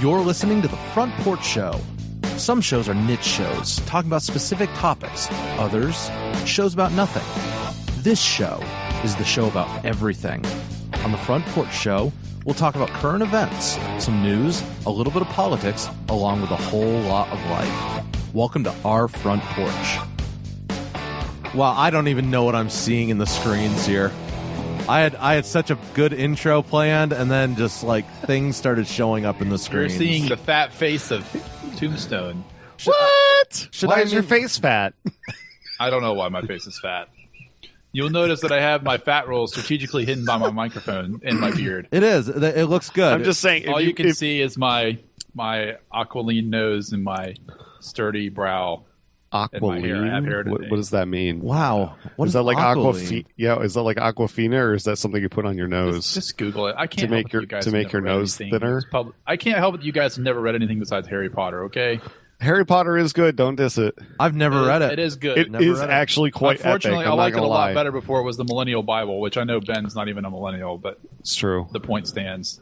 You're listening to The Front Porch Show. Some shows are niche shows, talking about specific topics. Others, shows about nothing. This show is the show about everything. On The Front Porch Show, we'll talk about current events, some news, a little bit of politics, along with a whole lot of life. Welcome to our front porch. Wow, I don't even know what I'm seeing in the screens here. I had such a good intro planned, and then just like things started showing up in the screens. You're seeing the fat face of Tombstone. What? Why is your face fat? I don't know why my face is fat. You'll notice that I have my fat roll strategically hidden by my microphone and my beard. It is. It looks good. I'm just saying. All you can see is my aquiline nose and my sturdy brow. Aquiline? I have hair what does that mean? Wow. What is that like Aquafina? Yeah, is that like Aquafina, or is that something you put on your nose? Just Google it. I can't to make your nose thinner. I can't help it. You guys have never read anything besides Harry Potter. Okay. Harry Potter is good. Don't diss it. I've never read it. It is good. It is actually quite Unfortunately, epic. I liked it a lot better before it was the Millennial Bible, which I know Ben's not even a millennial, but it's true. The point stands.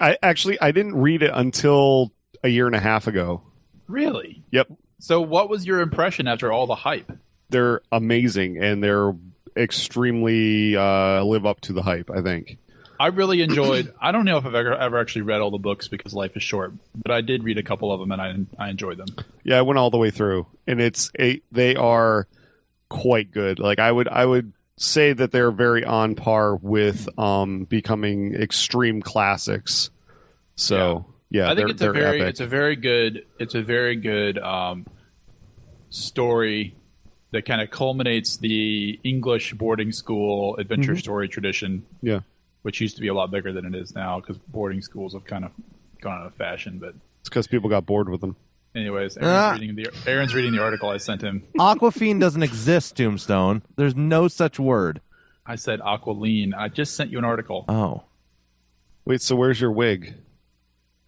I didn't read it until a year and a half ago. Really? Yep. So what was your impression after all the hype? They're amazing, and they're extremely live up to the hype, I think. I really enjoyed... I don't know if I've ever actually read all the books because life is short, but I did read a couple of them, and I enjoyed them. Yeah, I went all the way through, and they are quite good. Like I would say that they're very on par with becoming extreme classics. So... Yeah, I think it's a very good story that kind of culminates the English boarding school adventure story tradition. Yeah, which used to be a lot bigger than it is now because boarding schools have kind of gone out of fashion. But it's because people got bored with them. Anyways, Aaron's reading the article I sent him. Aquafine doesn't exist, Tombstone. There's no such word. I said Aqualine. I just sent you an article. Oh, wait. So where's your wig?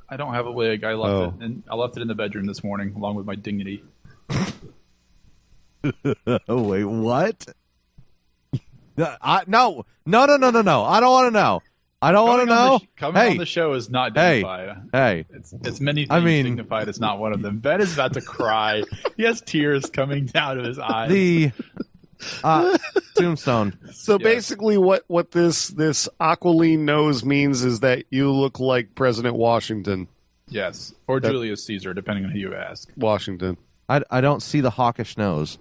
I don't have a wig. I left it, and I left it in the bedroom this morning, along with my dignity. Wait, what? No. I don't want to know. I don't want to know. Coming on the show is not dignified. Hey, it's many things dignified. It's not one of them. Ben is about to cry. He has tears coming down of his eyes. Tombstone. So basically what this Aquiline nose means is that you look like President Washington. Yes, or Julius Caesar, depending on who you ask. Washington. I don't see the hawkish nose.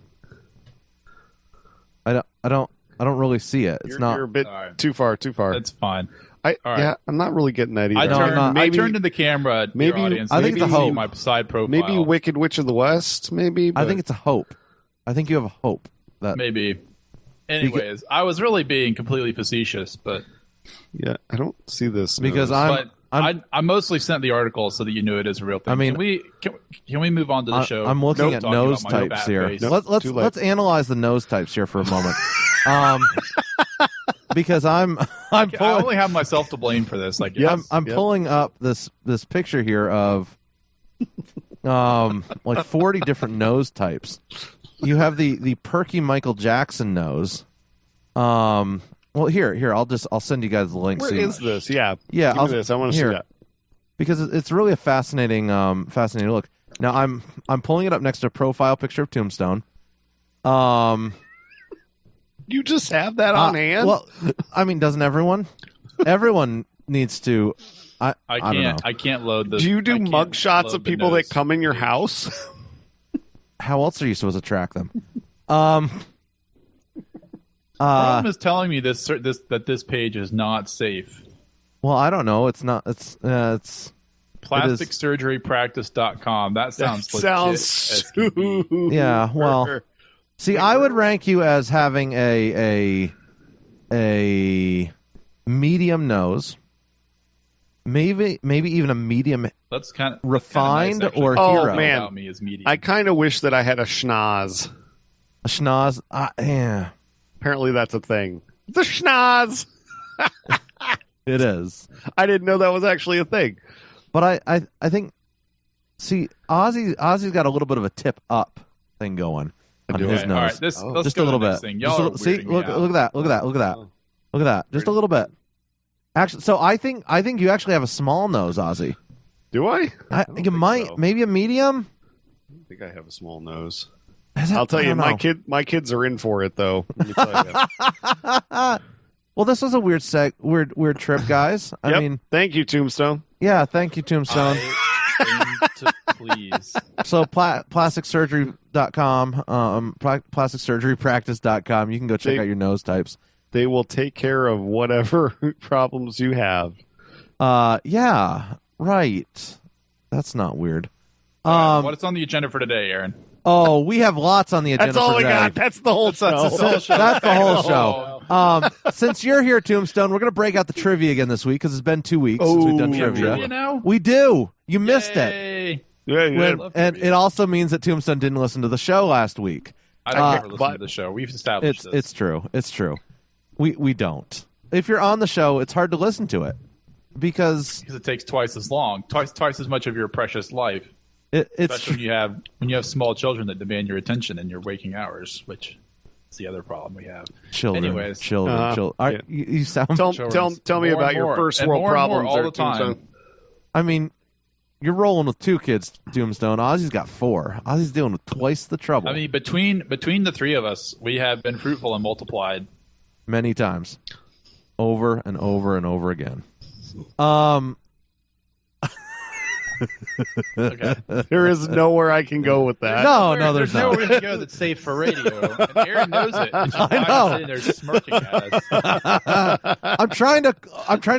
I don't really see it. You're a bit too far. That's fine. Yeah, I'm not really getting that either. I turned to the camera. Maybe your audience, I think it's a hope. My side profile. Maybe Wicked Witch of the West. Maybe. I think it's a hope. I think you have a hope. Maybe. Anyways, I was really being completely facetious, but yeah, I don't see this because I mostly sent the article so that you knew it is a real thing. I mean, can we move on to the show? I'm looking at nose types here. Let's analyze the nose types here for a moment. Because I only have myself to blame for this. Like, I'm pulling up this picture here of like 40 different nose types. You have the perky Michael Jackson nose. Well, here I'll send you guys the link. Where is this? Yeah. Give me this. I want to see that because it's really a fascinating look. Now I'm pulling it up next to a profile picture of Tombstone. You just have that on hand? Well, I mean, doesn't everyone? Everyone needs to. I can't load this. Do you do mug shots of people that come in your house? How else are you supposed to track them? Problem is telling me that this page is not safe. Well, I don't know. It's not. It's plasticsurgerypractice.com. That sounds legit. Yeah. Well, see, I would rank you as having a medium nose. Maybe even a medium. That's kind of refined nice, or hero. Oh man, about me is medium. I kind of wish that I had a schnoz. A schnoz? Yeah. Apparently that's a thing. It's a schnoz. It is. I didn't know that was actually a thing. But I think, see, Ozzy's got a little bit of a tip up thing going on his nose. All right, let's just go a little to the bit. next thing. Y'all see, look at that. Look at that. Just a little bit. Actually, so I think you actually have a small nose, Ozzy. Do I? I don't think it think might. so. Maybe a medium. I think I have a small nose. I'll tell you, my kids are in for it, though. Let me tell you. Well, this was a weird weird trip, guys. I mean, thank you, Tombstone. Yeah, thank you, Tombstone. Please. So plasticsurgery.com, plasticsurgerypractice.com. You can go check out your nose types. They will take care of whatever problems you have. Yeah, right. That's not weird. What's on the agenda for today, Aaron? Oh, we have lots on the agenda. That's all for we today. got. That's the whole show. That's the whole show. Since you're here, Tombstone, we're going to break out the trivia again this week because it's been 2 weeks since we've done trivia. You know? We do. You missed it. Yeah. And it also means that Tombstone didn't listen to the show last week. I don't ever listen to the show. We've established this. It's true. It's true. We don't. If you're on the show, it's hard to listen to it because it takes twice as long, twice as much of your precious life. Especially when you have small children that demand your attention in your waking hours, which is the other problem we have. Children. Anyways, children. You sound. Tell me about your first world problems all the time. Tombstone. I mean, you're rolling with 2 kids, Tombstone. Ozzy's got 4. Ozzy's dealing with twice the trouble. I mean, between the 3 of us, we have been fruitful and multiplied many times, over and over and over again. Okay. There is nowhere I can go with that. No, there's nowhere we can go that's safe for radio. And Aaron knows it. And I know. sitting there smirking at us. I'm trying to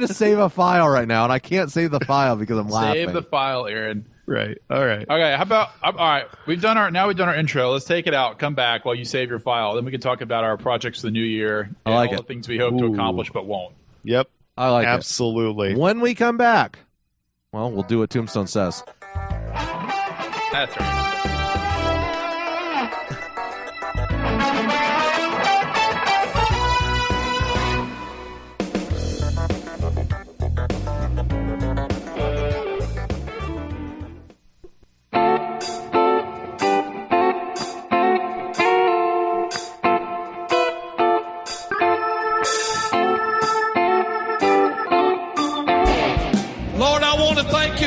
save a file right now, and I can't save the file because I'm laughing. Save the file, Aaron. Right. All right. Okay. How about all right? We've done our intro. Let's take it out. Come back while you save your file. Then we can talk about our projects for the new year. And all the things we hope to accomplish but won't. Yep. I like Absolutely. it. When we come back, well, we'll do what Tombstone says. That's right.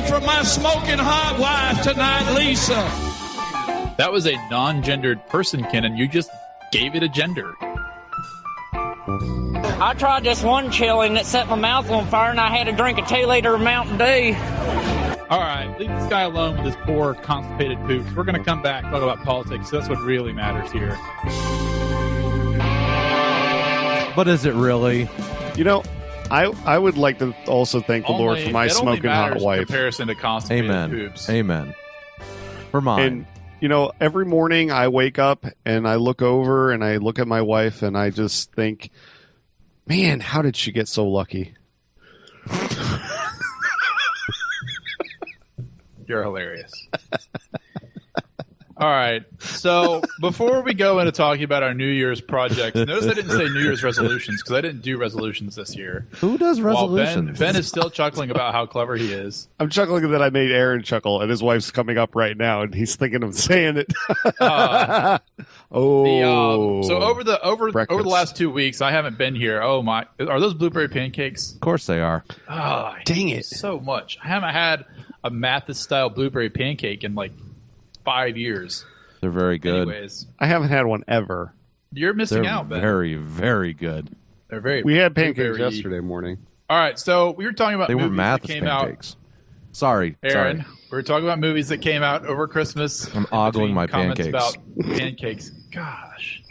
For my smoking hot wife tonight, Lisa. That was a non-gendered person, Ken, and you just gave it a gender. I tried this one chili and it set my mouth on fire, and I had to drink a 2-liter of Mountain Dew. All right, leave this guy alone with his poor constipated poops. We're going to come back and talk about politics. That's what really matters here. But is it really? You know, I would like to also thank the Lord for my smoking hot wife. In comparison to constipated poops. Amen. For mine. And, you know, every morning I wake up and I look over and I look at my wife and I just think, man, how did she get so lucky? You're hilarious. All right. So before we go into talking about our New Year's projects, notice I didn't say New Year's resolutions because I didn't do resolutions this year. Who does resolutions? While Ben is still chuckling about how clever he is. I'm chuckling that I made Aaron chuckle, and his wife's coming up right now, and he's thinking of saying it. So over the last 2 weeks, I haven't been here. Oh my! Are those blueberry pancakes? Of course they are. Oh, dang it! So much. I haven't had a Mathis style blueberry pancake in like 5 years. They're very good. Anyways, I haven't had one ever. You're missing out, Ben. Very, very good. They're very. We had pancakes yesterday morning. All right, so we were talking about they were movies Mathis that came pancakes. out. Sorry, Aaron. We were talking about movies that came out over Christmas. I'm ogling my pancakes. About pancakes. Gosh.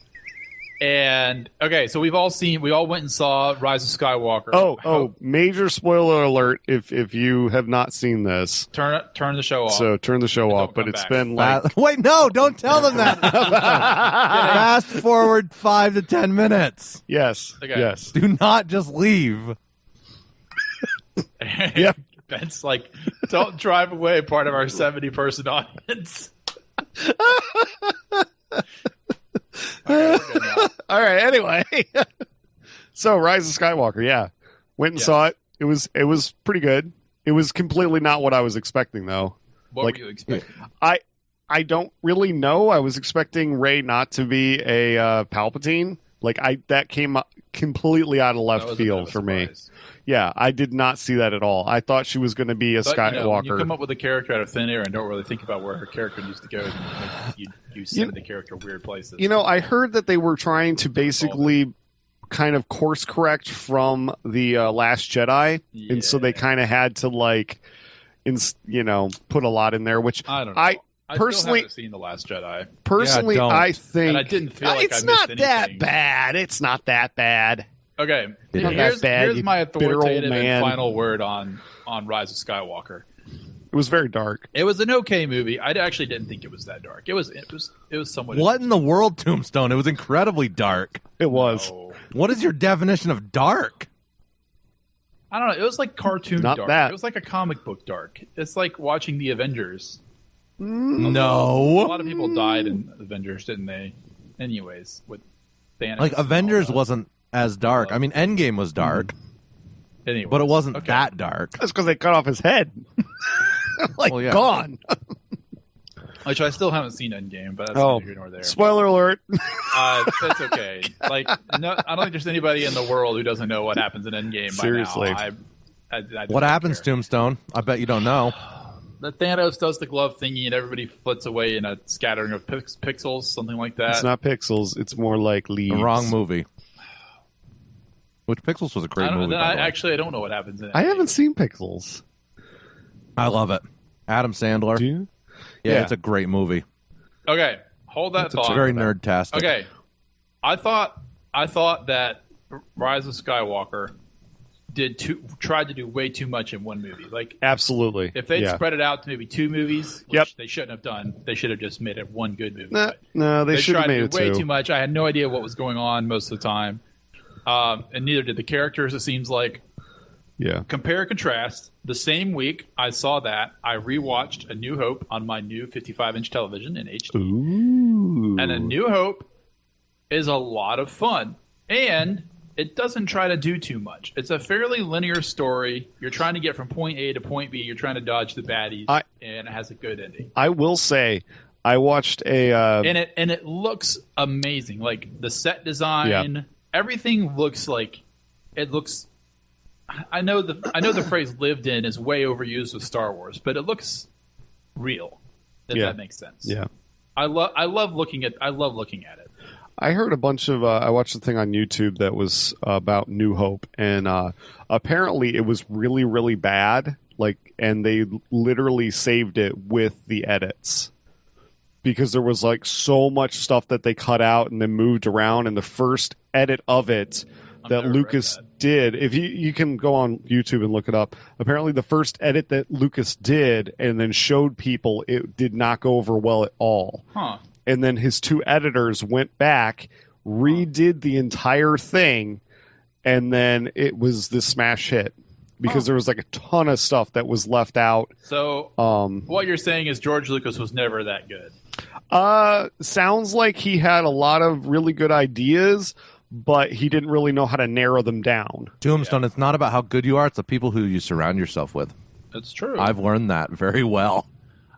And okay, so we all went and saw Rise of Skywalker. Oh, major spoiler alert if you have not seen this. Turn the show off. So turn the show off, but it's been like wait, no, don't tell them that. Fast forward 5 to 10 minutes. Yes. Okay. Yes. Do not just leave. Yep. Ben's like, don't drive away part of our 70-person audience. All right. Anyway, so Rise of Skywalker, yeah, went and saw it. It was pretty good. It was completely not what I was expecting, though. What were you expecting? I don't really know. I was expecting Rey not to be a Palpatine. Like that came completely out of left field for me. Yeah, I did not see that at all. I thought she was going to be a Skywalker. When you come up with a character out of thin air and don't really think about where her character needs to go, you send the character weird places. I heard that they were trying to basically kind of course correct from the Last Jedi, and so they kind of had to put a lot in there. Which I don't know. I personally haven't seen the Last Jedi. Personally, I think and I didn't feel like it's I not missed that anything. bad. It's not that bad. Okay, here's my authoritative and final word on Rise of Skywalker. It was very dark. It was an okay movie. I actually didn't think it was that dark. It was somewhat. What in the world, Tombstone? It was incredibly dark. It was. No. What is your definition of dark? I don't know. It was like cartoon Not dark. that. It was like a comic book dark. It's like watching the Avengers. No. A lot of people died in Avengers, didn't they? Anyways, with Thanos. Like Avengers wasn't as dark. I mean, Endgame was dark, Anyways, but it wasn't that dark. That's because they cut off his head. Gone. Which I still haven't seen Endgame, but that's neither here nor there. Spoiler alert. That's okay. Like, no, I don't think there's anybody in the world who doesn't know what happens in Endgame. Seriously. By now. I What happens, Tombstone? I bet you don't know. The Thanos does the glove thingy, and everybody flits away in a scattering of pixels, something like that. It's not pixels. It's more like leaves. The wrong movie. Which Pixels was a great movie. I don't know what happens in it. I haven't seen Pixels. I love it. Adam Sandler. Do you? Yeah, it's a great movie. Okay, hold that thought. It's very nerd-tastic. Okay, I thought that Rise of Skywalker tried to do way too much in one movie. Like, absolutely. If they'd spread it out to maybe two movies, which Yep. they shouldn't have done, they should have just made it one good movie. No, they should have made it way two. too much. I had no idea what was going on most of the time, and neither did the characters. It seems like. Yeah. Compare and contrast. The same week I saw that, I rewatched A New Hope on my new 55-inch television in HD. Ooh. And A New Hope is a lot of fun. And it doesn't try to do too much. It's a fairly linear story. You're trying to get from point A to point B. You're trying to dodge the baddies. And it has a good ending. I will say, I watched a... And it looks amazing. Like, the set design, everything looks like... It looks... I know the phrase "lived in" is way overused with Star Wars, but it looks real. If that makes sense. Yeah, I love looking at it. I heard a bunch of. I watched a thing on YouTube that was about New Hope, and apparently it was really, really bad. And they literally saved it with the edits because there was so much stuff that they cut out and then moved around. And the first edit of it that Lucas did, if you can go on YouTube and look it up, apparently the first edit that Lucas did and then showed people, it did not go over well at all. And then his two editors went back, redid the entire thing, and then it was the smash hit because there was a ton of stuff that was left out. So what you're saying is George Lucas was never that good. Sounds like he had a lot of really good ideas, but he didn't really know how to narrow them down. Tombstone, it's not about how good you are, it's the people who you surround yourself with. That's true. I've learned that very well.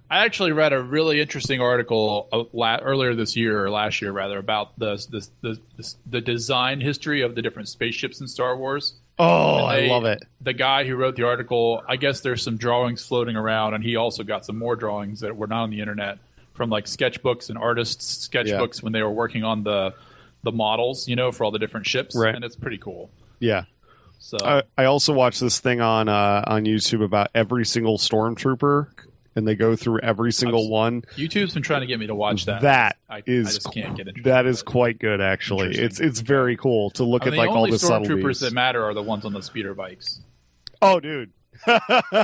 I actually read a really interesting article earlier this year, or last year rather, about the design history of the different spaceships in Star Wars. Oh, I love it. The guy who wrote the article, I guess there's some drawings floating around, and he also got some more drawings that were not on the internet from sketchbooks and artists' sketchbooks when they were working on the models, for all the different ships, right. And it's pretty cool. Yeah. So I also watched this thing on YouTube about every single stormtrooper, and they go through every single one. YouTube's been trying to get me to watch that. I just can't get into that. Is quite good, actually. It's very cool to look at all the subtleties. The only stormtroopers that matter are the ones on the speeder bikes. Oh, dude.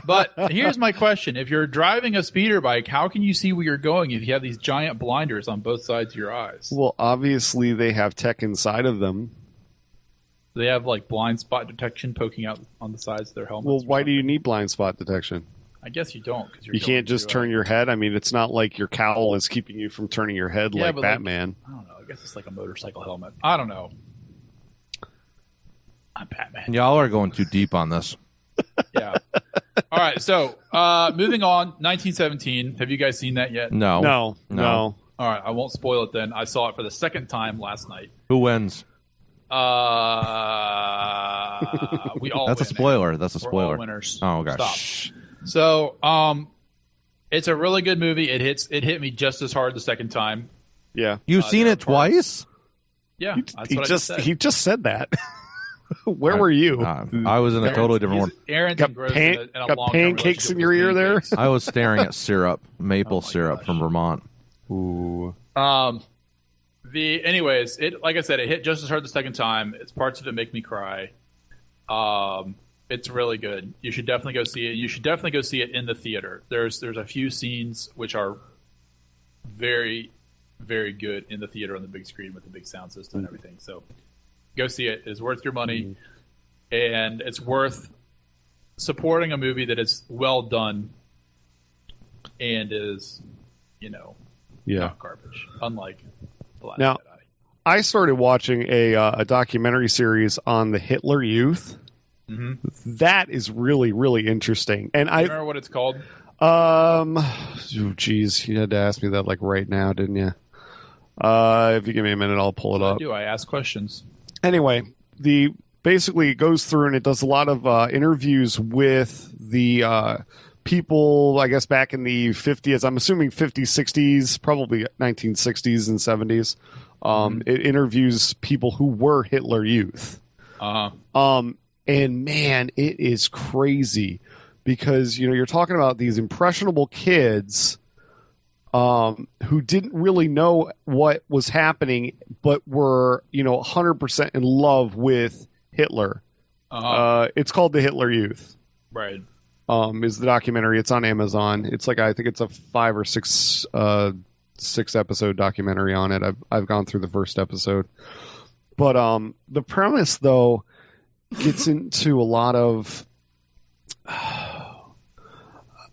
But here's my question. If you're driving a speeder bike, how can you see where you're going if you have these giant blinders on both sides of your eyes? Well, obviously they have tech inside of them. They have blind spot detection poking out on the sides of their helmets. Well, why do you need blind spot detection? I guess you don't. You can't just turn your head. I mean, it's not like your cowl is keeping you from turning your head like Batman. I don't know. I guess it's like a motorcycle helmet. I don't know. I'm Batman. Y'all are going too deep on this. Yeah. All right. So, moving on. 1917. Have you guys seen that yet? No. All right. I won't spoil it then. I saw it for the second time last night. Who wins? We all That's a win, spoiler. man. That's a We're spoiler. all winners. Oh gosh. Stop. So, it's a really good movie. It hit me just as hard the second time. Yeah. You've seen there it are parts- twice? Yeah, that's what I just said. He just said that. Where were you? I was in a totally different one. Aaron's Got engrossed pan- in a got long-term pancakes in relationship your with ear there? pancakes. I was staring at syrup, maple Oh my syrup gosh. from Vermont. Ooh. Anyways, like I said, it hit just as hard the second time. It's parts of it make me cry. It's really good. You should definitely go see it. You should definitely go see it in the theater. There's a few scenes which are very, very good in the theater on the big screen with the big sound system and everything. So go see it. It's worth your money, and it's worth supporting a movie that is well done and is, not garbage. Unlike The Last Now, Jedi. I started watching a documentary series on the Hitler Youth. Mm-hmm. That is really, really interesting. And You remember what it's called? Geez, you had to ask me that like right now, didn't you? If you give me a minute, I'll pull it up. I ask questions. Anyway, basically it goes through and it does a lot of interviews with the people, I guess, back in the 50s. I'm assuming 50s, 60s, probably 1960s and 70s. It interviews people who were Hitler Youth. And man, it is crazy because, you're talking about these impressionable kids who didn't really know what was happening, but were, 100% in love with Hitler. It's called The Hitler Youth. Right. Is the documentary. It's on Amazon. It's like, I think it's a 5 or 6 episode documentary on it. I've gone through the first episode. But the premise, though, gets into a lot of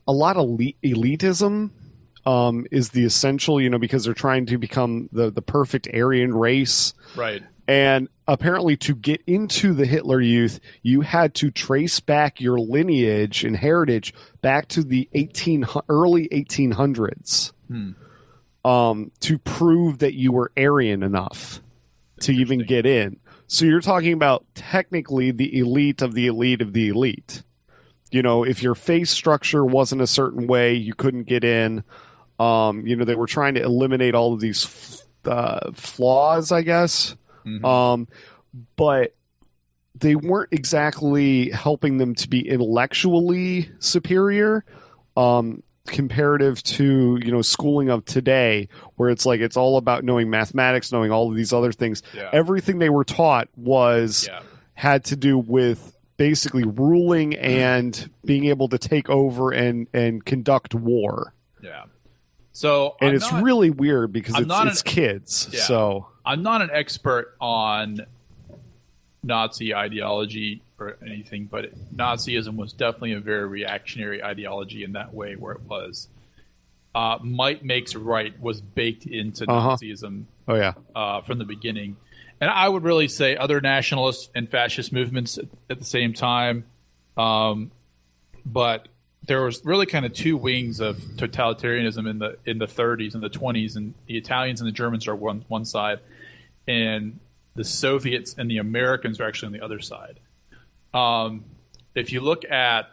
elitism. Is the essential, because they're trying to become the perfect Aryan race. Right. And apparently to get into the Hitler Youth, you had to trace back your lineage and heritage back to the early 1800s to prove that you were Aryan enough to even get in. So you're talking about technically the elite of the elite of the elite. If your face structure wasn't a certain way, you couldn't get in. They were trying to eliminate all of these flaws, I guess. Mm-hmm. But they weren't exactly helping them to be intellectually superior comparative to, schooling of today, where it's like it's all about knowing mathematics, knowing all of these other things. Yeah. Everything they were taught had to do with basically ruling and being able to take over and conduct war. Yeah. So it's really weird because it's kids. Yeah. So I'm not an expert on Nazi ideology or anything, but Nazism was definitely a very reactionary ideology in that way, where it was might makes right was baked into Nazism. Oh yeah, from the beginning. And I would really say other nationalist and fascist movements at the same time, but there was really kind of two wings of totalitarianism in the 30s and the 20s, and the Italians and the Germans are one side, and the Soviets and the Americans are actually on the other side. If you look at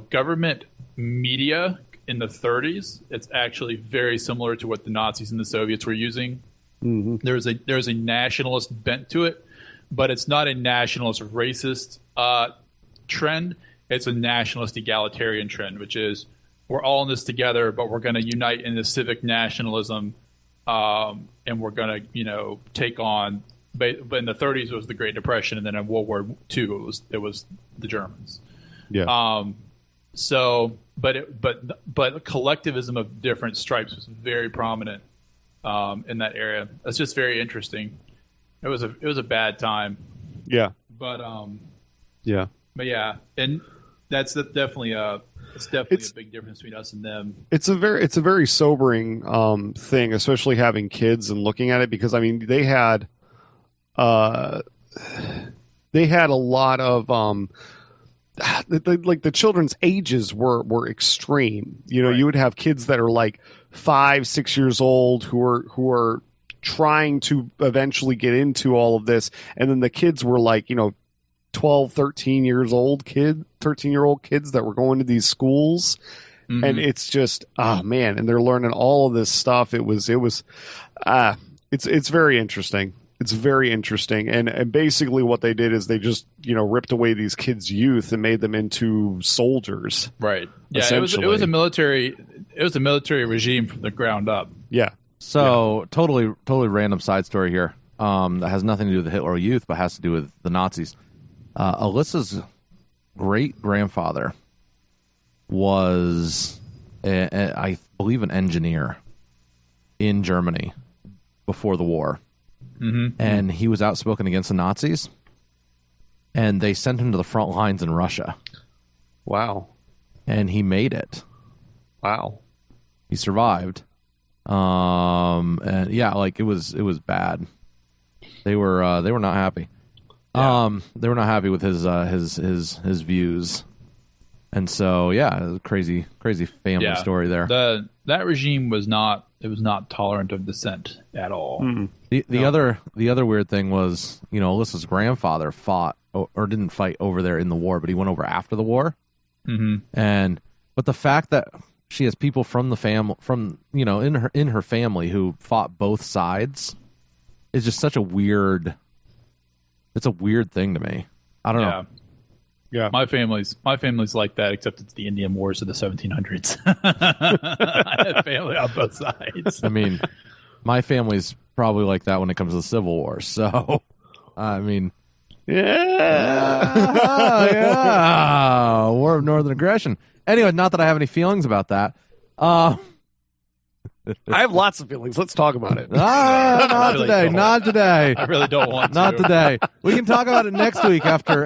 government media in the 30s, it's actually very similar to what the Nazis and the Soviets were using. Mm-hmm. There's a nationalist bent to it, but it's not a nationalist racist trend. It's a nationalist egalitarian trend, which is we're all in this together, but we're going to unite in this civic nationalism, and we're going to take on. But in the 30s it was the Great Depression, and then in World War II it was the Germans. Yeah. But collectivism of different stripes was very prominent in that area. That's just very interesting. It was a bad time. Yeah. But yeah. But yeah, and that's definitely a big difference between us and them. It's a very sobering thing, especially having kids and looking at it, because I mean they had a lot of the children's ages were extreme. You would have kids that are like 5-6 years old who are trying to eventually get into all of this. And then the kids were like, 12, 13-year-old kids that were going to these schools. Mm-hmm. And it's just, oh man. And they're learning all of this stuff. It's very interesting. It's very interesting. And basically what they did is they just, ripped away these kids' youth and made them into soldiers. Right. Yeah. It was a military regime from the ground up. Yeah. So totally random side story here. That has nothing to do with the Hitler Youth, but has to do with the Nazis. Alyssa's great-grandfather was, I believe, an engineer in Germany before the war. Mm-hmm. And he was outspoken against the Nazis. And they sent him to the front lines in Russia. Wow. And he made it. Wow. He survived. And yeah, like it was bad. They were not happy. Yeah. They were not happy with his views, and so yeah, it was a crazy family story there. That regime was not tolerant of dissent at all. Mm-hmm. The other weird thing was, Alyssa's grandfather fought or didn't fight over there in the war, but he went over after the war. Mm-hmm. But the fact that she has people from the family, in her family who fought both sides is just such a weird. It's a weird thing to me. I don't know. Yeah, my family's like that, except it's the Indian Wars of the 1700s. I had family on both sides. I mean, my family's probably like that when it comes to the Civil War. So, I mean, yeah, War of Northern Aggression. Anyway, not that I have any feelings about that. I have lots of feelings. Let's talk about it. Not today. Not today. I really don't want to. Not today. We can talk about it next week after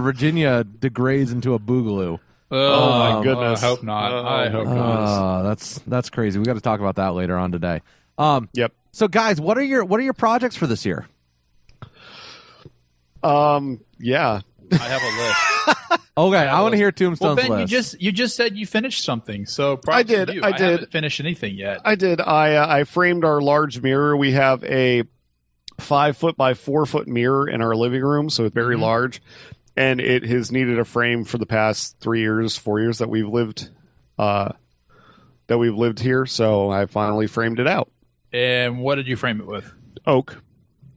Virginia degrades into a boogaloo. Oh my goodness! I hope not. I hope not. That's crazy. We got to talk about that later on today. Yep. So, guys, what are your projects for this year? Yeah. I have a list. Okay, I want to hear Tombstone's Ben, list. you just said you finished something, so I did. I haven't finished anything yet. I did. I framed our large mirror. We have a 5-foot by 4-foot mirror in our living room, so it's very large, and it has needed a frame for the past 4 years that we've lived here. So I finally framed it out. And what did you frame it with? Oak.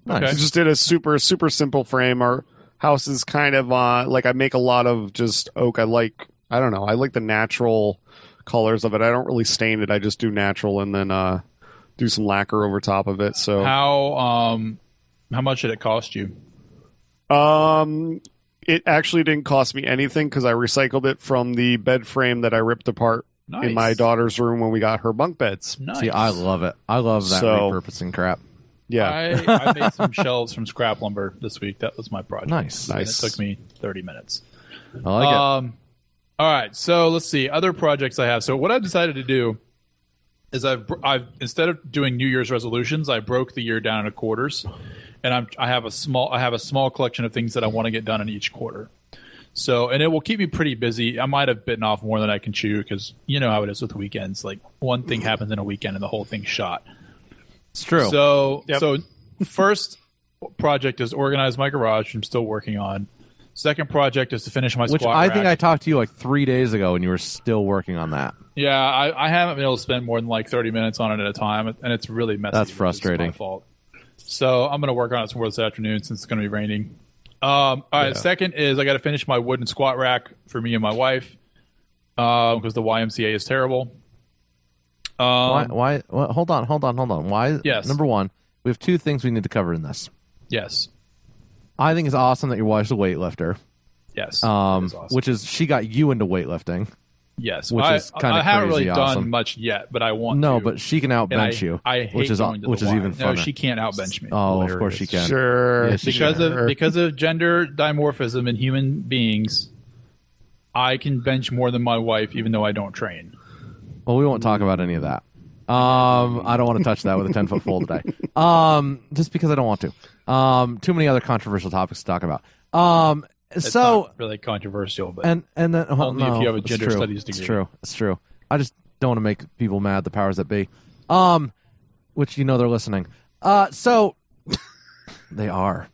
Nice. I just did a super simple frame. Our house is kind of like I make a lot of just oak. I like the natural colors of it. I don't really stain it. I just do natural and then do some lacquer over top of it. So how much did it cost you? It actually didn't cost me anything because I recycled it from the bed frame that I ripped apart in my daughter's room when we got her bunk beds. Nice. See, I love it. I love that repurposing crap. Yeah, I made some shelves from scrap lumber this week. That was my project. Nice. And it took me 30 minutes. I like it. All right, so let's see other projects I have. So what I've decided to do is I've instead of doing New Year's resolutions, I broke the year down into quarters, and I have a small collection of things that I want to get done in each quarter. So, and it will keep me pretty busy. I might have bitten off more than I can chew because you know how it is with weekends. Like one thing happens in a weekend and the whole thing's shot. It's true. So first project is organize my garage, which I'm still working on. Second project is to finish my squat rack. Which I think I talked to you like 3 days ago and you were still working on that. Yeah, I haven't been able to spend more than like 30 minutes on it at a time, and it's really messy. That's frustrating. It's my fault. So I'm going to work on it some more this afternoon since it's going to be raining. All right, second is I got to finish my wooden squat rack for me and my wife because the YMCA is terrible. Why? Well, hold on. Why? Yes. Number one, we have two things we need to cover in this. Yes. I think it's awesome that your wife's a weightlifter. Yes. Awesome. Which is she got you into weightlifting. Yes. Which is kind of I haven't really awesome. Done much yet, but I want to. No, but she can outbench you. I hate which is going to which the is Y. even funner. No, she can't outbench me. Oh, of course she can. Sure. Yes, because of gender dimorphism in human beings, I can bench more than my wife, even though I don't train. Well, we won't talk about any of that. I don't want to touch that with a 10-foot pole today. Just because I don't want to. Too many other controversial topics to talk about. It's not really controversial, but and then only if you have a gender studies degree. It's true. I just don't want to make people mad. The powers that be, which they're listening. So they are.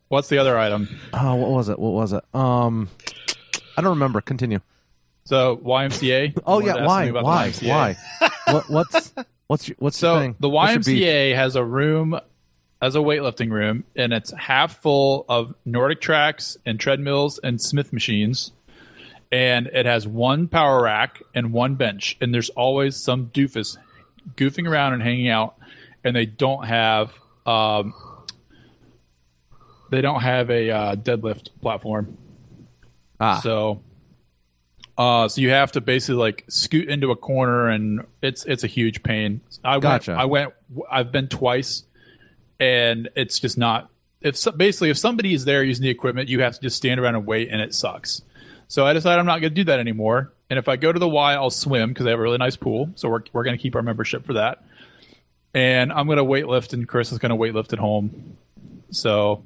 What's the other item? Oh, what was it? I don't remember. Continue. So YMCA. Oh yeah, why? What's your thing? The YMCA has a room, as a weightlifting room, and it's half full of Nordic tracks and treadmills and Smith machines, and it has one power rack and one bench, and there's always some doofus goofing around and hanging out, and they don't have a deadlift platform. So you have to basically like scoot into a corner, and it's a huge pain. I've been twice, and it's just not. If somebody is there using the equipment, you have to just stand around and wait, and it sucks. So I decided I'm not going to do that anymore. And if I go to the Y, I'll swim because they have a really nice pool. So we're going to keep our membership for that. And I'm going to weightlift, and Chris is going to weightlift at home. So.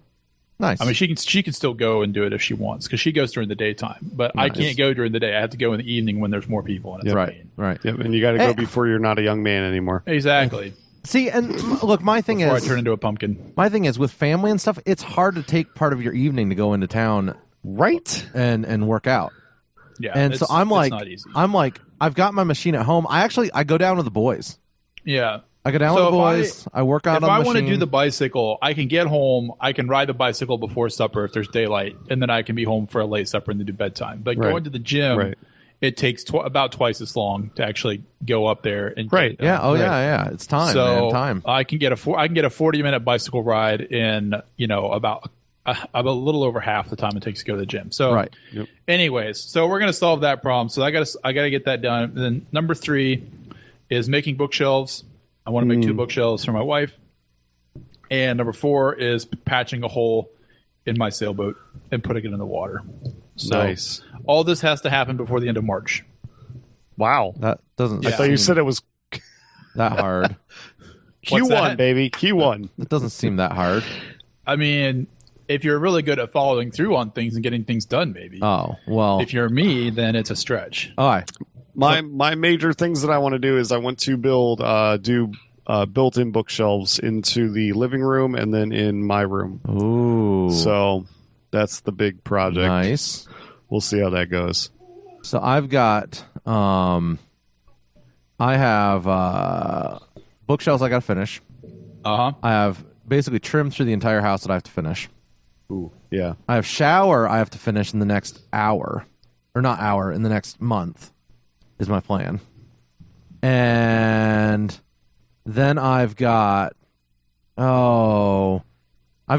Nice. I mean, she can still go and do it if she wants because she goes during the daytime. But nice. I can't go during the day. I have to go in the evening when there's more people. And it's right. Yep, and you got to go before you're not a young man anymore. Exactly. See, and look, my thing before is, I turn into a pumpkin. My thing is with family and stuff. It's hard to take part of your evening to go into town, right, and work out. Yeah, and so I'm like, not easy. I've got my machine at home. I go down with the boys. Yeah. I go down with the boys. I work out on the machine. If I want to do the bicycle, I can get home. I can ride the bicycle before supper if there's daylight, and then I can be home for a late supper and then do bedtime. But going to the gym, it takes about twice as long to actually go up there and yeah. Yeah. It's time. So man. Time. I can get a 40-minute bicycle ride in about a little over half the time it takes to go to the gym. So, anyways, so we're gonna solve that problem. So I gotta get that done. And then number 3 is making bookshelves. I want to make 2 bookshelves for my wife. And number 4 is patching a hole in my sailboat and putting it in the water. So nice. All this has to happen before the end of March. Wow. That doesn't. I thought you said it was that hard. Q1, baby. Q1. It doesn't seem that hard. I mean, if you're really good at following through on things and getting things done, maybe. Oh, well. If you're me, then it's a stretch. All right. My major things that I want to do is I want to built-in bookshelves into the living room and then in my room. Ooh. So that's the big project. Nice. We'll see how that goes. So I've got I have bookshelves I got to finish. Uh-huh. I have basically trimmed through the entire house that I have to finish. Ooh, yeah. I have shower I have to finish in the next hour. Or not hour, in the next month. Is my plan. And then I've got I've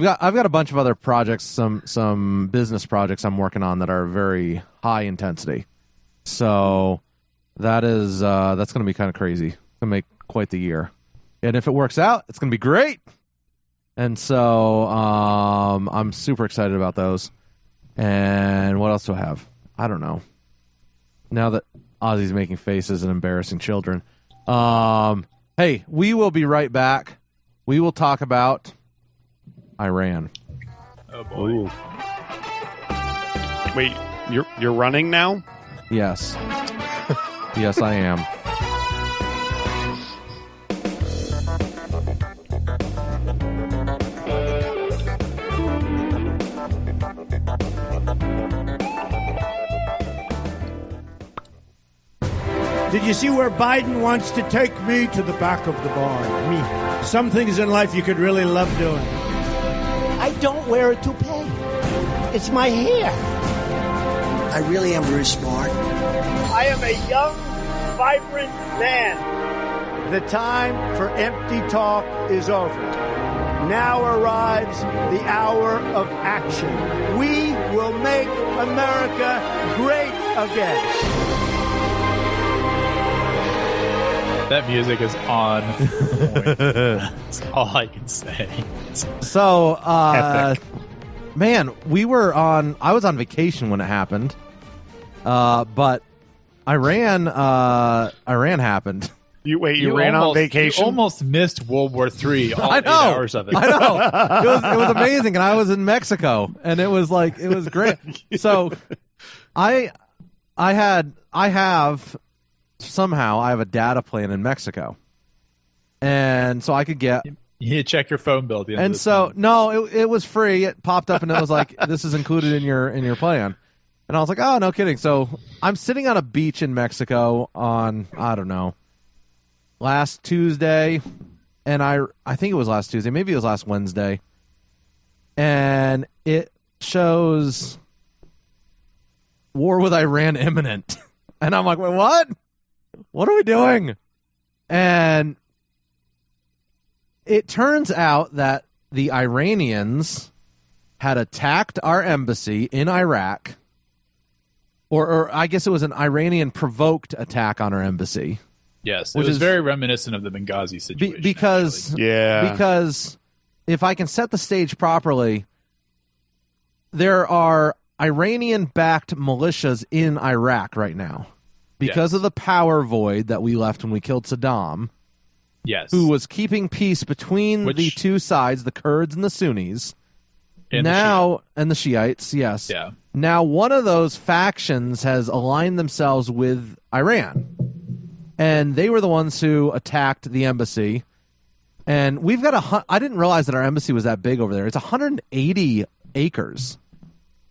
got a bunch of other projects, some business projects I'm working on that are very high intensity. So that's going to be kind of crazy. It's going to make quite the year. And if it works out, it's going to be great. And so I'm super excited about those. And what else do I have? I don't know. Now that Ozzy's making faces and embarrassing children. Hey, we will be right back. We will talk about Iran. Oh boy. Ooh. Wait, you're running now? Yes. Yes, I am. Did you see where Biden wants to take me to the back of the barn? Me. Some things in life you could really love doing. I don't wear a toupee. It's my hair. I really am very smart. I am a young, vibrant man. The time for empty talk is over. Now arrives the hour of action. We will make America great again. That music is on point. That's all I can say. So, man, I was on vacation when it happened. But Iran happened. You ran on vacation? You almost missed World War III. All I know. 8 hours of it. I know. It was amazing, and I was in Mexico, and it was great. So, I have a data plan in Mexico, And so I could get. You need to check your phone bill. And so no, it was free. It popped up and it was like, this is included in your plan. And I was like, oh, no kidding. So I'm sitting on a beach in Mexico on, I don't know, last Tuesday. And I think it was last Tuesday. Maybe it was last Wednesday. And it shows war with Iran imminent. And I'm like, wait, what? What are we doing? And it turns out that the Iranians had attacked our embassy in Iraq. Or I guess it was an Iranian-provoked attack on our embassy. Yes, it was very reminiscent of the Benghazi situation. Because if I can set the stage properly, there are Iranian-backed militias in Iraq right now because of the power void that we left when we killed Saddam. Yes, who was keeping peace between the two sides, the Kurds and the Sunnis. And the Shiites, yes. Yeah. Now, one of those factions has aligned themselves with Iran. And they were the ones who attacked the embassy. And we've got I didn't realize that our embassy was that big over there. It's 180 acres.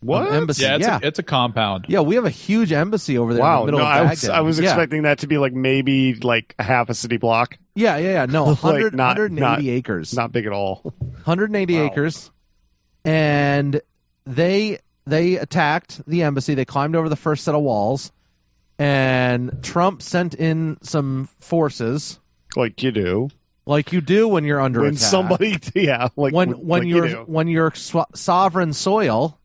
What? Embassy. Yeah, it's a compound. Yeah, we have a huge embassy over there in the middle of Baghdad. I was expecting that to be like maybe like a half a city block. Yeah. No, 180 acres. Not big at all. 180 acres. And they attacked the embassy. They climbed over the first set of walls. And Trump sent in some forces. Like you do. Like you do when you're under attack. Somebody, when you're sovereign soil,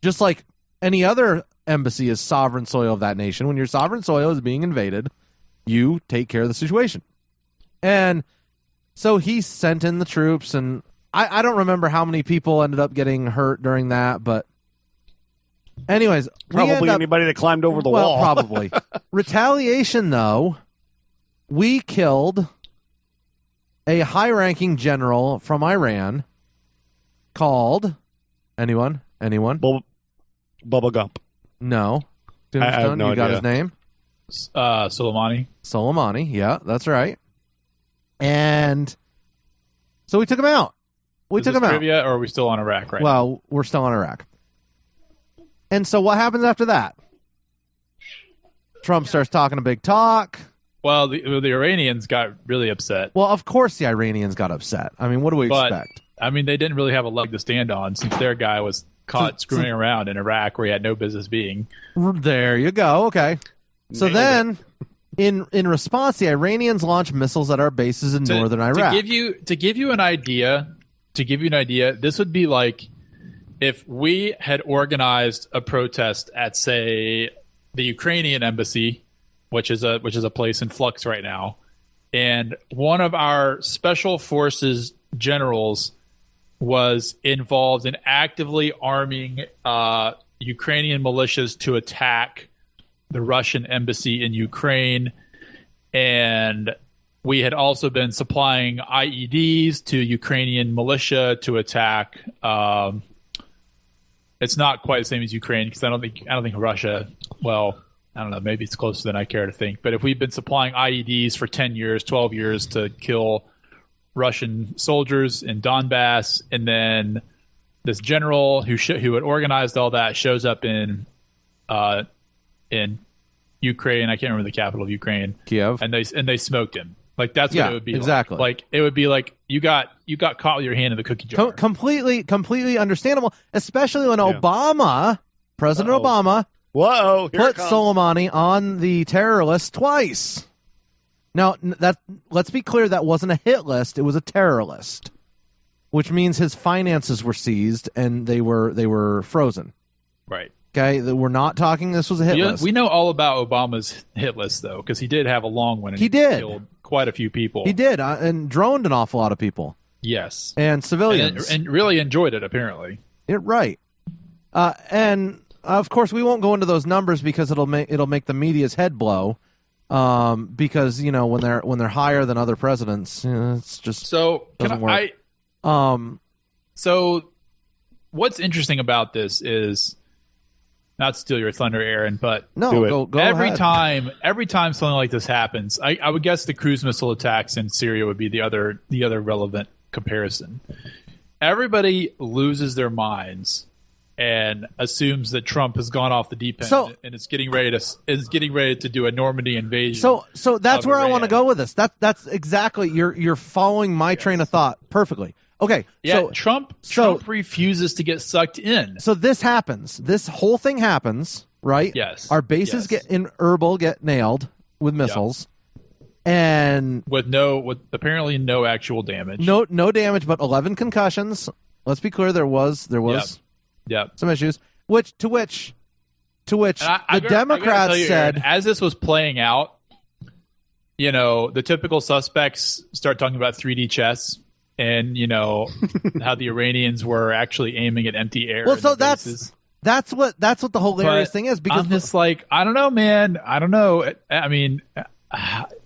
just like any other embassy is sovereign soil of that nation. When your sovereign soil is being invaded, you take care of the situation. And so he sent in the troops, and I don't remember how many people ended up getting hurt during that, but anyways, probably anybody that climbed over the wall. Probably. Retaliation, though, we killed a high-ranking general from Iran called anyone? Bubba Gump. No. I have no you got idea. his name? Soleimani. Yeah, that's right. And so we took him out. We took him out. Trivia, or are we still on Iraq right now? Well, we're still on Iraq. And so what happens after that? Trump starts talking a big talk. Well, the Iranians got really upset. Well, of course the Iranians got upset. I mean, what do we expect? I mean, they didn't really have a leg to stand on since their guy was caught screwing around in Iraq where he had no business being. There you go. Okay. So then, in response, the Iranians launched missiles at our bases in northern Iraq. To give you an idea, this would be like if we had organized a protest at, say, the Ukrainian embassy, which is a place in flux right now, and one of our special forces generals was involved in actively arming Ukrainian militias to attack the Russian embassy in Ukraine, and we had also been supplying IEDs to Ukrainian militia to attack. It's not quite the same as Ukraine because I don't think Russia. Well, I don't know. Maybe it's closer than I care to think. But if we've been supplying IEDs for 10 years, 12 years to kill Russian soldiers in Donbass, and then this general who had organized all that shows up in Ukraine. I can't remember the capital of Ukraine, Kiev, and they smoked him. Like that's what it would be. Exactly. Like it would be like you got caught with your hand in the cookie jar. Completely understandable, especially when President Obama, put Soleimani on the terror list twice. Now, let's be clear, that wasn't a hit list; it was a terror list, which means his finances were seized and they were frozen. Right. Okay, we're not talking. This was a hit list. We know all about Obama's hit list, though, because he did have a long one. And he did killed quite a few people. He did, and droned an awful lot of people. Yes, and civilians, and really enjoyed it. Apparently, right. And of course, we won't go into those numbers because it'll make the media's head blow. Because when they're higher than other presidents, it's just doesn't work. So what's interesting about this is not steal your thunder, Aaron, but No, go every ahead. every time something like this happens, I would guess the cruise missile attacks in Syria would be the other relevant comparison. Everybody loses their minds and assumes that Trump has gone off the deep end and is getting ready to do a Normandy invasion. So that's where I want to Iran. go with this. That's exactly you're following my train of thought perfectly. Okay, Yeah, so Trump refuses to get sucked in. So this happens. This whole thing happens, right? Yes. Our bases get nailed with missiles, and with apparently no actual damage. no damage, but 11 concussions. Let's be clear, there was some issues. To which the Democrats said, Aaron, as this was playing out, the typical suspects start talking about 3D chess. And how the Iranians were actually aiming at empty air. Well, so that's what the hilarious thing is, because I'm just like, I don't know, man. I don't know. I mean,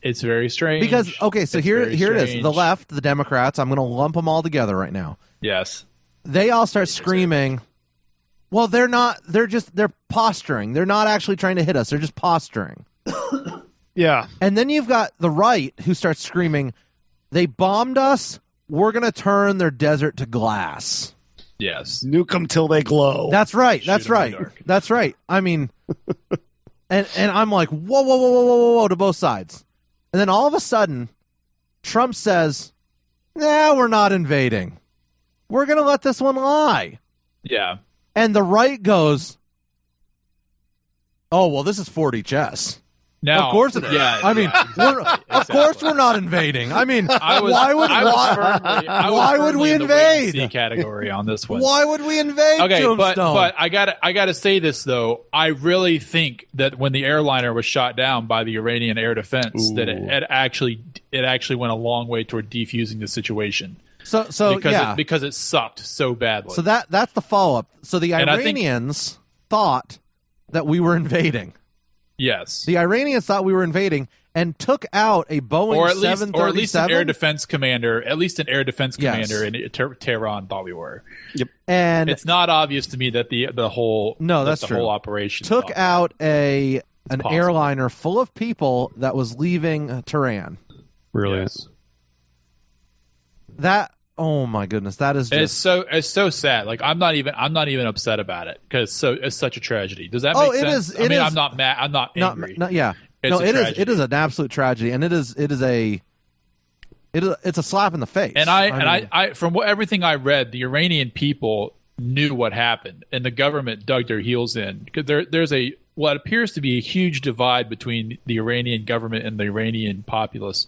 it's very strange. Because so here it is. The left, the Democrats. I'm going to lump them all together right now. Yes, they all start screaming. Well, they're not. They're posturing. They're not actually trying to hit us. They're just posturing. Yeah. And then you've got the right who starts screaming, "They bombed us. We're going to turn their desert to glass." Yes. Nuke them till they glow. That's right. That's right. That's right. I mean, and I'm like, whoa, to both sides. And then all of a sudden, Trump says, "Nah, we're not invading. We're going to let this one lie." Yeah. And the right goes, "Oh, well, this is 4D chess." Now, of course it is. Yeah, I mean, of course we're not invading. I mean, why would we invade? The category on this one. Why would we invade? Okay, Tombstone? but I gotta say this though. I really think that when the airliner was shot down by the Iranian air defense, that it actually went a long way toward defusing the situation. Because it sucked so badly. So that's the follow up. So the Iranians thought that we were invading. Yes. The Iranians thought we were invading and took out a Boeing 737. Or at least an air defense commander in Tehran thought we were. Yep. And it's not obvious to me that the whole whole operation took out an airliner full of people that was leaving Tehran. Really? Yes. That, oh my goodness, that is just... it's so sad. Like I'm not even upset about it because it's such a tragedy. Does that make sense? I'm not mad. I'm not angry. It is an absolute tragedy, and it's a slap in the face. And I from everything I read, the Iranian people knew what happened, and the government dug their heels in because there's what appears to be a huge divide between the Iranian government and the Iranian populace.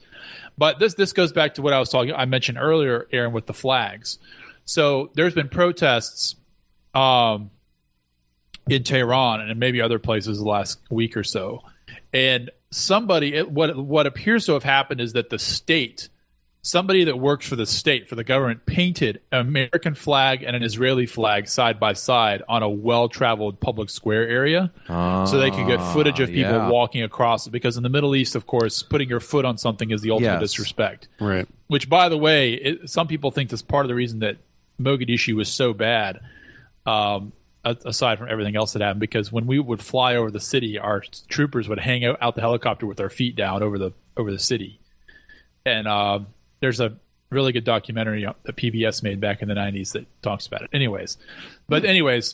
But this goes back to what I mentioned earlier, Aaron, with the flags. So there's been protests in Tehran and maybe other places the last week or so. And what appears to have happened is that somebody that works for the state, for the government, painted an American flag and an Israeli flag side by side on a well-traveled public square area so they could get footage of people walking across it. Because in the Middle East, of course, putting your foot on something is the ultimate disrespect. Right. Which, by the way, some people think that's part of the reason that Mogadishu was so bad, aside from everything else that happened, because when we would fly over the city, our troopers would hang out the helicopter with their feet down over the city. And there's a really good documentary that PBS made back in the 90s that talks about it. Anyways,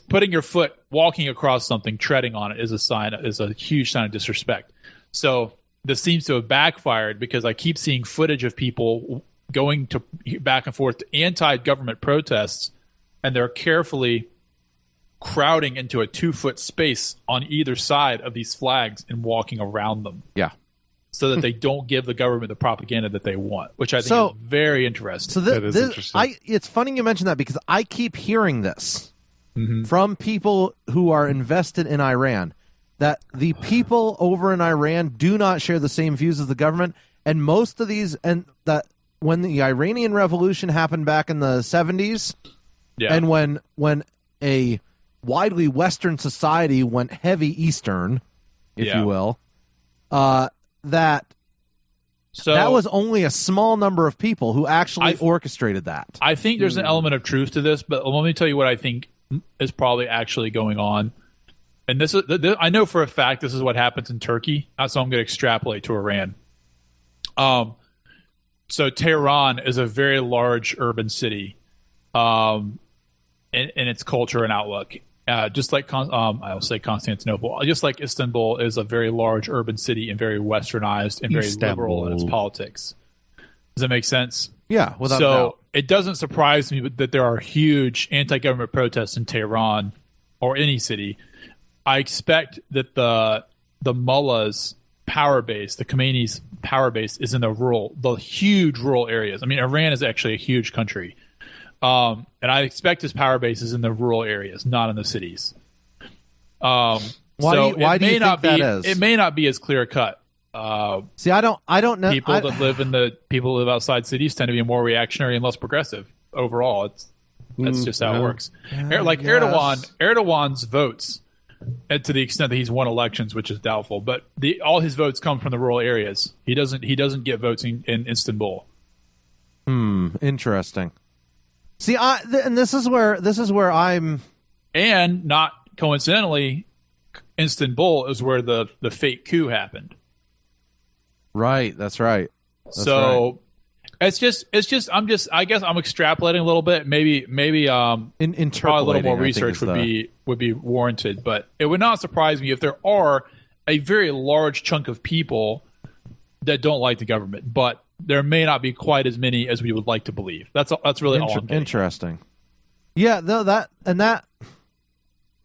putting your foot, walking across something, treading on it is a huge sign of disrespect. So this seems to have backfired because I keep seeing footage of people going to back and forth to anti-government protests, and they're carefully crowding into a 2-foot space on either side of these flags and walking around them. Yeah. So that they don't give the government the propaganda that they want, which I think is very interesting. So that is interesting. It's funny you mention that because I keep hearing this from people who are invested in Iran, that the people over in Iran do not share the same views as the government, and most of these, and that when the Iranian Revolution happened back in the 70s, and when a widely Western society went heavy Eastern, if you will, that was only a small number of people who actually orchestrated that. I think there's an element of truth to this, but let me tell you what I think is probably actually going on. and this is I know for a fact this is what happens in Turkey, so I'm going to extrapolate to Iran. So Tehran is a very large urban city, in its culture and outlook. Just like I'll say Constantinople, just like Istanbul is a very large urban city and very westernized and very liberal in its politics. Does that make sense? Yeah, without a doubt. It doesn't surprise me that there are huge anti-government protests in Tehran or any city. I expect that the mullahs' power base, the Khomeini's power base, is in the huge rural areas. I mean, Iran is actually a huge country. And I expect his power base is in the rural areas, not in the cities. Why do you think that is? It may not be as clear cut. See, I don't know. People who live outside cities tend to be more reactionary and less progressive overall. That's just how it works. Erdogan's votes, and to the extent that he's won elections, which is doubtful, but all his votes come from the rural areas. He doesn't get votes in Istanbul. Interesting. See, and this is where I'm, and not coincidentally, Istanbul is where the fake coup happened. Right, that's right. That's so right. it's just I guess I'm extrapolating a little bit. Maybe probably a little more research would be warranted, but it would not surprise me if there are a very large chunk of people that don't like the government, but there may not be quite as many as we would like to believe. That's really all I'm getting. Interesting. Yeah,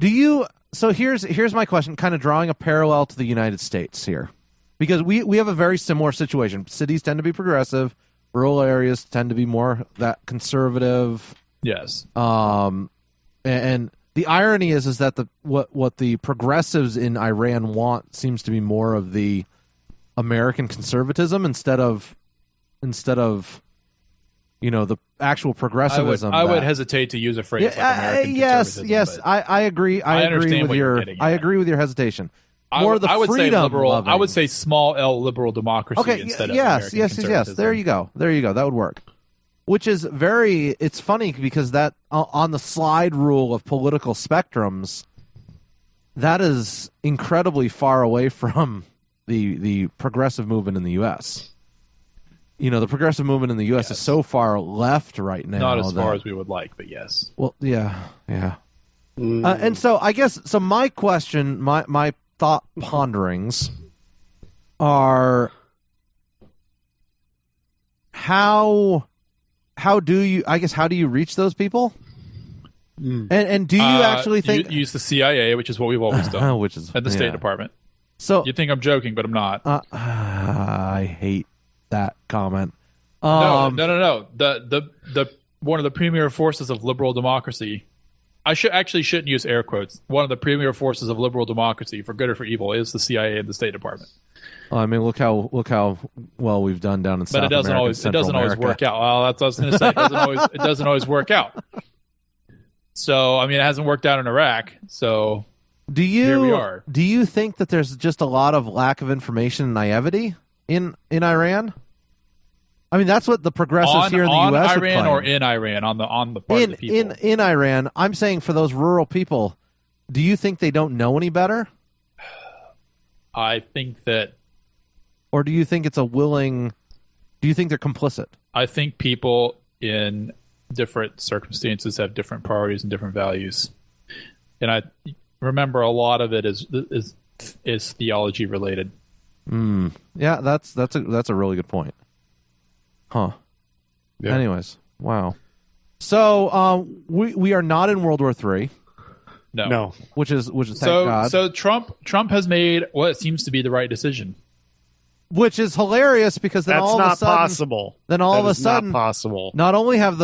do you? So here's my question, kind of drawing a parallel to the United States here. Because we have a very similar situation. Cities tend to be progressive. Rural areas tend to be more that conservative. Yes. And the irony is that what the progressives in Iran want seems to be more of the American conservatism instead of the actual progressivism. I would hesitate to use a phrase like American conservatism. Yes, I agree. I agree with your hesitation. I would say liberal. Loving. I would say small L liberal democracy. Okay. Instead yes. of American Yes. There you go. That would work. Which is it's funny because that on the slide rule of political spectrums, that is incredibly far away from the progressive movement in the U.S. The progressive movement in the U.S. is so far left right now. Not as far as we would like, but yes. Well, yeah. And so I guess my question, my thought ponderings are how do you reach those people? And do you actually think use the CIA, which is what we've always done, which is at the State Department? So you think I'm joking, but I'm not. I hate that comment. No. The one of the premier forces of liberal democracy. I shouldn't use air quotes. One of the premier forces of liberal democracy, for good or for evil, is the CIA and the State Department. I mean, look how well we've done down in South America. But it doesn't always work out. Well, that's what I was going to say. It doesn't always work out. So, I mean, it hasn't worked out in Iraq. So, here we are. Do you think that there's just a lot of lack of information and naivety in Iran? I mean, that's what the progressives here in the U.S. on would Iran claim. or in Iran on the part of the people in Iran. I'm saying for those rural people, do you think they don't know any better? I think that, or do you think it's do you think they're complicit? I think people in different circumstances have different priorities and different values, and I remember a lot of it is theology related. Yeah, that's a really good point. Huh. Yeah. Anyways, wow. So we are not in World War III. No. Which is thank God. So Trump has made what seems to be the right decision. Which is hilarious because then that's all of a sudden possible. Then all of a sudden not possible. Not only have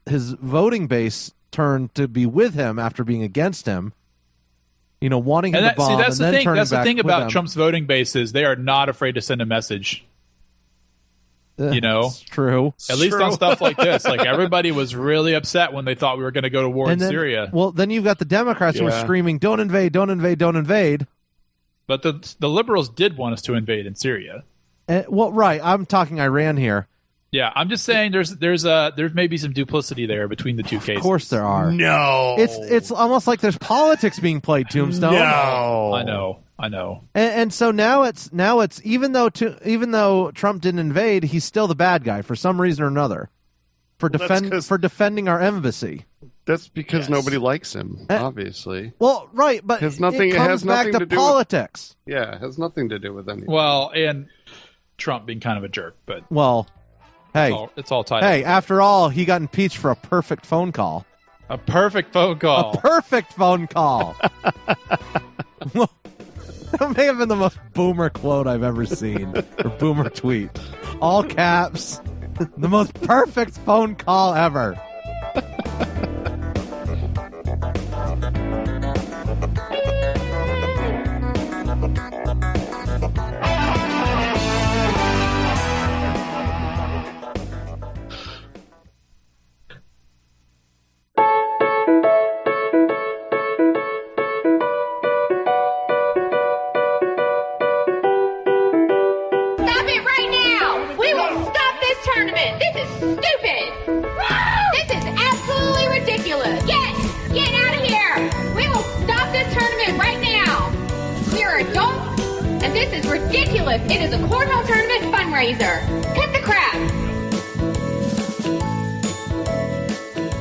his voting base turned to be with him after being against him, wanting him to bomb. That's and the then thing. turning That's the back thing with about them. Trump's voting base is they are not afraid to send a message. It's true. At least on stuff like this. Like everybody was really upset when they thought we were going to go to war in Syria. Well, then you've got the Democrats who are screaming, "Don't invade! Don't invade! Don't invade!" But the liberals did want us to invade in Syria. Right. I'm talking Iran here. Yeah, I'm just saying there's maybe some duplicity there between the two cases. Of course there are. No. It's almost like there's politics being played, Tombstone. No. I know. And so now it's even though Trump didn't invade, he's still the bad guy for some reason or another for defending our embassy. That's because nobody likes him, obviously. Well, right, but it comes back to politics. It has nothing to do with anything. Well, and Trump being kind of a jerk, but hey, it's all tied. Hey, after all, he got impeached for a perfect phone call. A perfect phone call. A perfect phone call. That may have been the most boomer quote I've ever seen, or boomer tweet. All caps. The most perfect phone call ever. Ridiculous. It is a cornhole tournament fundraiser. Cut the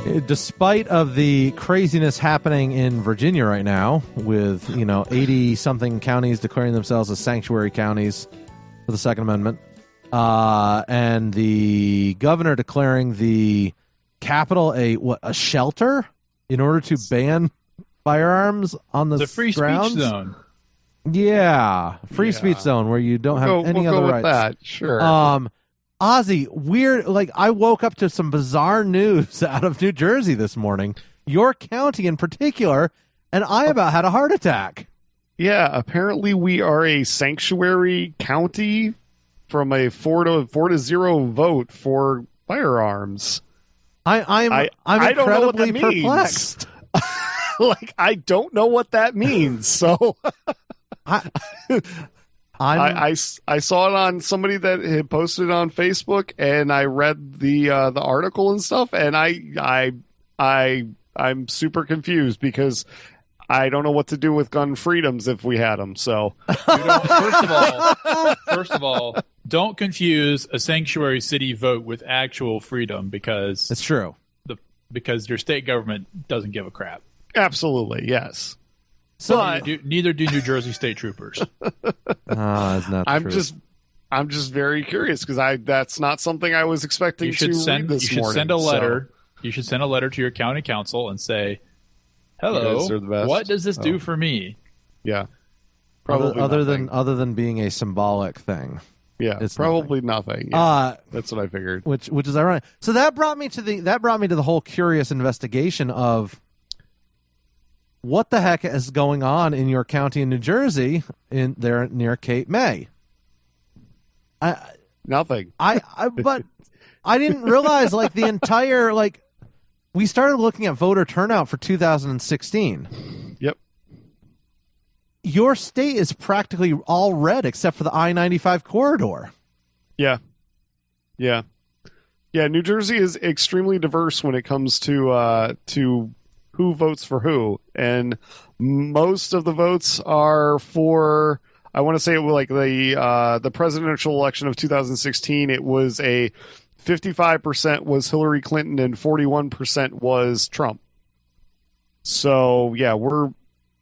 crap. Despite of the craziness happening in Virginia right now, with 80-something counties declaring themselves as sanctuary counties for the Second Amendment, and the governor declaring the Capitol a shelter in order to ban firearms on the free grounds? Speech zone. Yeah, free speech zone where you don't have any other rights. That. Sure. Ozzy, weird. Like, I woke up to some bizarre news out of New Jersey this morning, your county in particular, and I about had a heart attack. Yeah, apparently we are a sanctuary county from a 4-0 vote for firearms. I'm I don't know what that incredibly perplexed. Like, I don't know what that means. So I saw it on somebody that had posted it on Facebook, and I read the article and stuff, and I'm super confused because I don't know what to do with gun freedoms if we had them. So first of all, don't confuse a sanctuary city vote with actual freedom, because it's true. Because your state government doesn't give a crap. Absolutely, yes. So neither do New Jersey state troopers. That's not true. I'm just very curious because that's not something I was expecting read this morning. You should send a letter. You should send a letter to your county council and say, "Hello, what does this do for me?" Yeah, probably other than being a symbolic thing. Yeah, it's probably nothing. That's what I figured. Which is ironic. So that brought me to the whole curious investigation of what the heck is going on in your county in New Jersey, in there near Cape May. Nothing. But I didn't realize the entire we started looking at voter turnout for 2016. Yep. Your state is practically all red except for the I-95 corridor. Yeah. New Jersey is extremely diverse when it comes to who votes for who, and most of the votes are for. I want to say it was the presidential election of 2016. It was a 55% was Hillary Clinton and 41% was Trump. So yeah, we're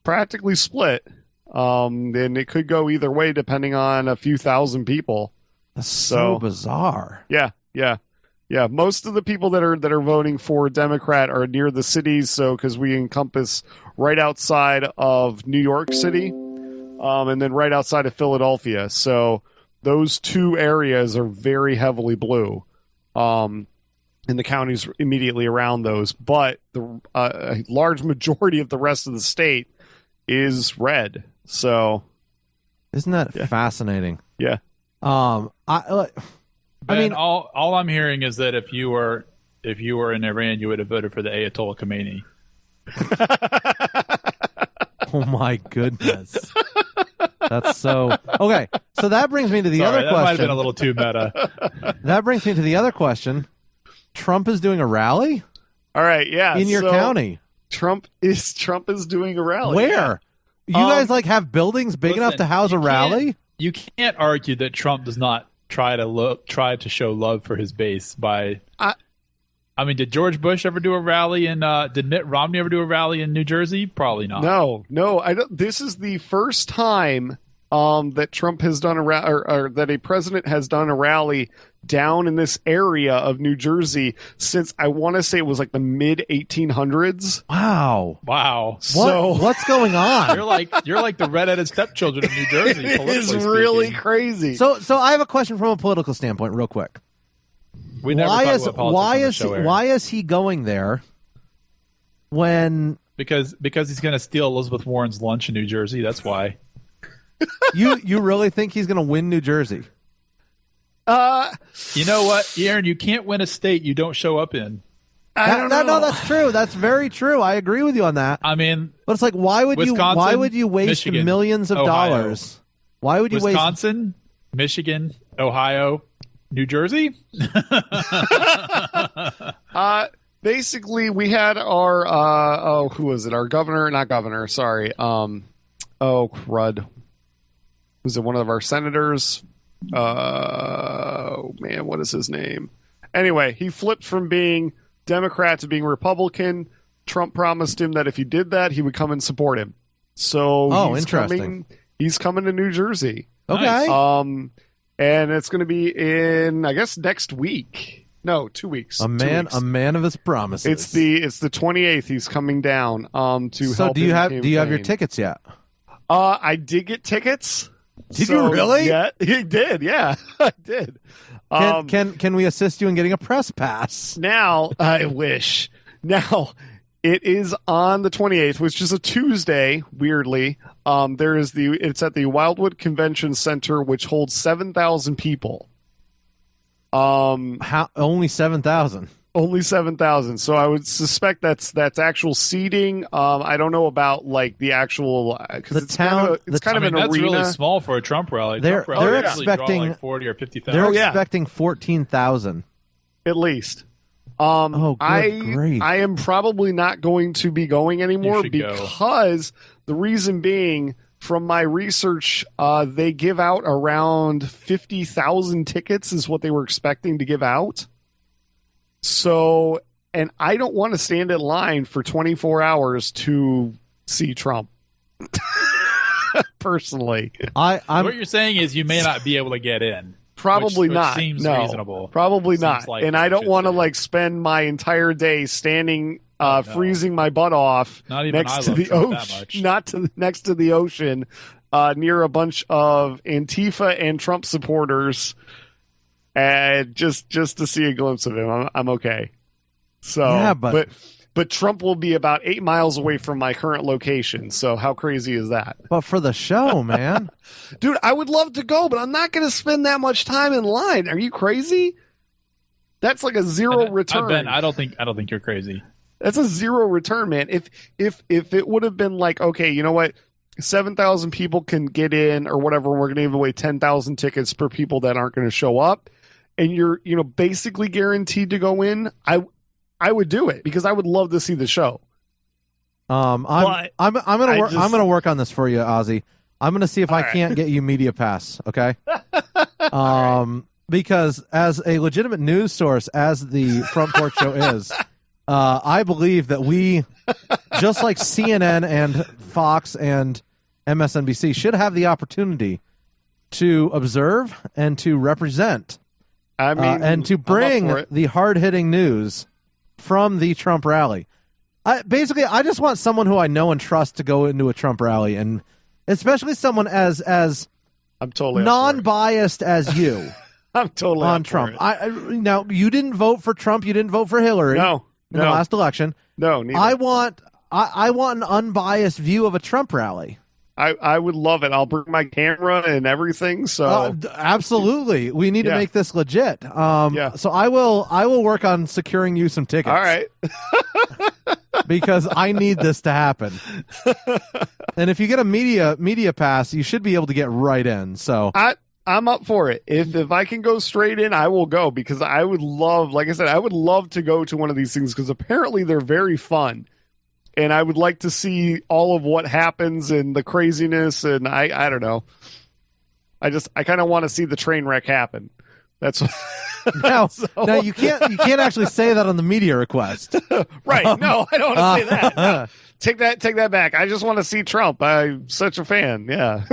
practically split. And it could go either way depending on a few thousand people. That's so bizarre. Yeah. Most of the people that are voting for Democrat are near the cities, so because we encompass right outside of New York City, and then right outside of Philadelphia. So those two areas are very heavily blue, in the counties immediately around those. But a large majority of the rest of the state is red. So, isn't that fascinating? Yeah. Ben, all I'm hearing is that if you were in Iran, you would have voted for the Ayatollah Khomeini. Oh my goodness. That's so okay. So that brings me to the other that question. might have been a little too meta. That brings me to the other question. Trump is doing a rally? All right, yeah. In your county. Trump is doing a rally. Where? Yeah. You guys have buildings big enough to house a rally? You can't argue that Trump does not try to show love for his base by. I mean, did George Bush ever do a rally did Mitt Romney ever do a rally in New Jersey? Probably not. No. I don't. This is the first time that Trump has done or that a president has done a rally down in this area of New Jersey since I want to say it was like the mid 1800s. Wow. So what's going on? You're like the redheaded stepchildren of New Jersey. It is really crazy. So I have a question from a political standpoint, real quick. Why is he going there when because he's going to steal Elizabeth Warren's lunch in New Jersey? That's why. You really think he's going to win New Jersey? You know what, Aaron? You can't win a state you don't show up in. I don't know. No, that's true. That's very true. I agree with you on that. I mean, but it's like, why would you waste Michigan, millions of Ohio. dollars? Why would you Wisconsin, Michigan, Ohio, New Jersey? Basically, we had our who was it? Our governor, not governor. Sorry. Crud. Was it one of our senators? Oh man, what is his name? Anyway, he flipped from being Democrat to being Republican. Trump promised him that if he did that, he would come and support him. So interesting. He's coming to New Jersey. Okay. Nice. And it's going to be in, I guess, next week. No, 2 weeks. A man of his promises. It's the 28th. He's coming down to help. So do you have your tickets yet? I did get tickets. Did you really? Yeah, he did. Yeah, I did. Can we assist you in getting a press pass? Now, I wish. Now, it is on the 28th, which is a Tuesday, weirdly. It's at the Wildwood Convention Center, which holds 7,000 people. Only 7,000? Only 7,000. So I would suspect that's actual seating. I don't know about like the actual because it's kind of an that's arena. Really small for a Trump rally. They're expecting like 40 or 50,000. They're expecting 14,000 at least. Great. I am probably not going to be going anymore because the reason being, from my research, they give out around 50,000 tickets is what they were expecting to give out. So, and I don't want to stand in line for 24 hours to see Trump. Personally, what you're saying is you may not be able to get in. Probably which not. Seems no, reasonable. Probably seems not. Like and I don't want to like spend my entire day standing, freezing my butt off next to the ocean, next to the ocean, near a bunch of Antifa and Trump supporters, and just to see a glimpse of him. I'm okay. So, yeah, but Trump will be about 8 miles away from my current location. So how crazy is that? But for the show, man. Dude, I would love to go, but I'm not going to spend that much time in line. Are you crazy? That's like a zero return. Ben, I don't think you're crazy. That's a zero return, man. If it would have been like, okay, you know what? 7,000 people can get in or whatever. We're going to give away 10,000 tickets per people that aren't going to show up. And you're, basically guaranteed to go in. I would do it because I would love to see the show. I'm gonna work on this for you, Ozzy. I'm gonna see if I can't get you media pass. Okay. Because as a legitimate news source, as the Front Porch Show is, I believe that we, just like CNN and Fox and MSNBC, should have the opportunity to observe and to represent. And to bring the hard-hitting news from the Trump rally. I just want someone who I know and trust to go into a Trump rally, and especially someone as I'm totally non-biased as you. I'm totally on Trump. Now you didn't vote for Trump. You didn't vote for Hillary. No, in the last election. No, neither. I want an unbiased view of a Trump rally. I would love it. I'll bring my camera and everything. So absolutely, we need to make this legit. So I will work on securing you some tickets. All right, because I need this to happen. And if you get a media pass, you should be able to get right in. So I'm up for it. If I can go straight in, I will go, because I would love, like I said, I would love to go to one of these things, because apparently they're very fun. And I would like to see all of what happens and the craziness. And I don't know. I kind of want to see the train wreck happen. That's now you can't actually say that on the media request. Right. No, I don't want to say that. No. Take that back. I just want to see Trump. I'm such a fan. Yeah.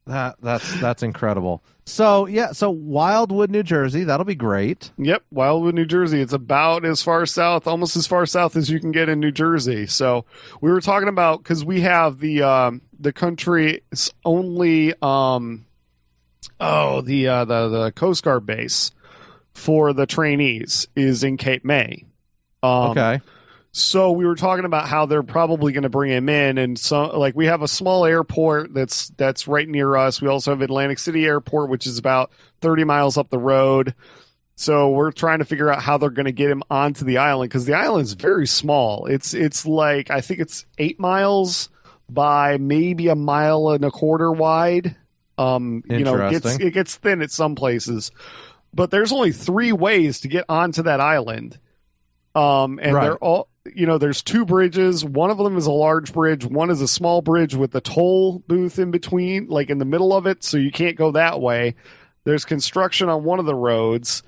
That's incredible. So Wildwood, New Jersey, that'll be great. Yep, Wildwood, New Jersey. It's about as far south, almost as far south as you can get in New Jersey. So we were talking about, because we have the country's only the Coast Guard base for the trainees is in Cape May. Okay. So we were talking about how they're probably going to bring him in, and so like we have a small airport that's right near us. We also have Atlantic City Airport, which is about 30 miles up the road. So we're trying to figure out how they're going to get him onto the island, because the island is very small. It's like, I think it's 8 miles by maybe 1.25 miles wide. It gets thin at some places, but there's only 3 ways to get onto that island. They're all, there's 2 bridges. One of them is a large bridge. One is a small bridge with a toll booth in between, like in the middle of it. So you can't go that way. There's construction on one of the roads.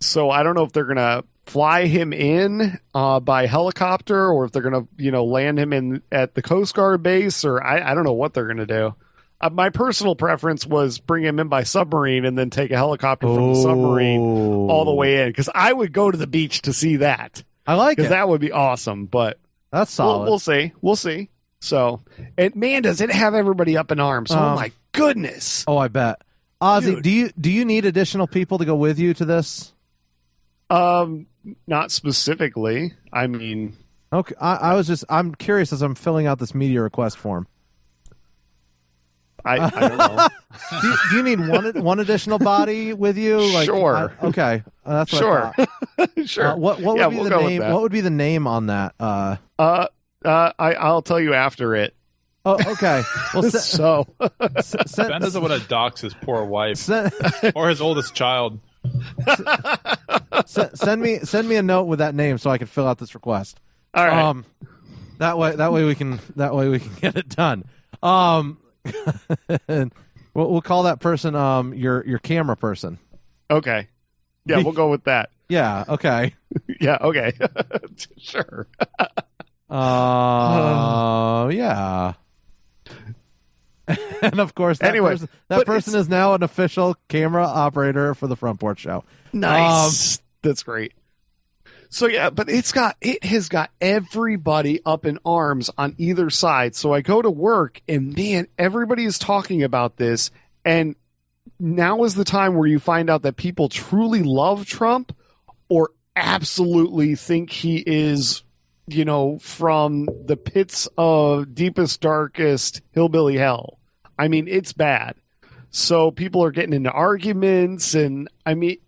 So I don't know if they're going to fly him in by helicopter, or if they're going to, land him in at the Coast Guard base, or I don't know what they're going to do. My personal preference was bring him in by submarine and then take a helicopter from the submarine all the way in, because I would go to the beach to see that. I like it. Because that would be awesome, but that's solid. We'll see. So, and man, does it have everybody up in arms. Oh my goodness. Oh, I bet. Ozzy, do you need additional people to go with you to this? Not specifically. I mean, okay. I'm curious as I'm filling out this media request form. I don't know. do you need one additional body with you? Like, sure. Okay. That's what I thought. Sure. What would be the name? What would be the name on that? I'll tell you after it. Oh, okay. Well, Ben doesn't want to dox his poor wife or his oldest child. Send me a note with that name so I can fill out this request. All right. That way we can get it done. We'll call that person your camera person. Okay. Yeah, we'll go with that. Yeah. Okay. Yeah. Okay. Sure. Yeah. And of course, that person is now an official camera operator for the Front Porch Show. Nice. That's great. So yeah, but it has got everybody up in arms on either side. So I go to work, and man, everybody is talking about this, and now is the time where you find out that people truly love Trump or absolutely think he is, from the pits of deepest, darkest hillbilly hell. I mean, it's bad. So people are getting into arguments, and I mean,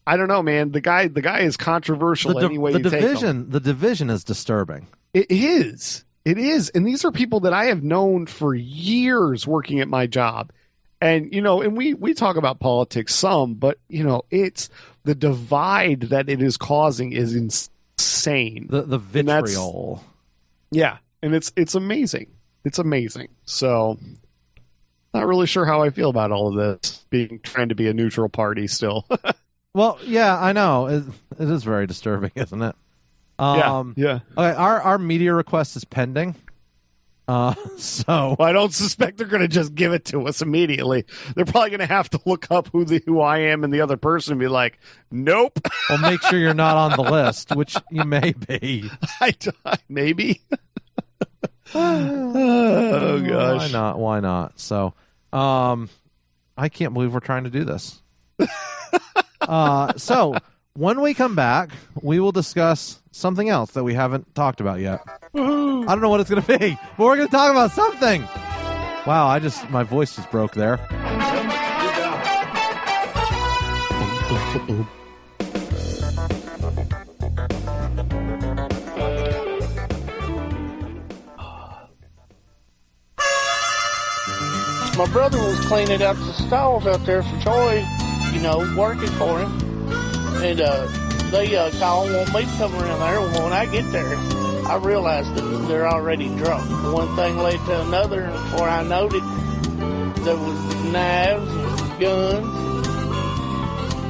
I don't know, man. The guy is controversial anyway you take him. The division is disturbing. It is. And these are people that I have known for years working at my job. And, and we talk about politics some, but, it's the divide that it is causing is insane. The vitriol. Yeah. And it's amazing. It's amazing. So not really sure how I feel about all of this, trying to be a neutral party still. Well, yeah, I know. It is very disturbing, isn't it? Yeah. Okay, our media request is pending. So I don't suspect they're going to just give it to us immediately. They're probably going to have to look up who I am and the other person and be like, nope. Well, make sure you're not on the list, which you may be. Maybe. Oh gosh. Why not? So, I can't believe we're trying to do this. So when we come back, we will discuss something else that we haven't talked about yet. I don't know what it's going to be, but we're going to talk about something. Wow, my voice just broke there. My brother was cleaning out the stalls out there for Troy, working for him. And they called and want me to come around there. Well, when I get there, I realized that they're already drunk. One thing led to another, and before I knowed it, there was knives and guns.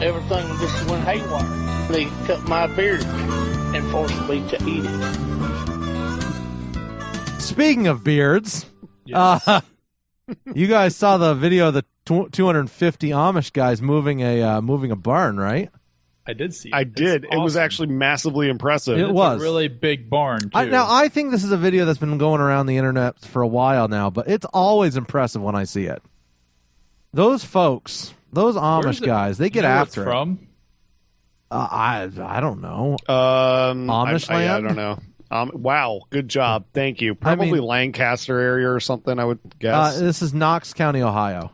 Everything just went haywire. They cut my beard and forced me to eat it. Speaking of beards, Yes. You guys saw the video of the 250 Amish guys moving a barn, right? I did see it. I did. It's It was awesome. actually massively impressive. It was a really big barn, too. I think this is a video that's been going around the internet for a while now, but it's always impressive when I see it. Those folks, those Amish guys, they get after it. From? I don't know. Amish land? I don't know. Wow, good job. Thank you. Probably Lancaster area or something, I would guess. This is Knox County, Ohio.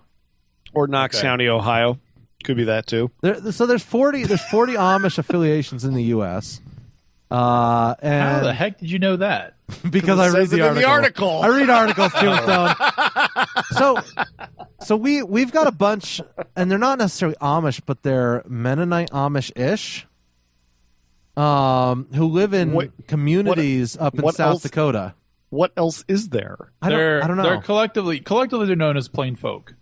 Or Knox County, Ohio. Could be that too. So there's 40 Amish affiliations in the U.S. And How the heck did you know that? Because I read the article. I read articles, Tombstone. So we've got a bunch, and they're not necessarily Amish, but they're Mennonite Amish-ish, who live in communities up in South Dakota. What else is there? I don't know. They're collectively they're known as plain folk.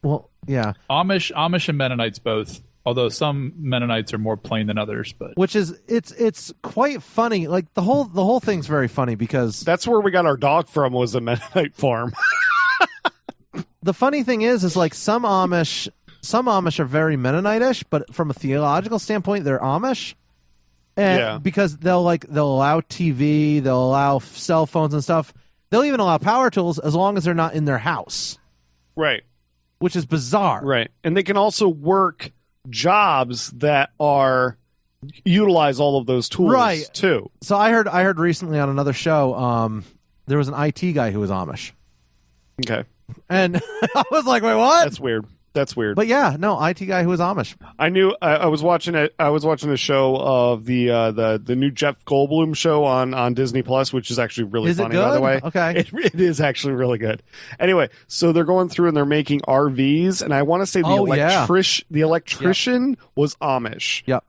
Well, yeah. Amish and Mennonites both. Although some Mennonites are more plain than others, but which is it's quite funny. Like the whole thing's very funny because that's where we got our dog from, was a Mennonite farm. The funny thing is like some Amish are very Mennonite-ish, but from a theological standpoint, they're Amish. And because they'll allow TV, they'll allow cell phones and stuff. They'll even allow power tools as long as they're not in their house. Right. Which is bizarre. Right. And they can also work jobs that utilize all of those tools too. So I heard recently on another show, there was an IT guy who was Amish. Okay. And I was like, wait, what? That's weird. But yeah, no, IT guy who was Amish. I knew. I was watching it. I was watching a show of the new Jeff Goldblum show on Disney Plus, which is actually really funny. By the way, okay, it is actually really good. Anyway, so they're going through and they're making RVs, and I want to say the electrician was Amish. Yep.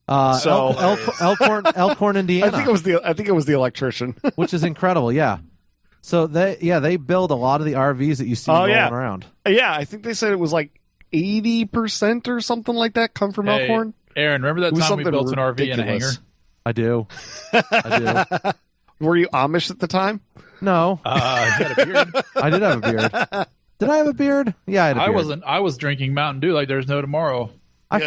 So Elkhorn, Indiana. I think it was the electrician, which is incredible. Yeah. So they build a lot of the RVs that you see rolling around. Yeah, I think they said it was like 80% or something like that come from Elkhorn. Aaron, remember that time we built an RV in a hangar? I do. Were you Amish at the time? No. You had a beard. I did have a beard. Did I have a beard? Yeah, I had a beard. I was drinking Mountain Dew like there's no tomorrow. I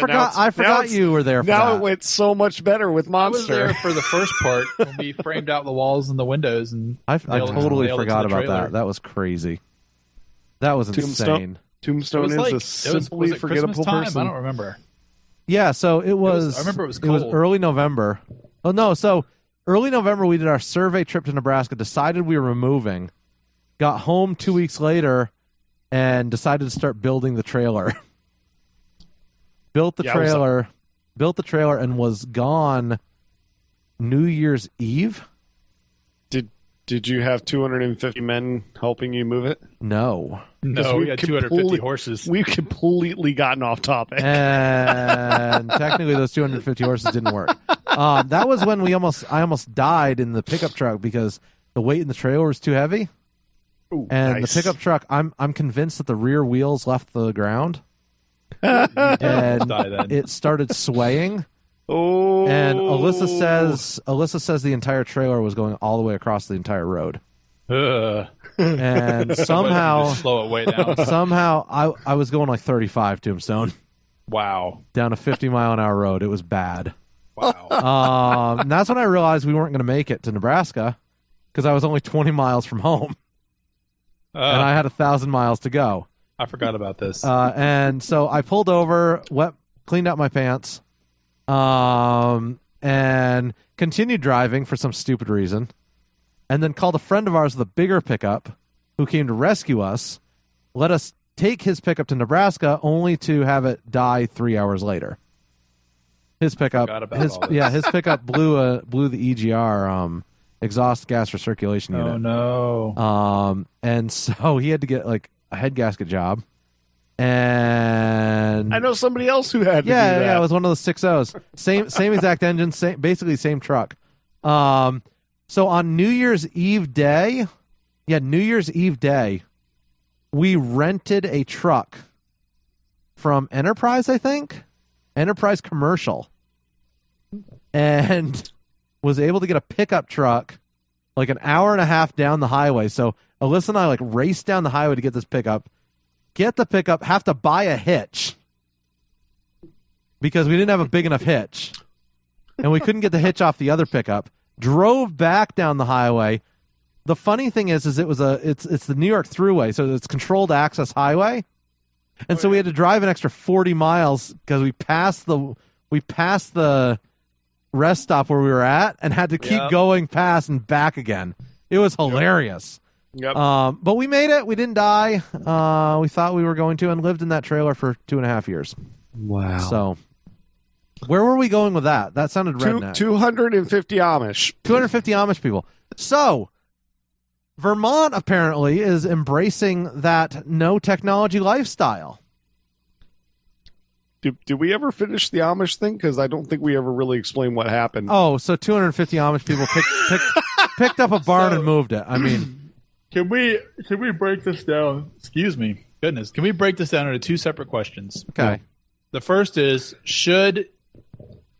forgot you were there for now that. It went so much better with Monster. I was there for the first part when we framed out the walls and the windows. And I totally forgot about that. That was crazy. That was insane. Tombstone is a simply forgettable person. I don't remember. Yeah, so it was. I remember it was cold. It was early November. Oh, no. So early November, we did our survey trip to Nebraska, decided we were moving, got home 2 weeks later, and decided to start building the trailer. Built the trailer, and was gone New Year's Eve. Did you have 250 men helping you move it? No, we had 250 horses. We've completely gotten off topic, and technically those 250 horses didn't work. That was when I almost died in the pickup truck because the weight in the trailer was too heavy. Ooh, and nice. The pickup truck, I'm convinced that the rear wheels left the ground. And it started swaying. Oh, and Alyssa says the entire trailer was going all the way across the entire road. And somehow slow it way down. Somehow I was going like 35 Tombstone. Wow. Down a 50-mile-an-hour road. It was bad. Wow. And that's when I realized we weren't going to make it to Nebraska because I was only 20 miles from home. And I had 1,000 miles to go. I forgot about this. And so I pulled over, cleaned out my pants, and continued driving for some stupid reason, and then called a friend of ours with a bigger pickup who came to rescue us, let us take his pickup to Nebraska, only to have it die 3 hours later. His pickup, his pickup blew the EGR exhaust gas recirculation unit. Oh no! And so he had to get like a head gasket job. And I know somebody else who had to do that. Yeah, it was one of those 6.0s. Same exact engine, basically same truck. So on New Year's Eve day, we rented a truck from Enterprise, I think. Enterprise Commercial. And was able to get a pickup truck like an hour and a half down the highway. So Alyssa and I like raced down the highway to get this pickup. Get the pickup, have to buy a hitch because we didn't have a big enough hitch. And we couldn't get the hitch off the other pickup. Drove back down the highway. The funny thing is it's the New York Thruway, so it's controlled access highway. And so we had to drive an extra 40 miles because we passed the rest stop where we were at and had to keep going past and back again. It was hilarious. Yep. But we made it. We didn't die. We thought we were going to, and lived in that trailer for 2.5 years. Wow. So, where were we going with that? That sounded redneck. 250 Amish. 250 Amish people. So, Vermont apparently is embracing that no technology lifestyle. Did we ever finish the Amish thing? Because I don't think we ever really explained what happened. Oh, so 250 Amish people picked up a barn and moved it. I mean... Can we break this down? Excuse me. Goodness. Can we break this down into two separate questions? Okay. The first is, should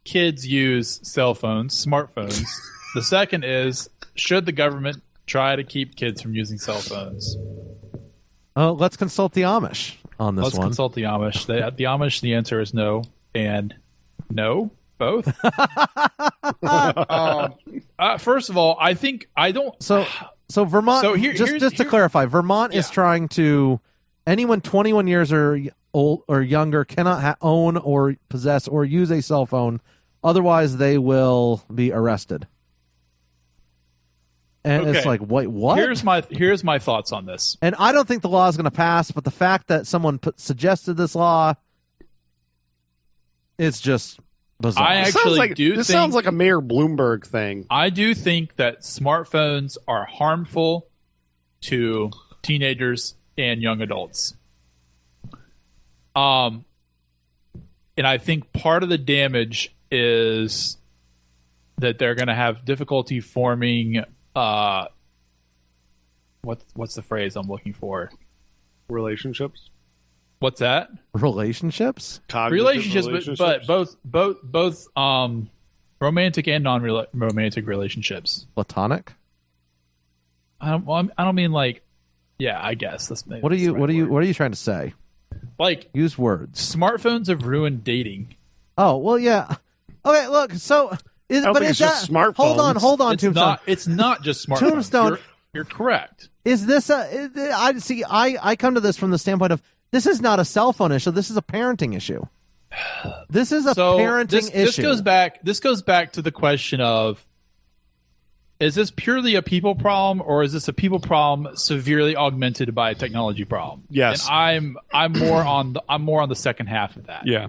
kids use cell phones, smartphones? The second is, should the government try to keep kids from using cell phones? Let's consult the Amish on this one. Let's consult the Amish. The Amish, the answer is no. And no? Both? First of all, I think I don't... So Vermont, just to clarify, Vermont is trying to, anyone 21 years or old or younger cannot own or possess or use a cell phone, otherwise they will be arrested. And it's like, wait, what? Here's my thoughts on this. And I don't think the law is going to pass, but the fact that someone suggested this law, it's just bizarre. I actually this sounds like a Mayor Bloomberg thing. I do think that smartphones are harmful to teenagers and young adults. And I think part of the damage is that they're going to have difficulty forming what's the phrase I'm looking for? Relationships. What's that? Relationships? Relationships, but both romantic and non-romantic relationships. Platonic? I don't mean like, yeah, I guess that's maybe. What are you trying to say? Like, use words. Smartphones have ruined dating. Oh, well, yeah. Okay, look, so is just smartphones. Hold on, Tombstone. It's not just smartphones. Tombstone, you're correct. Is this I come to this from the standpoint of, this is not a cell phone issue. This is a parenting issue. This is a parenting issue. This goes back to the question of, is this purely a people problem, or is this a people problem severely augmented by a technology problem? Yes. And I'm more on the second half of that. Yeah.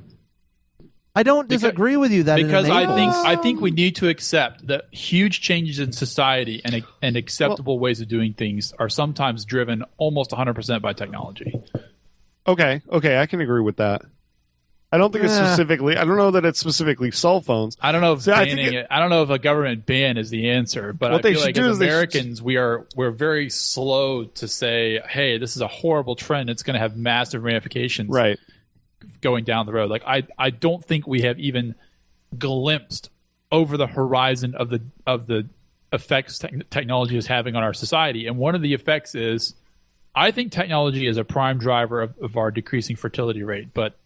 I don't disagree with you because I think we need to accept that huge changes in society and acceptable ways of doing things are sometimes driven almost 100% by technology. Okay, I can agree with that. I don't think it's specifically. I don't know that it's specifically cell phones. I don't know if banning it. I don't know if a government ban is the answer. But I feel like as Americans, we're very slow to say, "Hey, this is a horrible trend. It's going to have massive ramifications." Right. Going down the road, like I don't think we have even glimpsed over the horizon of the effects technology is having on our society. And one of the effects is, I think technology is a prime driver of our decreasing fertility rate. But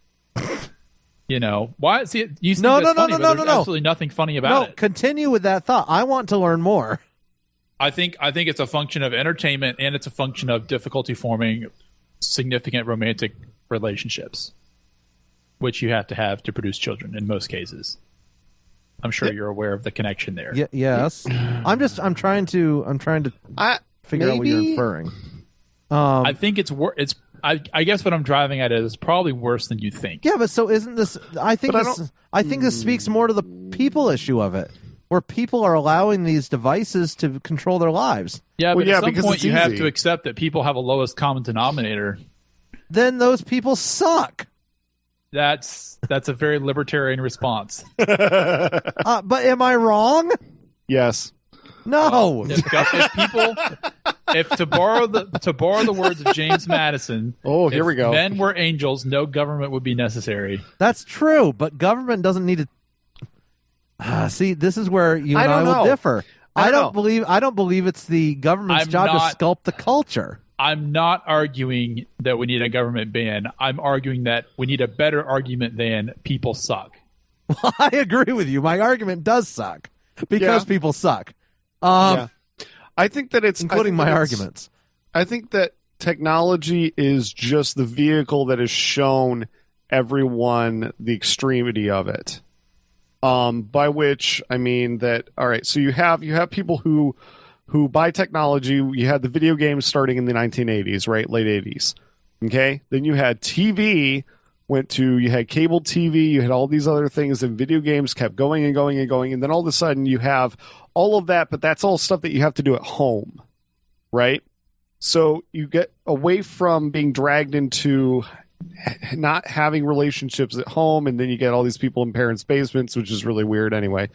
you know, why? See, you think that's funny, but there's absolutely nothing funny about it. Continue with that thought. I want to learn more. I think it's a function of entertainment, and it's a function of difficulty forming significant romantic relationships, which you have to produce children in most cases. I'm sure you're aware of the connection there. Yes. I'm trying to figure out what you're inferring. I think I guess what I'm driving at is probably worse than you think. Yeah, but so isn't this? I think this speaks more to the people issue of it. where people are allowing these devices to control their lives. Yeah, but at some point you easy. have to accept that people have a lowest common denominator. Then those people suck. That's a very libertarian response. But am I wrong? Yes. No. If to borrow the words of James Madison, here we go. If men were angels, no government would be necessary. That's true, but government doesn't need to. See, this is where you and I will differ. I don't believe it's the government's job to sculpt the culture. I'm not arguing that we need a government ban. I'm arguing that we need a better argument than people suck. Well, I agree with you. My argument does suck because people suck. I think that it's including my arguments. I think that technology is just the vehicle that has shown everyone the extremity of it. By which I mean that, all right, so you have people who by technology, you had the video games starting in the 1980s, right? Late 80s. Okay? Then you had TV, you had cable TV, you had all these other things, and video games kept going and going and going, and then all of a sudden you have all of that, but that's all stuff that you have to do at home, right? So you get away from being dragged into not having relationships at home, and then you get all these people in parents' basements, which is really weird anyway.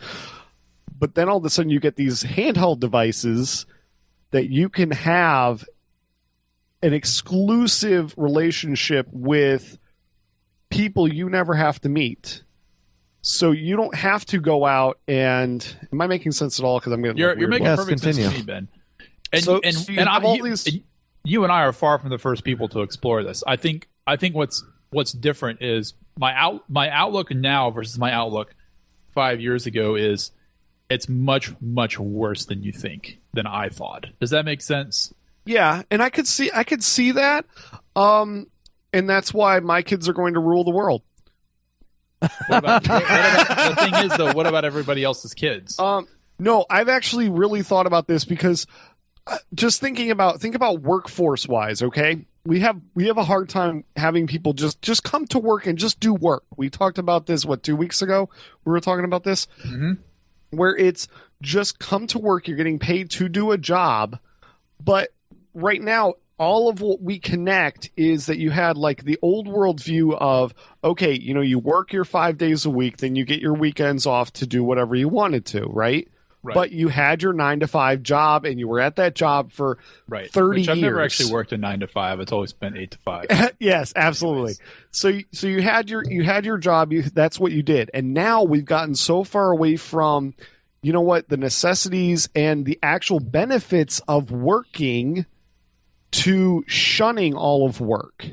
But then all of a sudden you get these handheld devices that you can have an exclusive relationship with people you never have to meet. So you don't have to go out and... Am I making sense at all? Because I'm getting you're making perfect sense to me, Ben. And you and I are far from the first people to explore this. I think what's different is my outlook now versus my outlook 5 years ago is it's much, much worse than you think, than I thought. Does that make sense? Yeah, and I could see that. And that's why my kids are going to rule the world. The thing is, though, what about everybody else's kids? No, I've actually really thought about this because just think about workforce wise, okay? We have a hard time having people just come to work and just do work. We talked about this 2 weeks ago. We were talking about this. Mm-hmm. Where it's just come to work, you're getting paid to do a job, but right now all of what we connect is that you had like the old world view of, okay, you work your 5 days a week, then you get your weekends off to do whatever you wanted to, right? But you had your 9 to 5 job and you were at that job for 30 years. I've never actually worked a 9 to 5. It's always been 8 to 5. Yes, absolutely. Anyways. So you had your job. That's what you did. And now we've gotten so far away from, the necessities and the actual benefits of working to shunning all of work.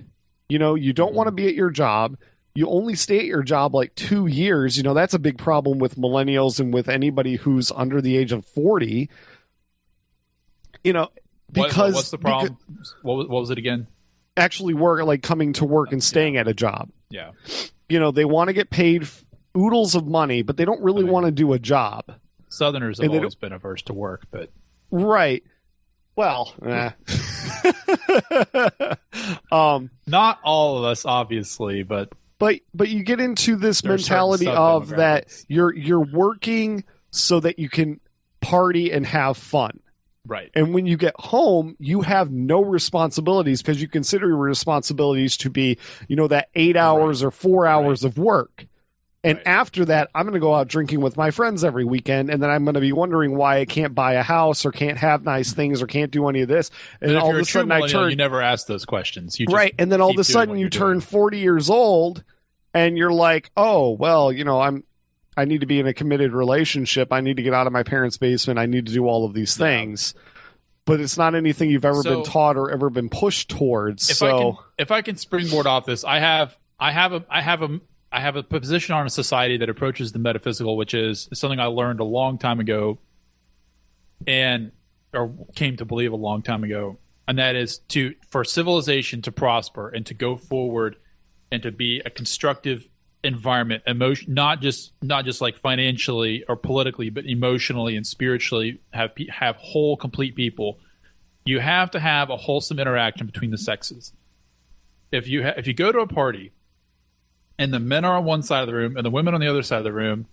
You don't want to be at your job. You only stay at your job like 2 years. That's a big problem with millennials and with anybody who's under the age of 40. Because what's the problem? What was it again? Actually like coming to work and staying at a job. Yeah. They want to get paid oodles of money, but they don't really want to do a job. Southerners have always been averse to work, but... Right. Well, not all of us, obviously, but you get into this mentality of that you're working so that you can party and have fun. Right. And when you get home, you have no responsibilities because you consider your responsibilities to be, that 8 hours or 4 hours of work. And after that, I'm going to go out drinking with my friends every weekend, and then I'm going to be wondering why I can't buy a house or can't have nice things or can't do any of this. And all of a sudden I turn... You never ask those questions. You just and then all of a sudden you turn 40 years old, and you're like, oh, well, I need to be in a committed relationship. I need to get out of my parents' basement. I need to do all of these things. But it's not anything you've ever been taught or ever been pushed towards. If I can springboard off this, I have a position on a society that approaches the metaphysical, which is something I learned a long time ago or came to believe a long time ago. And that is for civilization to prosper and to go forward and to be a constructive environment, not just like financially or politically, but emotionally and spiritually have whole, complete people. You have to have a wholesome interaction between the sexes. If you go to a party and the men are on one side of the room and the women on the other side of the room,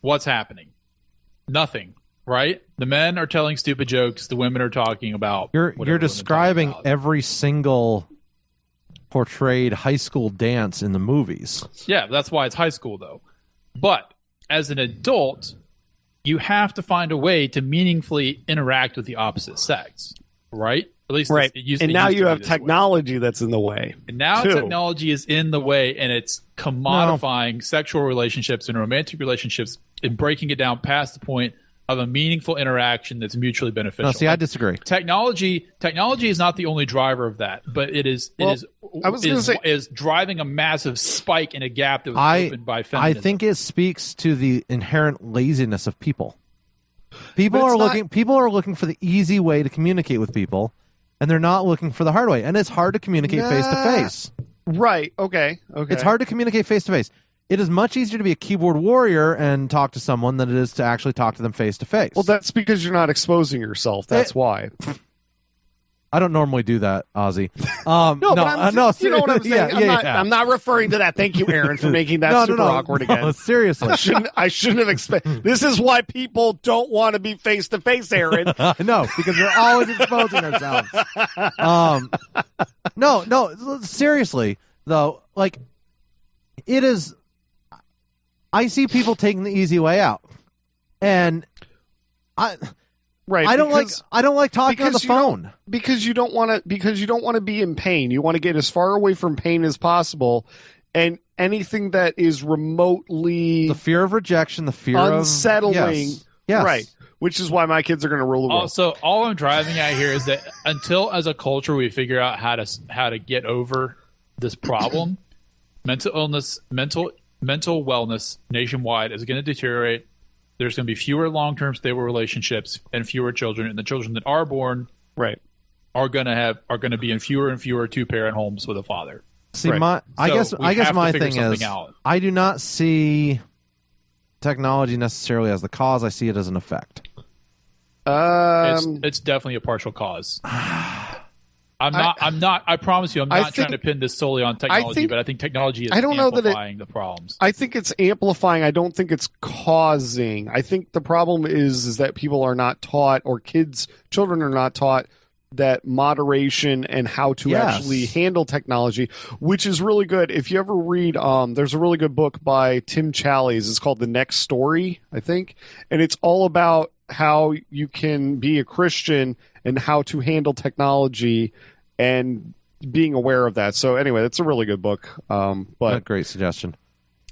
what's happening? Nothing, right? The men are telling stupid jokes. The women are talking about. You're describing every single portrayed high school dance in the movies. Yeah, that's why it's high school, though. But as an adult, you have to find a way to meaningfully interact with the opposite sex, right? At least right. And now you have technology that's in the way. And now technology is in the way, and it's commodifying sexual relationships and romantic relationships and breaking it down past the point of a meaningful interaction that's mutually beneficial. No, see, I disagree. Technology is not the only driver of that, but it is driving a massive spike in a gap that was opened by feminism. I think it speaks to the inherent laziness of people. People are looking for the easy way to communicate with people, and they're not looking for the hard way. And it's hard to communicate face to face. Right. Okay. It's hard to communicate face to face. It is much easier to be a keyboard warrior and talk to someone than it is to actually talk to them face to face. Well, that's because you're not exposing yourself. That's why. I don't normally do that, Ozzy. No, you know what I'm saying? I'm not referring to that. Thank you, Aaron, for making that super awkward again. No, seriously. I shouldn't have expected. This is why people don't want to be face to face, Aaron. No, because they're always exposing ourselves. No, seriously, though, like, it is. I see people taking the easy way out, and I don't like talking on the phone because you don't want to be in pain. You want to get as far away from pain as possible, and anything that is remotely the fear of rejection, the fear unsettling, of yes. Right. Which is why my kids are going to rule the world. Also, all I'm driving at here is that until, as a culture, we figure out how to get over this problem, mental illness, mental wellness nationwide is going to deteriorate. There's going to be fewer long-term stable relationships and fewer children, and the children that are born are going to be in fewer and fewer two-parent homes with a father. See, I guess my thing is I do not see technology necessarily as the cause. I see it as an effect. It's definitely a partial cause. I promise you, I'm not trying to pin this solely on technology, but I think technology is amplifying the problems. I think it's amplifying. I don't think it's causing. I think the problem is that people are not taught, or children are not taught, that moderation and how to actually handle technology, which is really good. If you ever read, there's a really good book by Tim Challies. It's called The Next Story, I think. And it's all about how you can be a Christian and how to handle technology and being aware of that. So anyway, that's a really good book. But a great suggestion.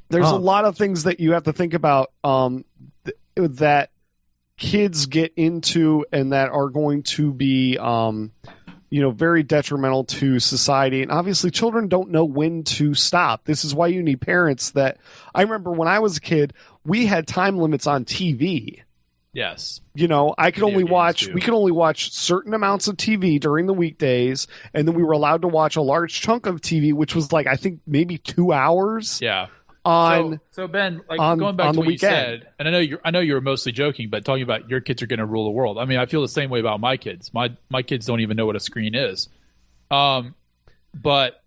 There's a lot of things that you have to think about that kids get into and that are going to be very detrimental to society. And obviously children don't know when to stop. This is why you need parents that I remember when I was a kid, we had time limits on TV. Yes. We could only watch certain amounts of TV during the weekdays, and then we were allowed to watch a large chunk of TV, which was like, I think maybe 2 hours. Yeah. So Ben, going back to what you said, and I know you were mostly joking, but talking about your kids are going to rule the world. I mean, I feel the same way about my kids. My kids don't even know what a screen is. But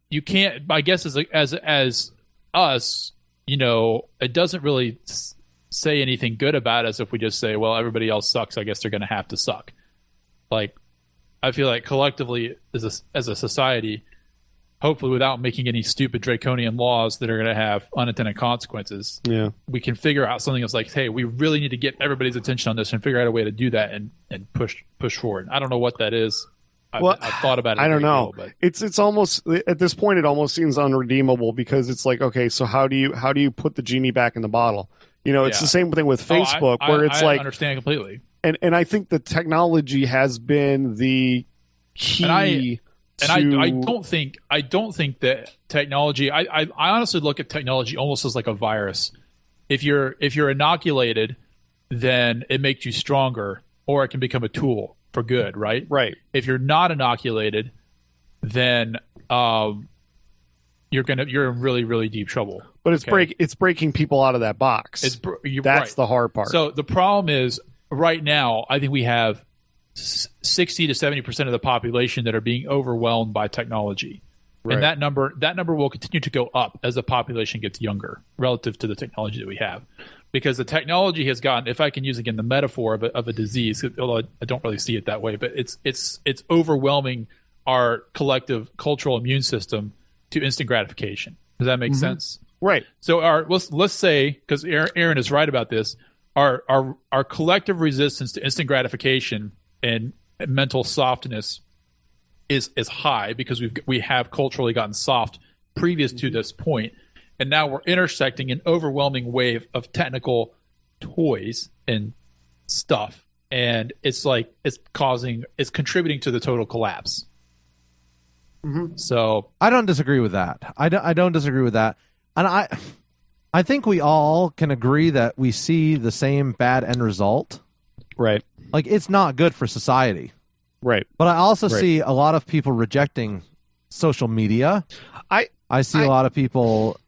you can't. I guess as us, it doesn't really say anything good about us if we just say, well, everybody else sucks. I guess they're going to have to suck. Like, I feel like collectively as a society, hopefully without making any stupid draconian laws that are going to have unintended consequences, we can figure out something that's like, hey, we really need to get everybody's attention on this and figure out a way to do that and push forward. I don't know what that is. I've thought about it. I don't know. But it's almost, at this point, it almost seems unredeemable, because it's like, okay, so how do you put the genie back in the bottle? It's the same thing with Facebook, where it's like, I understand completely. And I think the technology has been the key. I don't think that technology. I honestly look at technology almost as like a virus. If you're inoculated, then it makes you stronger, or it can become a tool for good, right? Right. If you're not inoculated, then you're in really, really deep trouble. But it's breaking people out of that box. That's the hard part. So the problem is, right now, I think we have 60 to 70% of the population that are being overwhelmed by technology. Right. And that number will continue to go up as the population gets younger relative to the technology that we have. because the technology has gotten, if I can use again the metaphor of a disease, although I don't really see it that way, but it's overwhelming our collective cultural immune system to instant gratification. Does that make sense? Right. So let's say, because Aaron is right about this, our collective resistance to instant gratification and mental softness is high because we have culturally gotten soft previous to this point, and now we're intersecting an overwhelming wave of technical toys and stuff, and it's contributing to the total collapse. So I don't disagree with that. I don't disagree with that, and I think we all can agree that we see the same bad end result. Right. Like, it's not good for society. Right. But I also see a lot of people rejecting social media. I see a lot of people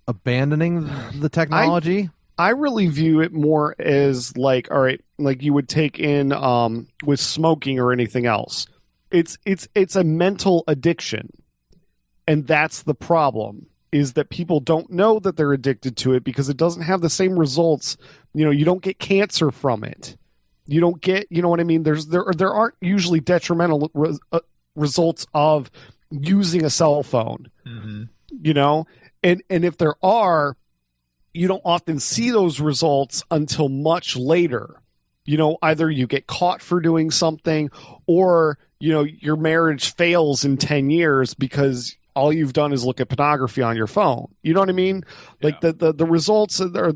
abandoning the technology. I really view it more as like, all right, like you would take in with smoking or anything else. It's a mental addiction. And that's the problem, is that people don't know that they're addicted to it because it doesn't have the same results. You know, you don't get cancer from it. You don't get, you know what I mean? There aren't usually detrimental results of using a cell phone, you know? And if there are, you don't often see those results until much later. You know, either you get caught for doing something, or, you know, your marriage fails in 10 years because all you've done is look at pornography on your phone. You know what I mean? Like the results or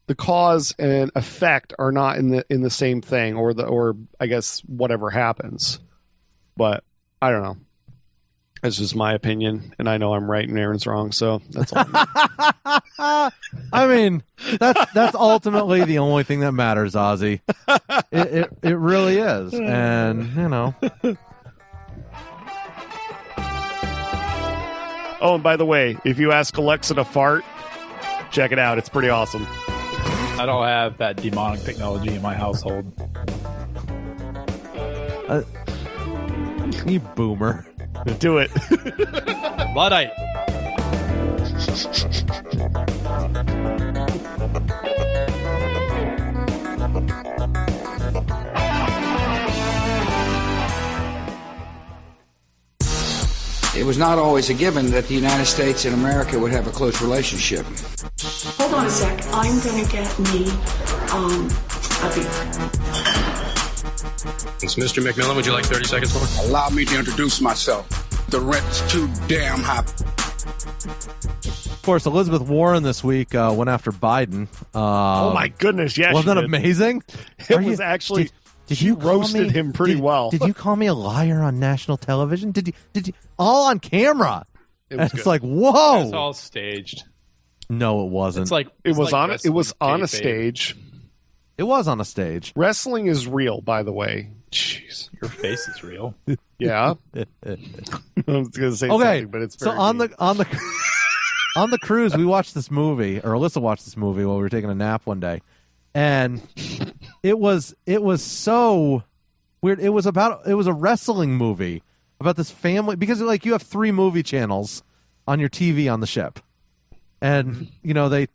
the cause and effect are not in the same thing, or I guess whatever happens. But I don't know. That's just my opinion, and I know I'm right and Aaron's wrong, so that's all. I mean, that's ultimately the only thing that matters, Ozzy. It really is, and you know. Oh, and by the way, if you ask Alexa to fart, check it out. It's pretty awesome. I don't have that demonic technology in my household. You boomer. Do it. Luddite. It was not always a given that the United States and America would have a close relationship. Hold on a sec. I'm going to get me a beer. It's Mr. McMillan. Would you like 30 seconds more? Allow me to introduce myself. The rent's too damn high. Of course, Elizabeth Warren this week went after Biden. Oh my goodness! Yeah, wasn't that amazing? It was actually. Did you roasted him pretty well? Did you call me a liar on national television? Did you all on camera? It's like, whoa! It's all staged. No, it wasn't. It's like it was like on. It was on a stage. It was on a stage. Wrestling is real, by the way. Jeez, your face is real. Yeah. I was going to say something, but it's very on the cruise. We watched this movie, or Alyssa watched this movie while we were taking a nap one day, and it was so weird. It was a wrestling movie about this family, because like you have 3 movie channels on your TV on the ship, and you know they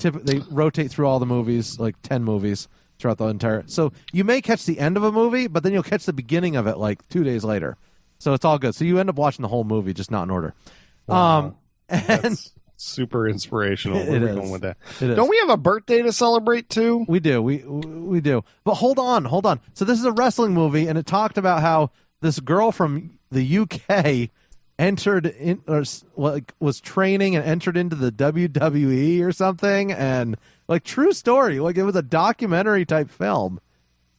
rotate through all the movies, like 10 movies throughout the entire. So you may catch the end of a movie, but then you'll catch the beginning of it like 2 days later. So it's all good. So you end up watching the whole movie, just not in order. Wow. And that's super inspirational. Where are we going with that? Don't we have a birthday to celebrate too? We do. We do. But hold on. So this is a wrestling movie, and it talked about how this girl from the UK entered in, or like was training and entered into the WWE or something, and like true story. Like it was a documentary type film.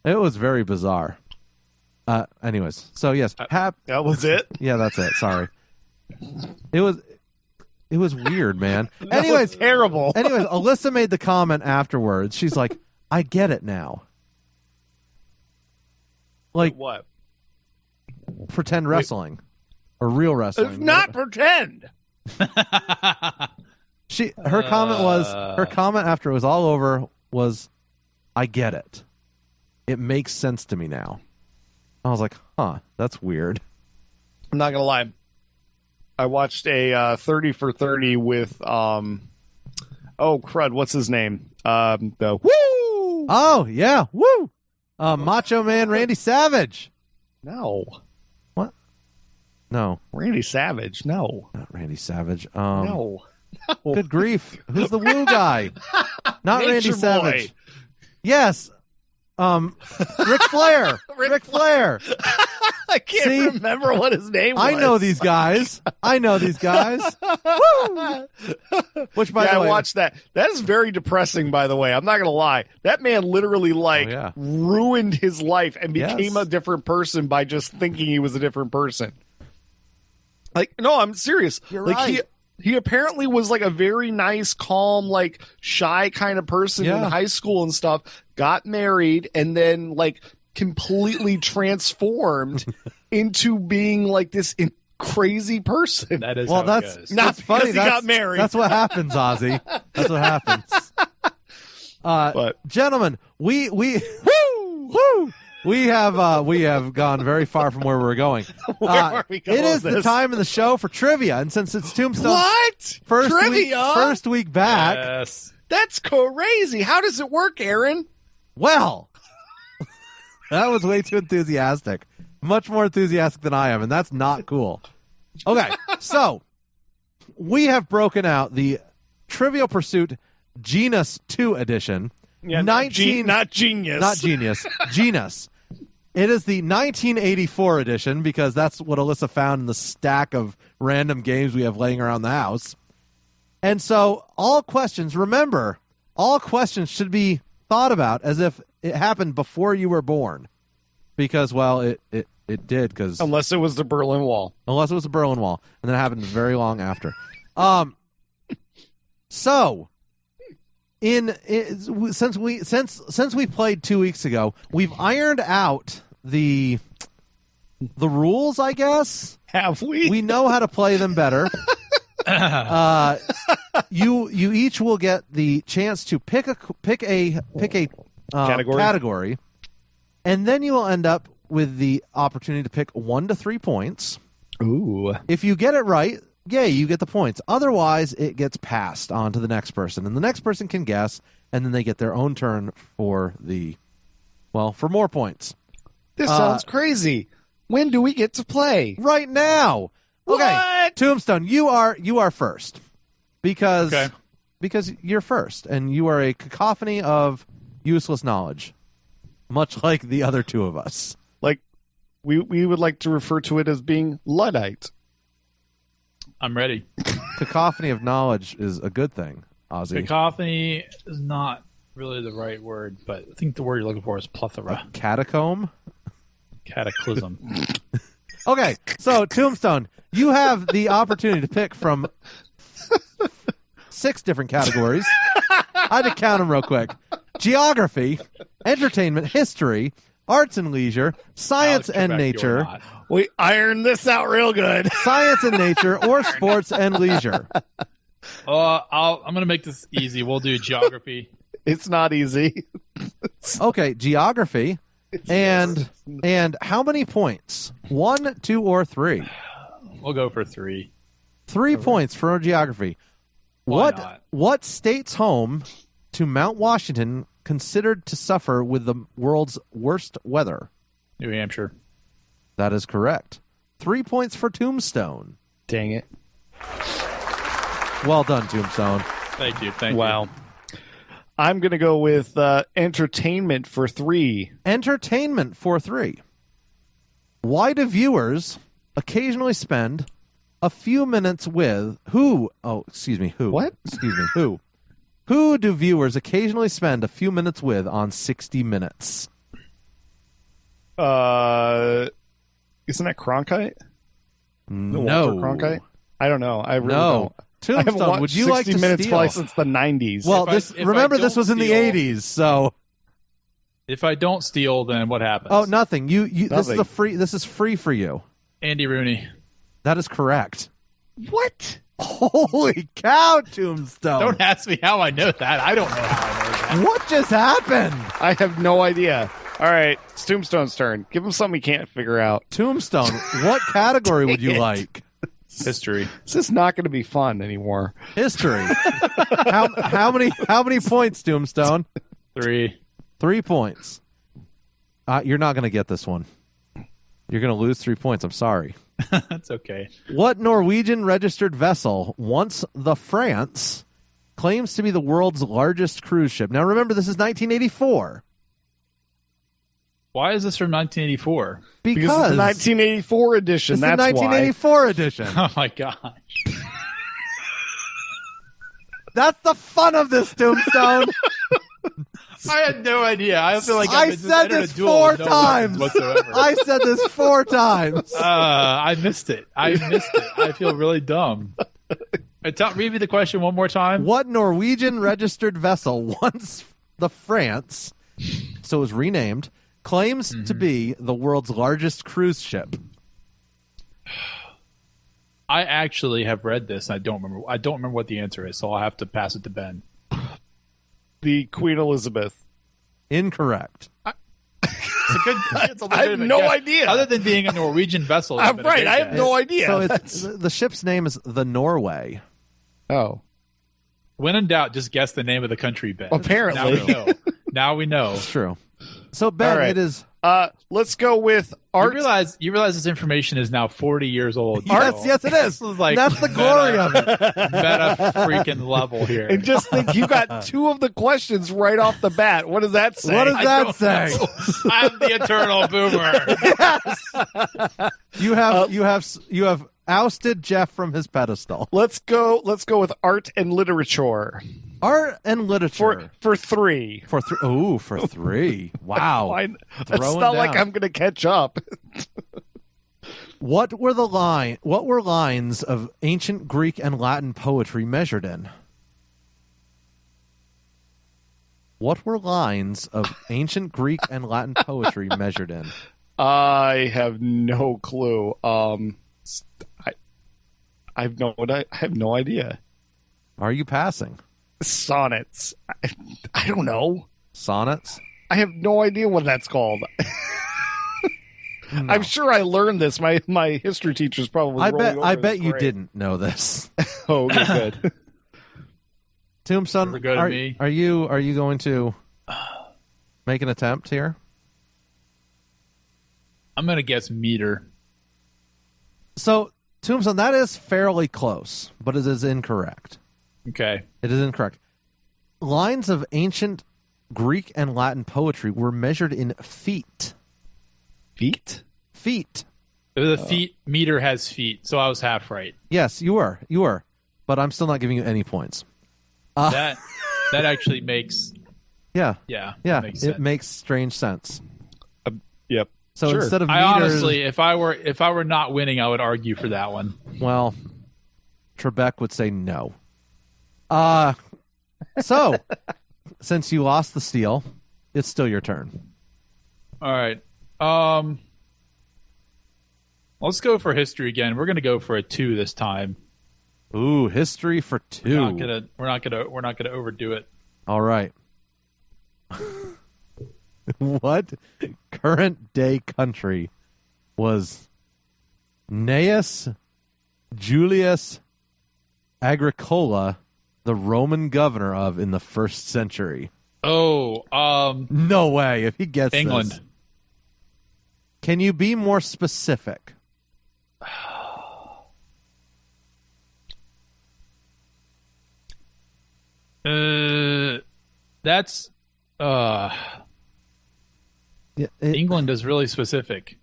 It was very bizarre. Anyways, so yes, that was it. Yeah, that's it. Sorry. It was weird, man. Anyways, terrible. Anyways, Alyssa made the comment afterwards. She's like, "I get it now." Like what? Pretend wrestling or real wrestling? Not pretend. Her comment after it was all over was, "I get it. It makes sense to me now." I was like, "Huh, that's weird." I'm not gonna lie. I watched a 30 for 30 with Oh, crud. What's his name? The Woo! Oh, yeah. Woo! Macho Man Randy Savage. No. What? No. Randy Savage. No. Not Randy Savage. No. Good grief. Who's the woo guy? Not Nature Randy Boy. Savage. Yes. Ric Flair. Ric Flair. I can't remember what his name was. I know these guys. Woo! Which, by the way, I watched that. That is very depressing, by the way. I'm not going to lie. That man literally, ruined his life and became a different person by just thinking he was a different person. Like, no, I'm serious. You're like, right. He apparently was like a very nice, calm, like shy kind of person in high school and stuff, got married, and then like completely transformed into being like this crazy person. That is that's not funny. He got married. That's what happens, Ozzy. That's what happens. Gentlemen, we woo! We have gone very far from where we're going. Where are we going It is with the this? time in the show for trivia, and since it's Tombstone's What? Trivia? first week back, Yes. That's crazy. How does it work, Aaron? well, that was way too enthusiastic. Much more enthusiastic than I am, and that's not cool. Okay, so we have broken out the Trivial Pursuit Genus 2 edition. Yeah, not genius. Not genius. Genus. It is the 1984 edition because that's what Alyssa found in the stack of random games we have laying around the house. And so all questions should be thought about as if it happened before you were born. Because, well, it did. Because Unless it was the Berlin Wall. Unless it was the Berlin Wall. And then it happened very long after. So... since we played 2 weeks ago, we've ironed out the rules, I guess. Have we? We know how to play them better. You each will get the chance to pick a category, and then you will end up with the opportunity to pick 1 to 3 points. Ooh! If you get it right, yay, you get the points. Otherwise, it gets passed on to the next person, and the next person can guess, and then they get their own turn for more points. This sounds crazy. When do we get to play? Right now. Okay, What? Tombstone, you are first because you're first, and you are a cacophony of useless knowledge, much like the other two of us. Like, we would like to refer to it as being Luddite. I'm ready. Cacophony of knowledge is a good thing, Ozzy. Cacophony is not really the right word, but I think the word you're looking for is plethora. Catacomb? Cataclysm. Okay, so Tombstone, you have the opportunity to pick from 6 different categories. I had to count them real quick. Geography, entertainment, history, arts and leisure, science and nature. We ironed this out real good. Science and nature, or sports and leisure. I'm going to make this easy. We'll do geography. It's not easy. Okay, geography. And how many points? 1, 2, or 3? We'll go for 3. 3 points for geography. Why not? What state's home to Mount Washington considered to suffer with the world's worst weather? New Hampshire. That is correct. 3 points for Tombstone. Dang it. Well done, Tombstone. Thank you. Wow. I'm going to go with entertainment for 3. Entertainment for 3. Why do viewers occasionally spend a few minutes with who? Oh, excuse me, who? What? Excuse me, who? Who do viewers occasionally spend a few minutes with on 60 Minutes? Isn't that Cronkite? No. Walter Cronkite? I don't know. I really don't. Tombstone, I haven't watched would you 60 like to Minutes steal? probably since the 90s. Well, remember this was in the 80s, so if I don't steal, then what happens? oh, nothing. You Nothing. This is free for you. Andy Rooney. That is correct. What? Holy cow, Tombstone! Don't ask me how I know that. I don't know how I know that. What just happened? I have no idea. All right, it's Tombstone's turn. Give him something he can't figure out. Tombstone, what category would you Dang it. like? History. This is not going to be fun anymore. History. How many points, Tombstone? 3. 3 points. You're not going to get this one. You're going to lose 3 points. I'm sorry. That's okay. What Norwegian registered vessel, once the France, claims to be the world's largest cruise ship? Now remember, this is 1984. Why is this from 1984? Because it's the 1984 edition. It's That's the 1984 edition. Oh my gosh. That's the fun of this, Tombstone. I had no idea. I feel like I said this 4 times. I said this 4 times. I missed it. I feel really dumb. Read me the question one more time. What Norwegian registered vessel, once the France, so it was renamed, claims to be the world's largest cruise ship? I actually have read this. I don't remember what the answer is, so I'll have to pass it to Ben. The Queen Elizabeth. Incorrect. It's a I have no idea. Other than being a Norwegian vessel. I'm right. I have no idea. So the ship's name is the Norway. Oh. When in doubt, just guess the name of the country, Ben. Apparently. Now we know. It's true. So, Ben, right. it is... let's go with art. You realize this information is now 40 years old. Yes, it is. That's the glory of it. Meta freaking level here. And just think, you got 2 of the questions right off the bat. What does that say? What does that say? I'm the eternal boomer. Yes. You have ousted Jeff from his pedestal. Let's go with art and literature. Art and literature for 3. For 3. Ooh, for 3. Wow. It's not like I'm going to catch up. What were lines of ancient Greek and Latin poetry measured in? What were lines of ancient Greek and Latin poetry measured in? I have no clue. I have no idea. Are you passing? Sonnets. I don't know. Sonnets? I have no idea what that's called. No. I'm sure I learned this. My history teacher's probably. I bet you didn't know this. Oh, okay, good. Tombstone, are you going to make an attempt here? I'm going to guess meter. So, Tombstone, that is fairly close, but it is incorrect. Okay. It is incorrect. Lines of ancient Greek and Latin poetry were measured in feet. Feet? Feet. The feet meter has feet, so I was half right. Yes, you were. But I'm still not giving you any points. That actually makes... Yeah. Makes sense. It makes strange sense. Yep. So sure. Instead of meters... honestly, if I were not winning, I would argue for that one. Well, Trebek would say no. So, since you lost the steal, it's still your turn. All right. Let's go for history again. We're going to go for a 2 this time. Ooh, history for 2. We're not gonna overdo it. All right. What current day country was Gnaeus Julius Agricola the Roman governor of in the 1st century? Oh, no way. If he gets England. This. Can you be more specific? That's England is really specific.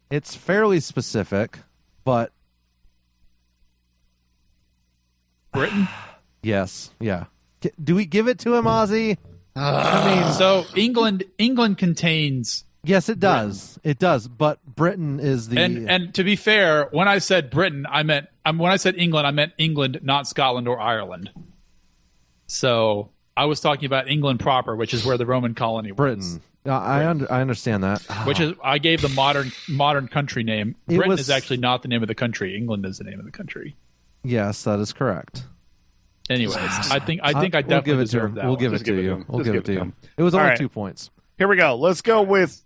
It's fairly specific, but Britain? Yes, yeah. Do we give it to him, Ozzy? I mean, so England contains. Yes, it does. Britain. It does, but Britain is the. And to be fair, when I said Britain, when I said England, I meant England, not Scotland or Ireland. So I was talking about England proper, which is where the Roman colony was. Britain. I understand that. Which is, I gave the modern country name. Britain is actually not the name of the country. England is the name of the country. Yes, that is correct. Anyways, I think I definitely deserve that. We'll give it to you. We'll give it to you. It was only 2 points. Here we go. Let's go with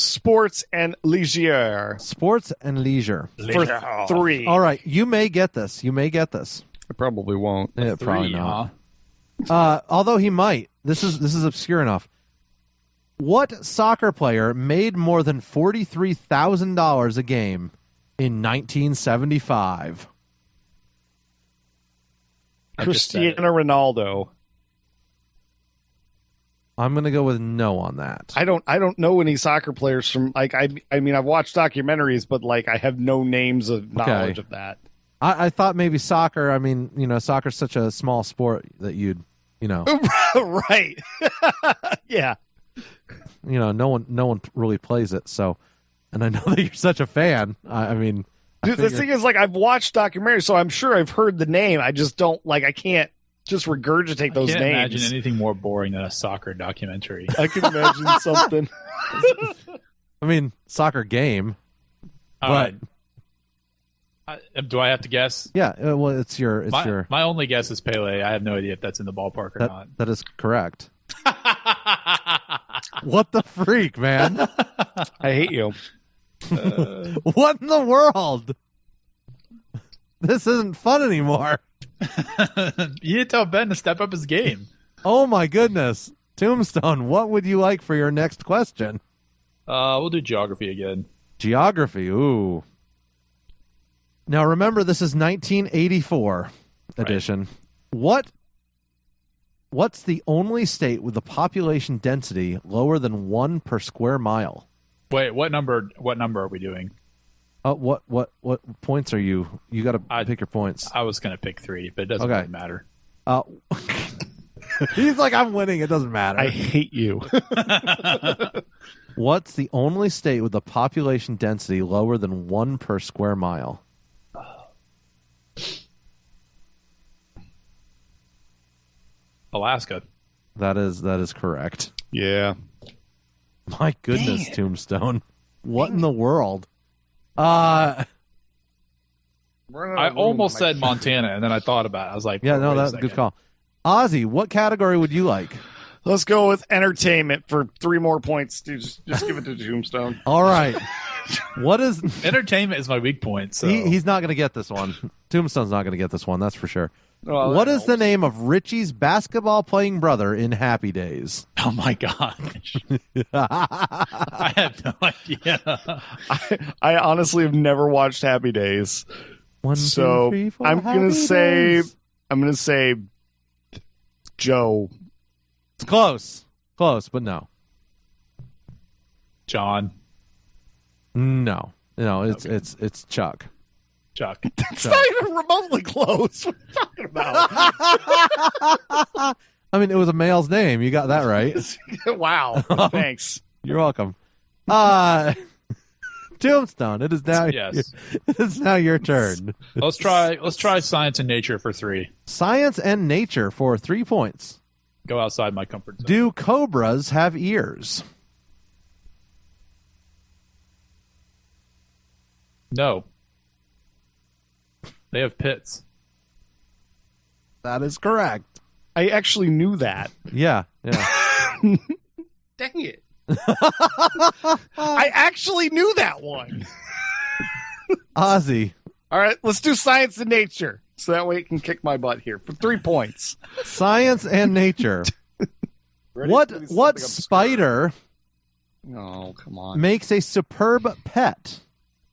sports and leisure. Sports and leisure. For 3. All right, you may get this. I probably won't. Yeah, probably not. Although he might. This is obscure enough. What soccer player made more than $43,000 a game in 1975? Cristiano Ronaldo. I'm going to go with no on that. I don't know any soccer players from like I mean I've watched documentaries, but like I have no names of knowledge of that. I thought maybe soccer. I mean, soccer's such a small sport that you'd, right. Yeah. No one really plays it. So, and I know that you're such a fan. I mean, dude, the thing is, like, I've watched documentaries, so I'm sure I've heard the name. I just don't I can't just regurgitate those names. I can't imagine anything more boring than a soccer documentary. I can imagine something. I mean, soccer game, but do I have to guess? Yeah. Well, it's your. My only guess is Pele. I have no idea if that's in the ballpark or not. That is correct. What the freak, man? I hate you. What in the world? This isn't fun anymore. You need to tell Ben to step up his game. Oh my goodness. Tombstone, what would you like for your next question? We'll do geography again. Geography, ooh. Now remember, this is 1984 edition. Right. What's the only state with a population density lower than 1 per square mile? Wait, what number are we doing? What points are you? You got to pick your points. I was going to pick 3, but it doesn't really matter. He's like, I'm winning. It doesn't matter. I hate you. What's the only state with a population density lower than 1 per square mile? Alaska. That is correct. Yeah. My goodness, Tombstone. What in the world? I almost said Montana, and then I thought about it. I was like, yeah, no, that's a good call. Ozzy, what category would you like? Let's go with entertainment for 3 more points. Dude, just give it to Tombstone. All right. What is entertainment is my weak point. So he's not going to get this one. Tombstone's not going to get this one. That's for sure. Well, what is the name of Richie's basketball playing brother in Happy Days? Oh my gosh. I have no idea. I honestly have never watched Happy Days. 1, 2, 3, 4, I'm gonna say Joe. It's close, but no. John. No, it's Chuck. Chuck. It's not even remotely close. What are you talking about? I mean, it was a male's name. You got that right. Wow. Thanks. You're welcome. Tombstone. It is now. Yes. It is now your turn. Let's try science and nature for 3. Science and nature for 3 points. Go outside my comfort zone. Do cobras have ears? No. They have pits. That is correct. I actually knew that. Yeah. Dang it. I actually knew that one. Ozzy. All right, let's do science and nature. So that way it can kick my butt here for 3 points. Science and nature. What spider come on. makes a superb pet,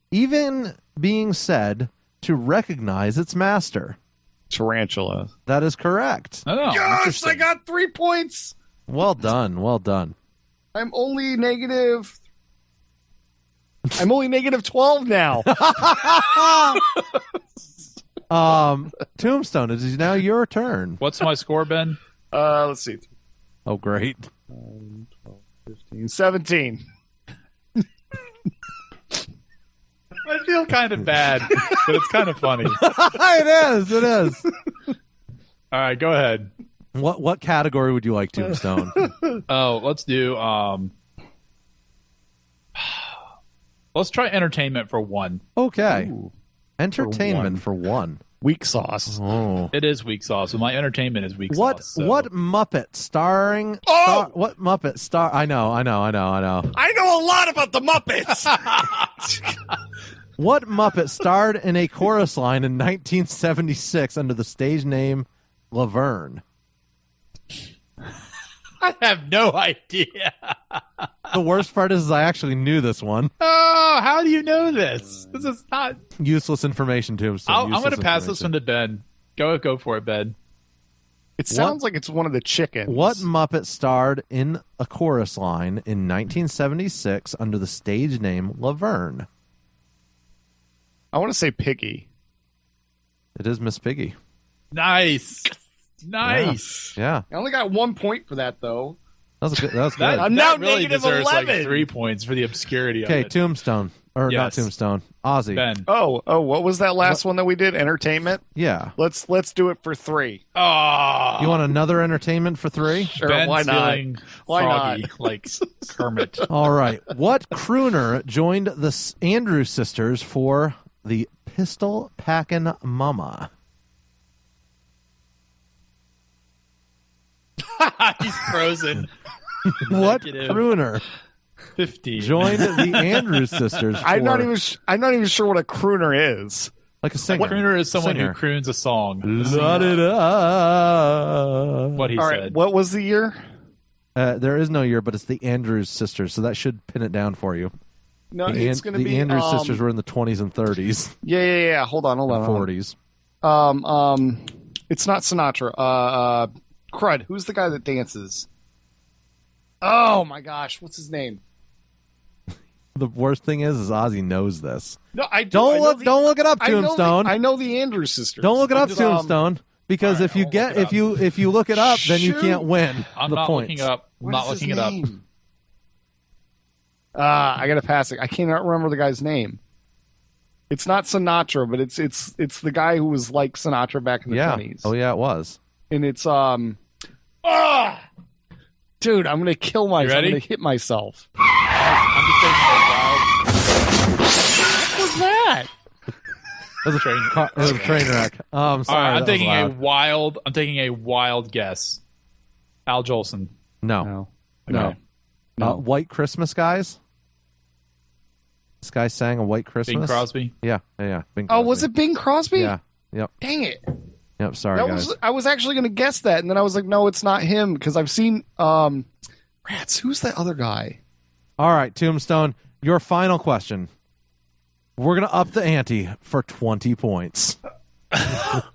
even being said to recognize its master? Tarantula. That is correct. Oh, yes, I got 3 points. Well done. I'm only negative 12 now. Tombstone, it is now your turn. What's my score, Ben? Let's see. Oh, great. 12, 15, 17. I feel kind of bad, but it's kind of funny. It is. All right, go ahead. What category would you like, Tombstone? Let's do let's try entertainment for 1. Okay. Ooh. Entertainment for 1. Weak sauce. Oh. It is weak sauce. So my entertainment is weak sauce. So. What Muppet starring? What Muppet star? I know. I know a lot about the Muppets. What Muppet starred in a chorus line in 1976 under the stage name Laverne? I have no idea. The worst part is I actually knew this one. Oh, how do you know this? This is not useless information, Tombstone. I'm going to pass this one to Ben. Go for it, Ben. It sounds like it's one of the chickens. What Muppet starred in a chorus line in 1976 under the stage name Laverne? I want to say Piggy. It is Miss Piggy. Nice. Yeah. I only got 1 point for that, though. That was good. I'm now really negative deserves 11. like 3 points for the obscurity of it. Okay, Tombstone. Or not Tombstone. Ozzy. Ben. Oh, what was that last one that we did? Entertainment? Yeah. Let's do it for 3. Oh. You want another entertainment for 3? Sure, Ben's why not? feeling Why froggy, not? like Kermit. All right. What crooner joined the Andrews sisters for the Pistol Packin' Mama? He's frozen. What Negative crooner 50 joined the Andrews sisters? I'm not even sure what a crooner is. Like a singer. A crooner is someone Singer. who croons a song. La-di-da. What he All said. right, what was the year? There is no year, but it's the Andrews sisters, so that should pin it down for you. No, it's going to be the Andrews sisters were in the 20s and 30s. Yeah. Hold on. 40s. It's not Sinatra. Crud. Who's the guy that dances? Oh my gosh, what's his name? The worst thing is Ozzy knows this. No, I don't look it up, Tombstone. I know the Andrews sisters. Don't look it up, Tombstone. Because if you look it up, then you can't win. I'm the not points. looking up. I'm not looking it up. I gotta pass it. I cannot remember the guy's name. It's not Sinatra, but it's the guy who was like Sinatra back in the 20s. Oh yeah, it was. And it's dude, I'm gonna kill myself. I'm gonna hit myself. I'm just taking a wild. What was that? It was a train wreck. I'm sorry. All right, I'm taking a wild guess. Al Jolson. No. Okay. No. White Christmas guys. This guy sang a White Christmas. Bing Crosby. Yeah. Bing Crosby. Oh, was it Bing Crosby? Yeah. Yep. Dang it. Yep. Sorry, guys. I was actually going to guess that, and then I was like, no, it's not him because I've seen Rats. Who's that other guy? All right, Tombstone. Your final question. We're gonna up the ante for 20 points.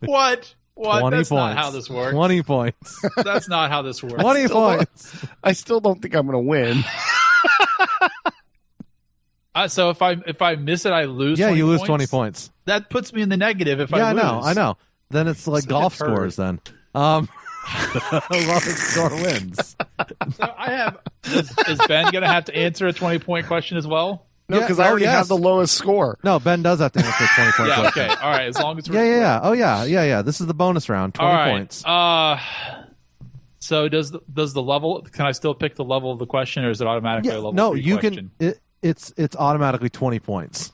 What? 20 That's points. not how this works. 20 points. That's not how this works. 20 points. I still don't think I'm going to win. So if I miss it, I lose. Yeah, 20 you lose points? 20 points. That puts me in the negative. If I lose. I know. Then it's like golf scores. Then, lowest score wins. So I have. Is Ben going to have to answer a 20-point question as well? No, because I already have the lowest score. No, Ben does have to answer a 20-point Yeah. question. Okay. All right. As long as we're Yeah. Oh yeah. This is the bonus round. 20 all right. points. So does the level? Can I still pick the level of the question, or is it automatically a level? No, 3 you question? can. It's automatically 20 points.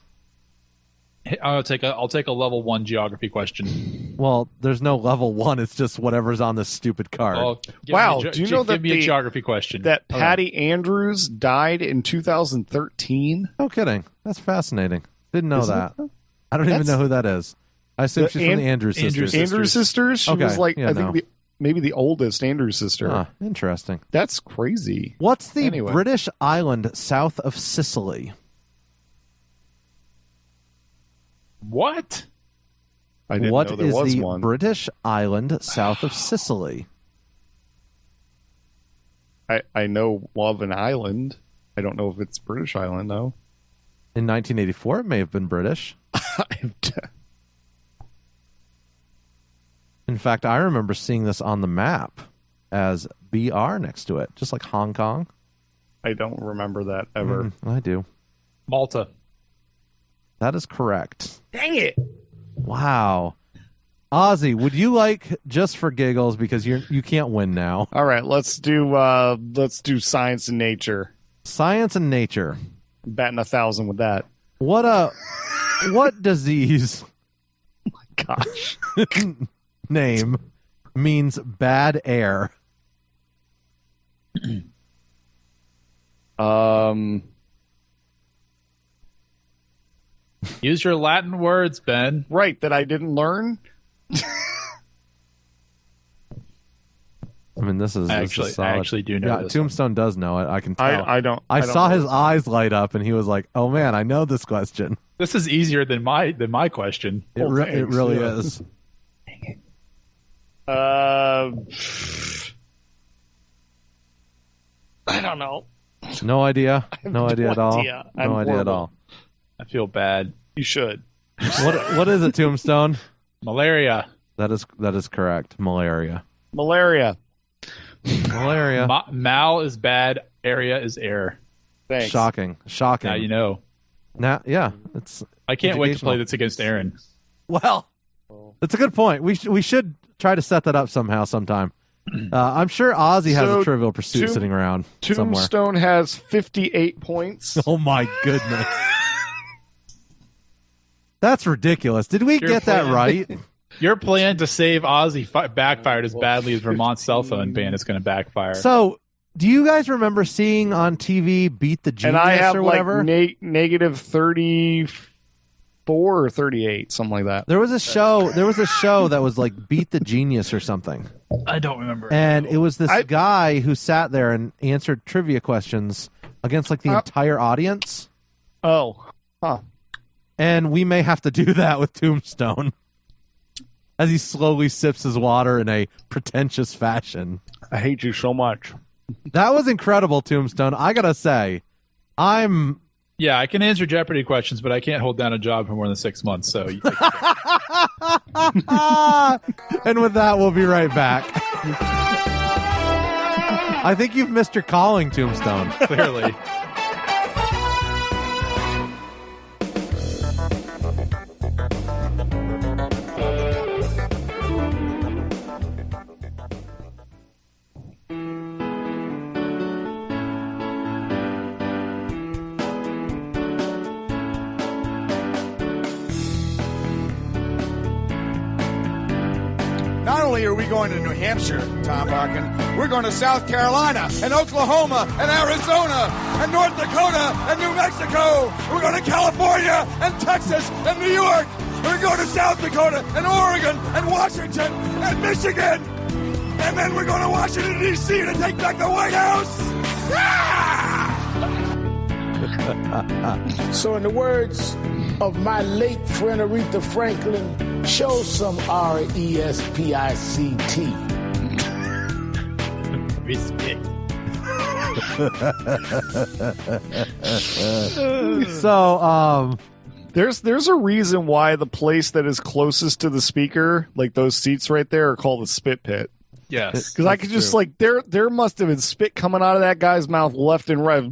I'll take a level 1 geography question. Well, there's no level 1. It's just whatever's on this stupid card. Oh, wow! Do you know that give me a geography question? That Patty Andrews died in 2013? No kidding. That's fascinating. Didn't know Isn't that. it? I don't even know who that is. I assume she's from the Andrews sisters. Andrews sisters. She was like, I think maybe the oldest Andrews sister. Interesting. That's crazy. What's the British island south of Sicily? What? I didn't What know there is was the one. British island south of Sicily? I know of an island. I don't know if it's British island though. In 1984, it may have been British. In fact, I remember seeing this on the map as BR next to it, just like Hong Kong. I don't remember that ever. I do. Malta. That is correct. Dang it! Wow. Ozzy, would you like, just for giggles, because you can't win now. All right, let's do science and nature. Science and nature. Batting 1,000 with that. What disease gosh. name means bad air? Use your Latin words, Ben. Right, that I didn't learn. I mean, this is I solid. actually do know. Yeah, this Tombstone does know it. I can tell. I don't. I don't saw know his this. eyes light up, and he was like, "Oh man, I know this question." This is easier than my question. It really is. I don't know. No idea. No idea at all. idea. No idea at all. I feel bad. You should. What is it, Tombstone? Malaria. That is correct. Malaria. Malaria. Mal is bad. Area is air. Thanks. Shocking. Now you know. Now, yeah, it's. I can't wait to play this against Aaron. Well, that's a good point. We should try to set that up sometime. I'm sure Ozzy has a Trivial Pursuit sitting around somewhere. Tombstone has 58 points. Oh my goodness. That's ridiculous. Did we get that right? Your plan to save Ozzy backfired as badly as Vermont's cell phone ban is going to backfire. So, do you guys remember seeing on TV Beat the Genius and I have or whatever? negative 34 or 38, something like that. There was a show that was like Beat the Genius or something. I don't remember. And it was this guy who sat there and answered trivia questions against like the entire audience. Oh. Huh. And we may have to do that with Tombstone. As he slowly sips his water in a pretentious fashion. I hate you so much. That was incredible, Tombstone. I gotta say, Yeah, I can answer Jeopardy questions, but I can't hold down a job for more than 6 months. So, and with that, we'll be right back. I think you've missed your calling, Tombstone. Clearly. Not only are we going to New Hampshire, Tom Barkin, we're going to South Carolina and Oklahoma and Arizona and North Dakota and New Mexico. We're going to California and Texas and New York. We're going to South Dakota and Oregon and Washington and Michigan. And then we're going to Washington, D.C. to take back the White House. So in the words of my late friend Aretha Franklin, show some RESPICT. Respect. So, there's a reason why the place that is closest to the speaker, like those seats right there, are called the spit pit. Yes, because I could just like there must have been spit coming out of that guy's mouth left and right.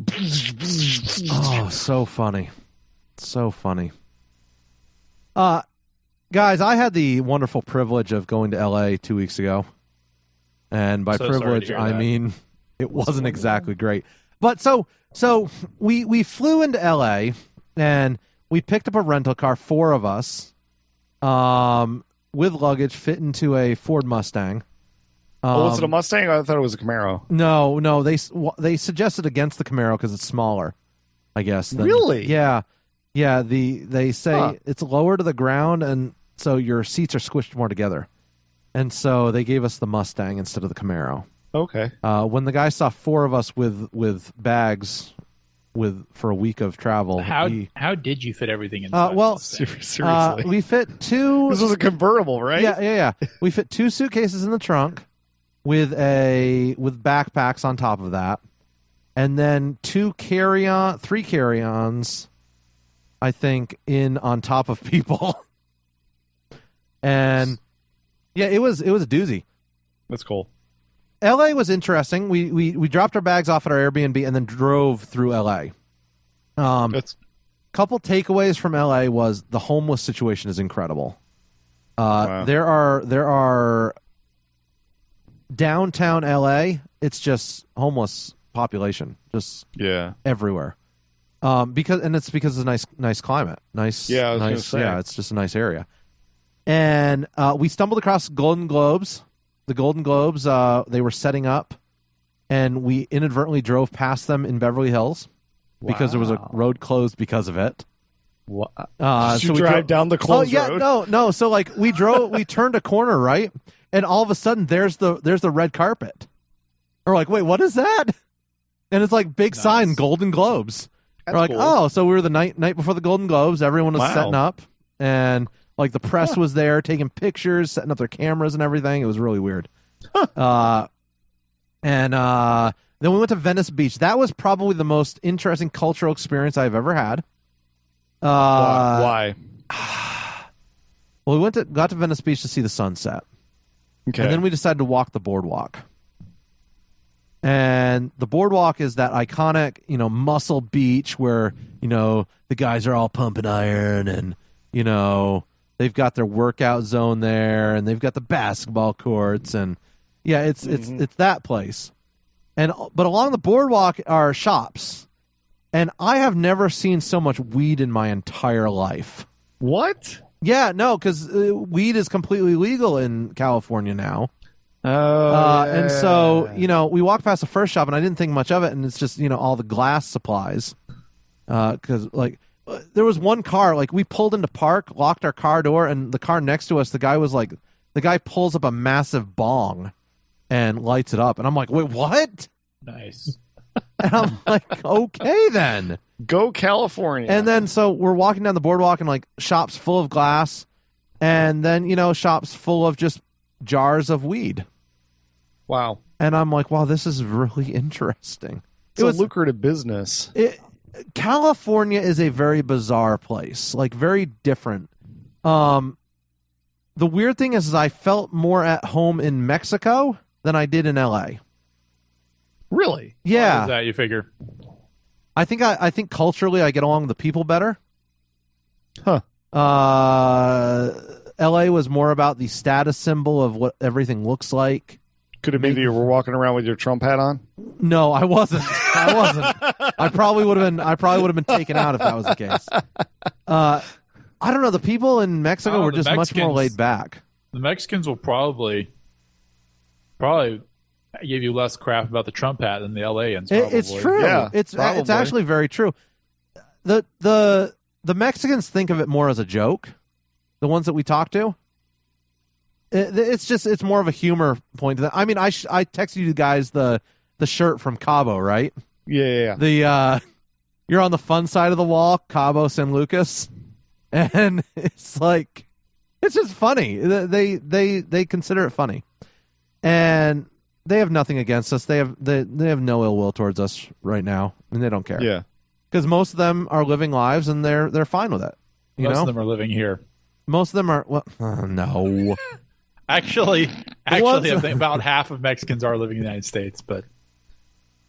Oh, so funny, so funny. Guys, I had the wonderful privilege of going to LA 2 weeks ago, and by privilege I mean it wasn't exactly great. But so we flew into LA and we picked up a rental car, 4 of us, with luggage, fit into a Ford Mustang. Was it a Mustang? I thought it was a Camaro. No, they suggested against the Camaro because it's smaller, I guess. Really? Yeah. They say it's lower to the ground, and so your seats are squished more together. And so they gave us the Mustang instead of the Camaro. Okay. When the guy saw 4 of us with bags for a week of travel, how did you fit everything inside? Well, seriously, we fit 2. This was a convertible, right? Yeah. We fit 2 suitcases in the trunk with backpacks on top of that, and then 3 carry-ons, I think, on top of people. And yeah, it was a doozy. That's cool. LA was interesting. We dropped our bags off at our Airbnb and then drove through LA. Couple takeaways from LA was the homeless situation is incredible. Wow. There are downtown LA, it's just homeless population, just everywhere. Because it's a nice climate, it's just a nice area. And we stumbled across Golden Globes. The Golden Globes, they were setting up, and we inadvertently drove past them in Beverly Hills because there was a road closed because of it. What? So you drive down the closed road? No. So like we turned a corner, right? And all of a sudden there's the red carpet. We're like, wait, what is that? And it's like big sign, Golden Globes. We're like, cool. So we were the night before the Golden Globes. Everyone was setting up, and like the press was there taking pictures, setting up their cameras and everything. It was really weird. And then we went to Venice Beach. That was probably the most interesting cultural experience I've ever had. Why? Well, we got to Venice Beach to see the sunset. Okay. And then we decided to walk the boardwalk. And the boardwalk is that iconic, muscle beach where, the guys are all pumping iron and, they've got their workout zone there and they've got the basketball courts and it's that place. But along the boardwalk are shops. And I have never seen so much weed in my entire life. What? Yeah, no, because weed is completely legal in California now. And so, we walked past the first shop and I didn't think much of it. And it's just, all the glass supplies. Because, there was one car, we pulled into park, locked our car door, and the car next to us, the guy pulls up a massive bong and lights it up. And I'm like, wait, what? Nice. And I'm like, okay, then. Go California. And then, so we're walking down the boardwalk and, shops full of glass. And then, shops full of just jars of weed. Wow. And I'm like, wow, this is really interesting. It's a lucrative business. California is a very bizarre place, very different. The weird thing is I felt more at home in Mexico than I did in LA. Really? Yeah. Why is that, you figure? I think culturally I get along with the people better. Huh. LA was more about the status symbol of what everything looks like. Could it be that you were walking around with your Trump hat on? No, I wasn't. I probably would have been taken out if that was the case. I don't know. The people in Mexico were just much more laid back. The Mexicans will probably give you less crap about the Trump hat than the LAans. It's true. Yeah, it's actually very true. The Mexicans think of it more as a joke. The ones that we talk to. It's more of a humor point. I mean, I texted you guys the shirt from Cabo, right? Yeah. You're on the fun side of the wall, Cabo San Lucas, and it's just funny. They consider it funny, and they have nothing against us. They have no ill will towards us right now, and they don't care. Yeah, because most of them are living lives and they're fine with it. Most of them are living here. Most of them are. Well, no. Actually, I think about half of Mexicans are living in the United States. But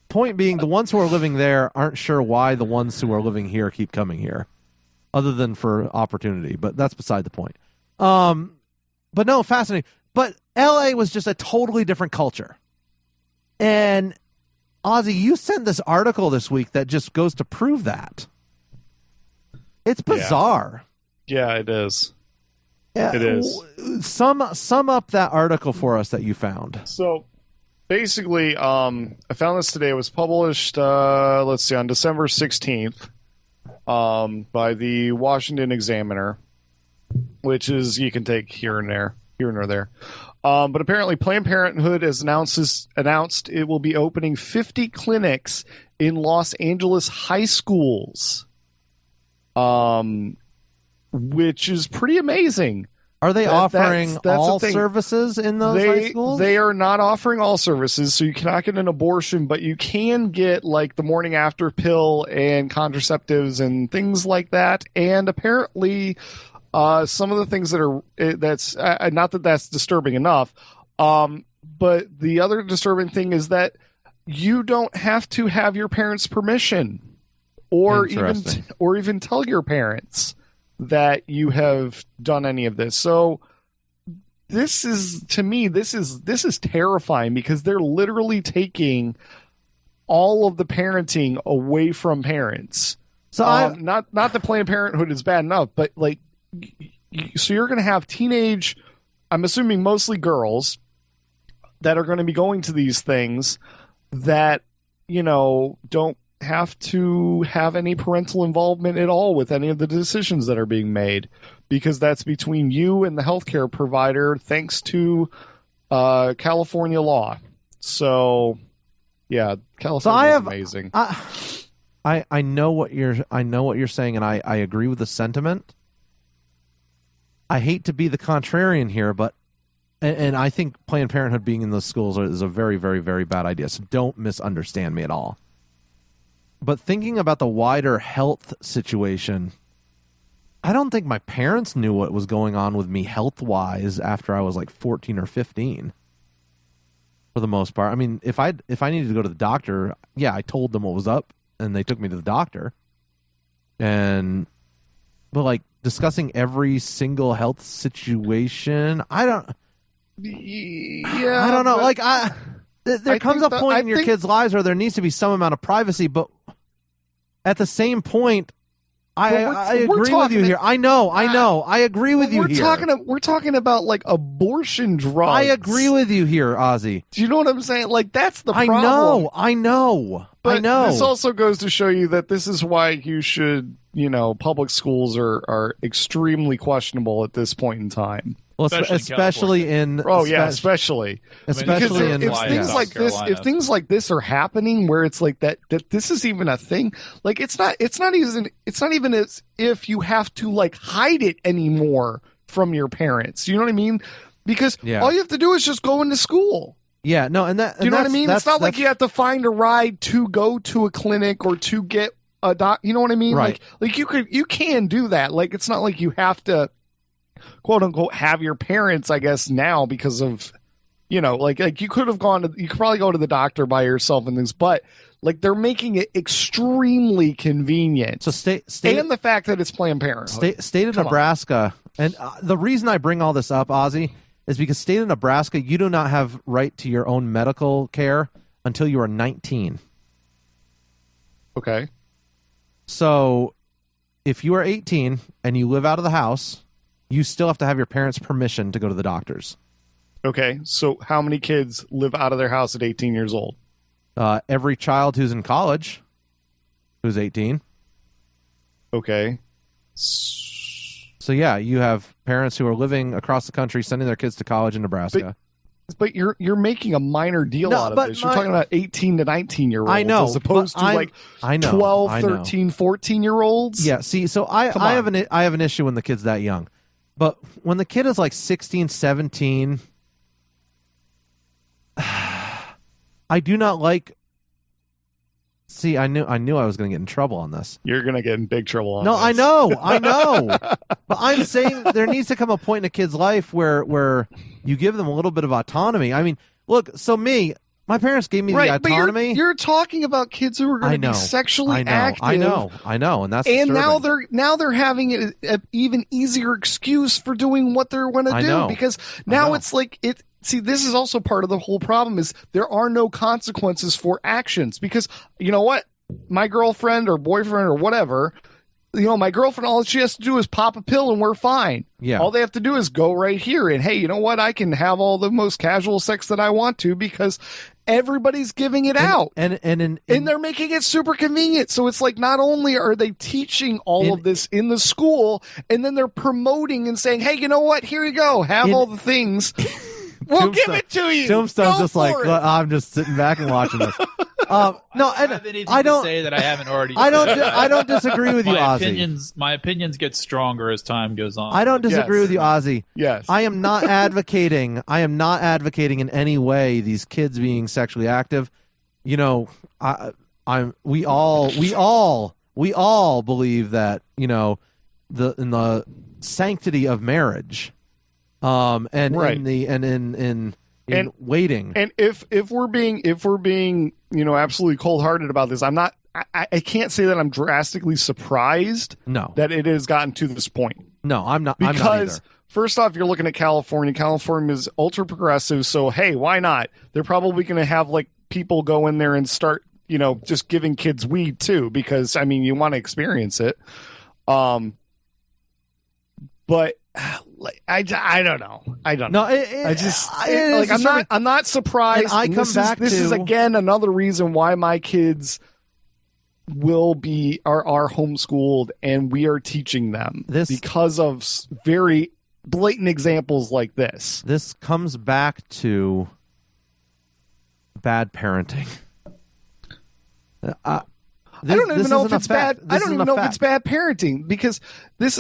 point being, the ones who are living there aren't sure why the ones who are living here keep coming here, other than for opportunity. But that's beside the point. But no, fascinating. But LA was just a totally different culture. And Ozzy, you sent this article this week that just goes to prove that. It's bizarre. Yeah, it is. Yeah, it is. Sum up that article for us that you found. So, basically, I found this today. It was published, on December 16th by the Washington Examiner, which is, you can take here and there. But apparently Planned Parenthood has announced it will be opening 50 clinics in Los Angeles high schools. Which is pretty amazing. Are they offering all services in those high schools? They are not offering all services, so you cannot get an abortion, but you can get the morning after pill and contraceptives and things like that. And apparently, some of the things that's not that that's disturbing enough, but the other disturbing thing is that you don't have to have your parents' permission, or even tell your parents that you have done any of this. So this is terrifying, because they're literally taking all of the parenting away from parents. So not that Planned Parenthood is bad enough, but so you're going to have teenage, I'm assuming mostly girls, that are going to be going to these things that, don't have to have any parental involvement at all with any of the decisions that are being made, because that's between you and the healthcare provider, thanks to California law. So, yeah, California is amazing. I know what you're saying, and I agree with the sentiment. I hate to be the contrarian here, but and I think Planned Parenthood being in those schools is a very, very, very bad idea. So don't misunderstand me at all. But thinking about the wider health situation, I don't think my parents knew what was going on with me health-wise after I was like 14 or 15. For the most part, I mean, if I needed to go to the doctor, yeah, I told them what was up, and they took me to the doctor. But like discussing every single health situation, I don't know. Like there comes a point in your kids' lives where there needs to be some amount of privacy, but at the same point, I agree with you here. I know. I agree with you here. We're talking about like abortion drugs. I agree with you here, Ozzy. Do you know what I'm saying? Like, that's the problem. I know. But this also goes to show you that this is why you should, public schools are extremely questionable at this point in time. Well, especially in especially in if things like this, if things like this are happening, where it's like that this is even a thing, like it's not even as if you have to like hide it anymore from your parents. You know what I mean? Because all you have to do is just go into school. Yeah, no, and that. Do you know what I mean? It's not like you have to find a ride to go to a clinic or to get a doc. You know what I mean? Right. Like you can do that. Like, it's not like you have to, quote unquote, have your parents, I guess, now because of, like you could probably go to the doctor by yourself and things, but like they're making it extremely convenient. So and the fact that it's Planned Parenthood. State of Nebraska, and the reason I bring all this up, Ozzy, is because state of Nebraska, you do not have right to your own medical care until you are 19. Okay. So if you are 18 and you live out of the house, you still have to have your parents' permission to go to the doctors. Okay. So how many kids live out of their house at 18 years old? Every child who's in college who's 18. Okay. So yeah, you have parents who are living across the country sending their kids to college in Nebraska. But you're making a minor deal out of this. You're talking about 18 to 19-year-olds. I know, as opposed to 12, 13, 14-year-olds. Yeah, see, so I have an issue when the kid's that young. But when the kid is like 16, 17, I do not like. See, I knew I was going to get in trouble on this. You're going to get in big trouble on this. No, I know. But I'm saying there needs to come a point in a kid's life where you give them a little bit of autonomy. I mean, look, so my parents gave me the autonomy. But you're talking about kids who are going to be sexually active. I know, and that's and disturbing. now they're having an even easier excuse for doing what they're going to do, because now it's like it. See, this is also part of the whole problem is there are no consequences for actions, because you know what? My girlfriend or boyfriend or whatever, my girlfriend, all she has to do is pop a pill and we're fine. Yeah. All they have to do is go right here and, hey, you know what? I can have all the most casual sex that I want to because everybody's giving it out. And they're making it super convenient. So it's like not only are they teaching all of this in the school, and then they're promoting and saying, hey, you know what? Here you go. Have all the things. We'll give it to you. Tombstone's just like, I'm just sitting back and watching this. No, and I don't say that I haven't already. I don't disagree with you, Ozzy. My opinions get stronger as time goes on. I don't disagree with you, Ozzy. Yes, I am not advocating. I am not advocating in any way these kids being sexually active. We all believe that in the sanctity of marriage. In waiting. And if we're being absolutely cold-hearted about this, I can't say that I'm drastically surprised that it has gotten to this point. No, I'm not. Because I'm not either. First off, you're looking at California. California is ultra progressive, so hey, why not? They're probably going to have like people go in there and start, just giving kids weed too, because you want to experience it. But I don't know. I don't No, know. I'm not surprised. This is again another reason why my kids are homeschooled, and we are teaching them because of very blatant examples like this. This comes back to bad parenting. I don't even know if it's bad. I don't even know if it's bad parenting, because this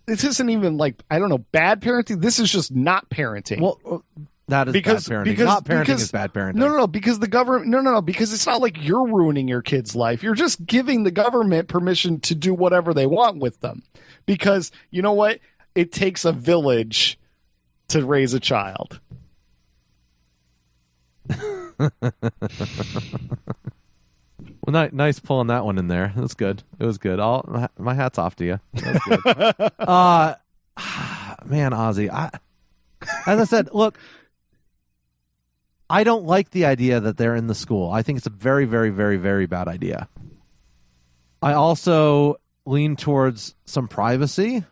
isn't even like, I don't know, bad parenting. This is just not parenting. Well, that is bad parenting. Not parenting is bad parenting. No, because the government. Because it's not like you're ruining your kid's life. You're just giving the government permission to do whatever they want with them. Because you know what? It takes a village to raise a child. Well, nice pulling that one in there. That's good. It was good. My hat's off to you. That's good. Man, Ozzy. As I said, look, I don't like the idea that they're in the school. I think it's a very, very, very, very bad idea. I also lean towards some privacy,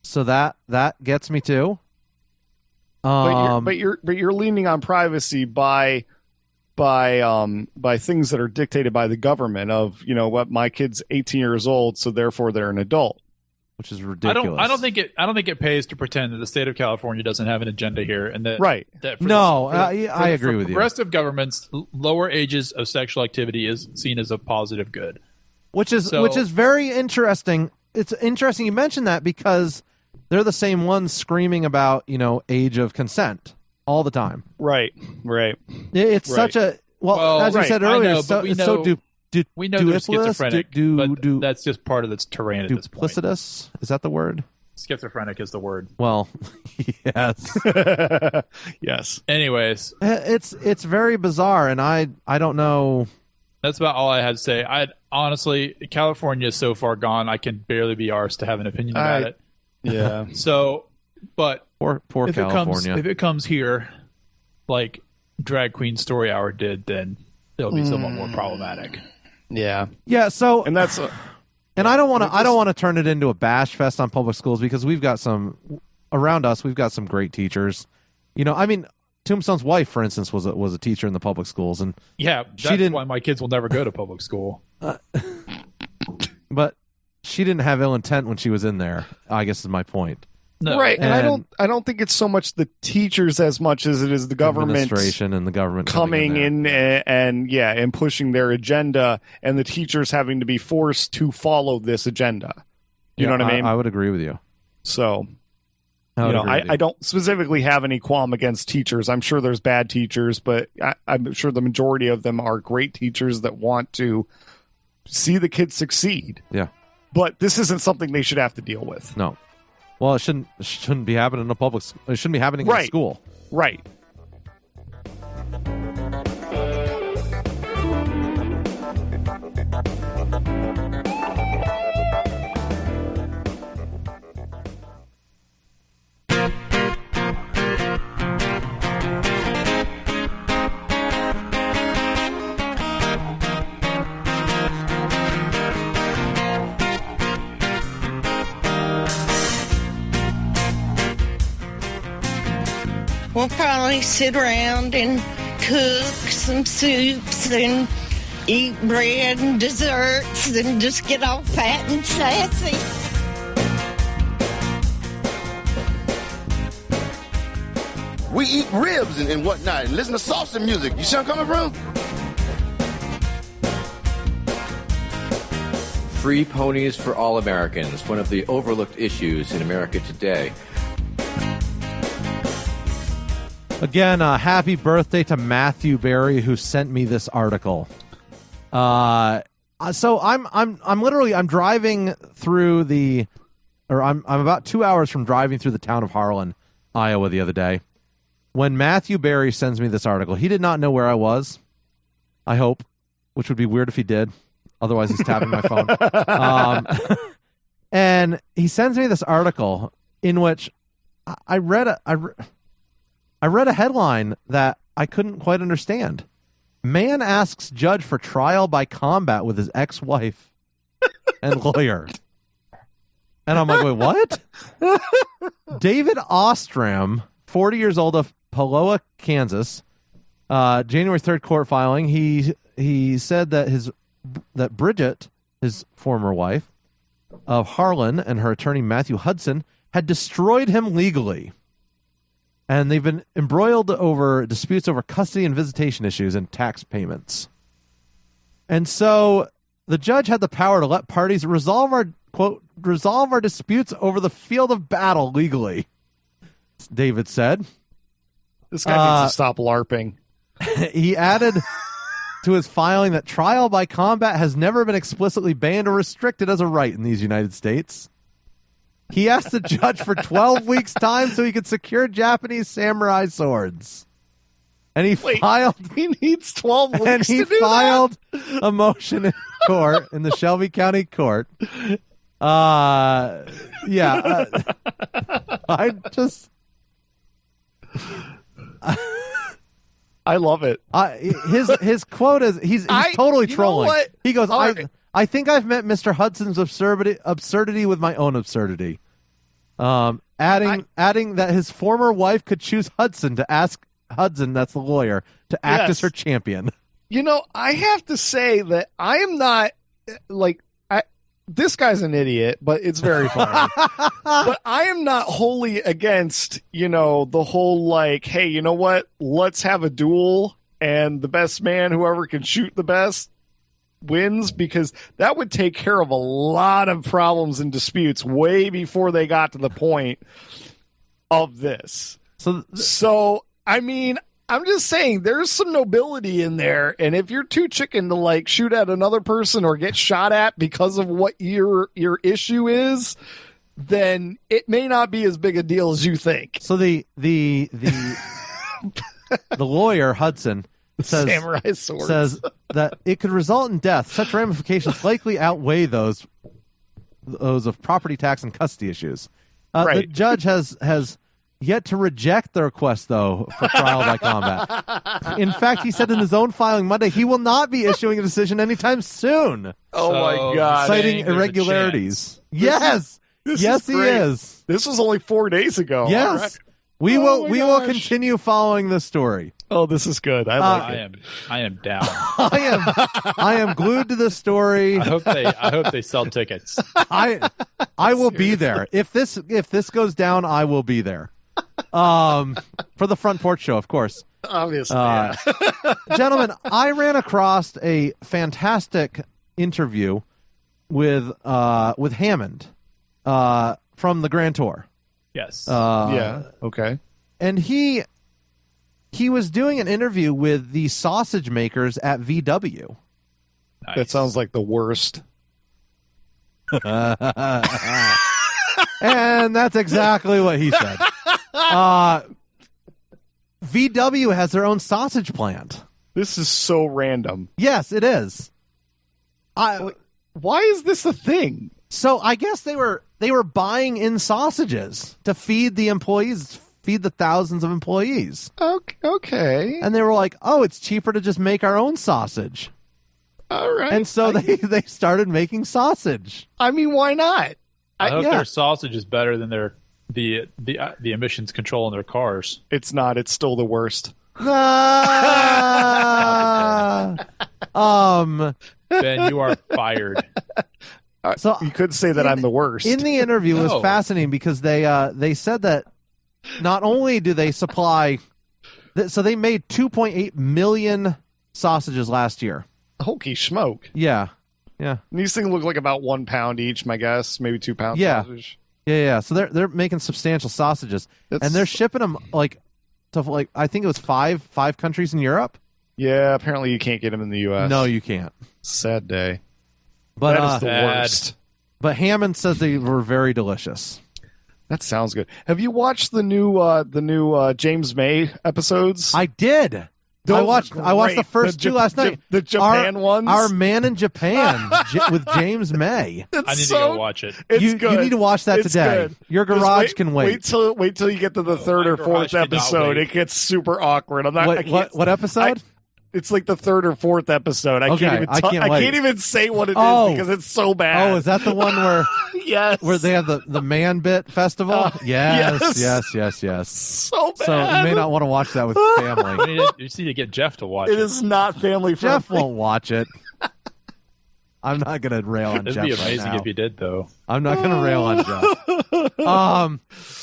so that gets me too. But you're leaning on privacy by things that are dictated by the government. Of, you know what, my kid's 18 years old, so therefore they're an adult, which is ridiculous. I don't think it pays to pretend that the state of California doesn't have an agenda here, and that I agree with you. The rest of governments, lower ages of sexual activity is seen as a positive good, which is very interesting. It's interesting you mentioned that, because they're the same ones screaming about, age of consent all the time. Right. It's such a as you said earlier. We know they're schizophrenic, but that's just part of its terrain at this point. Duplicitous? Is that the word? Schizophrenic is the word. Well, yes. Yes. Anyways. It's very bizarre, and I don't know. That's about all I had to say. Honestly, California is so far gone, I can barely be arsed to have an opinion about it. Yeah. So, but poor California. If it comes here, like Drag Queen Story Hour did, then it'll be somewhat more problematic. Yeah. Yeah. So, and that's, and I don't want to turn it into a bash fest on public schools, because we've got some great teachers. Tombstone's wife, for instance, was a teacher in the public schools, and that's why my kids will never go to public school. But she didn't have ill intent when she was in there, I guess is my point. No. Right, and I don't think it's so much the teachers as much as it is the government, administration, and the government coming in and pushing their agenda, and the teachers having to be forced to follow this agenda. You know what I mean? I would agree with you. So, I don't specifically have any qualm against teachers. I'm sure there's bad teachers, but I'm sure the majority of them are great teachers that want to see the kids succeed. Yeah. But this isn't something they should have to deal with. No. Well, it shouldn't be happening in a public. It shouldn't be happening in a school. Right. We'll probably sit around and cook some soups and eat bread and desserts and just get all fat and sassy. We eat ribs and whatnot and listen to salsa music. You see where I'm coming from? Free ponies for all Americans, one of the overlooked issues in America today. Again, happy birthday to Matthew Berry, who sent me this article. So I'm driving through I'm about 2 hours from driving through the town of Harlan, Iowa, the other day, when Matthew Berry sends me this article. He did not know where I was, I hope, which would be weird if he did. Otherwise, he's tapping my phone. And he sends me this article in which I read a headline that I couldn't quite understand. Man asks judge for trial by combat with his ex-wife and lawyer. And I'm like, wait, what? David Ostrom, 40 years old, of Paloa, Kansas. January 3rd court filing. He said that Bridget, his former wife, of Harlan, and her attorney Matthew Hudson had destroyed him legally. And they've been embroiled over disputes over custody and visitation issues and tax payments. And so the judge had the power to let parties resolve our disputes over the field of battle legally, David said. This guy needs to stop LARPing. He added to his filing that trial by combat has never been explicitly banned or restricted as a right in these United States. He asked the judge for 12 weeks' time so he could secure Japanese samurai swords. And he needs 12 weeks and he filed a motion in court, in the Shelby County Court. I love it. His quote is he's totally trolling. You know what? He goes, I think I've met Mr. Hudson's absurdity with my own absurdity. Adding that his former wife could choose Hudson to ask Hudson, that's the lawyer, to act as her champion. You know, I have to say that I am not this guy's an idiot, but it's very funny. But I am not wholly against, the whole hey, you know what? Let's have a duel, and the best man, whoever can shoot the best, wins, because that would take care of a lot of problems and disputes way before they got to the point of this. So I mean, I'm just saying there's some nobility in there, and if you're too chicken to shoot at another person or get shot at because of what your issue is, then it may not be as big a deal as you think. So the lawyer Hudson says that it could result in death. Such ramifications likely outweigh those of property tax and custody issues. The judge has yet to reject the request, though, for trial by combat. In fact, he said in his own filing Monday he will not be issuing a decision anytime soon. Oh, my God. Citing irregularities. Yes, he is. This was only 4 days ago. Yes. Right. We will continue following this story. Oh, this is good. I like it. I am down. I am glued to this story. I hope they sell tickets. I will be there. If this goes down, I will be there. For the Front Porch Show, of course. Obviously. Gentlemen, I ran across a fantastic interview with Hammond from the Grand Tour. Yes. Okay. And he was doing an interview with the sausage makers at VW. Nice. That sounds like the worst. And that's exactly what he said. VW has their own sausage plant. This is so random. Yes, it is. Why is this a thing? So I guess they were buying in sausages to feed the employees, feed the thousands of employees. Okay. And they were like, oh, it's cheaper to just make our own sausage. All right. And so they started making sausage. I mean, why not? I hope their sausage is better than the emissions control in their cars. It's not. It's still the worst. Ben, you are fired. So you could say that I'm the worst. In the interview, it was fascinating because they said that not only do they supply, so they made 2.8 million sausages last year. Holy smoke! Yeah. These things look like about 1 pound each, my guess, maybe 2 pounds. Sausage. Yeah. So they're making substantial sausages, and they're shipping them to I think it was five countries in Europe. Yeah, apparently you can't get them in the U.S. No, you can't. Sad day. But that is the worst. But Hammond says they were very delicious. That sounds good. Have you watched the new James May episodes? I did. I watched the first two last night. The Japan ones. Our Man in Japan with James May. I need to go watch it. You need to watch that today. Good. Your garage can wait. Wait till you get to the third or fourth episode. It gets super awkward. I'm not. What episode? It's like the third or fourth episode. I can't even say what it is because it's so bad. Oh, is that the one where Yes. Where they have the Man Bit Festival. Yes. So bad. So you may not want to watch that with family. You just need to get Jeff to watch it. It is not family friendly. Jeff won't watch it. I'm not going to rail on Jeff. It'd be amazing right now. if you did, though. I'm not going to rail on Jeff.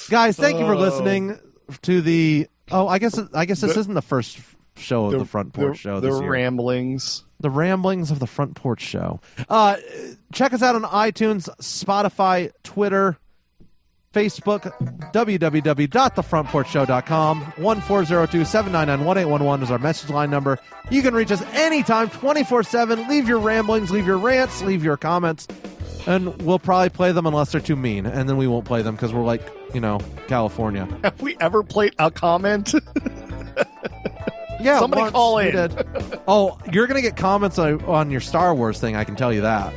Guys, thank you for listening to the. Oh, I guess this isn't the first show of the Front Porch Show this year. The ramblings. The ramblings of the Front Porch Show. Check us out on iTunes, Spotify, Twitter, Facebook, www.thefrontporchshow.com. 1402-799-1811 is our message line number. You can reach us anytime, 24/7. Leave your ramblings, leave your rants, leave your comments, and we'll probably play them unless they're too mean, and then we won't play them because we're like, California. Have we ever played a comment? Yeah, somebody once call we in. did. Oh, you're going to get comments on your Star Wars thing, I can tell you that.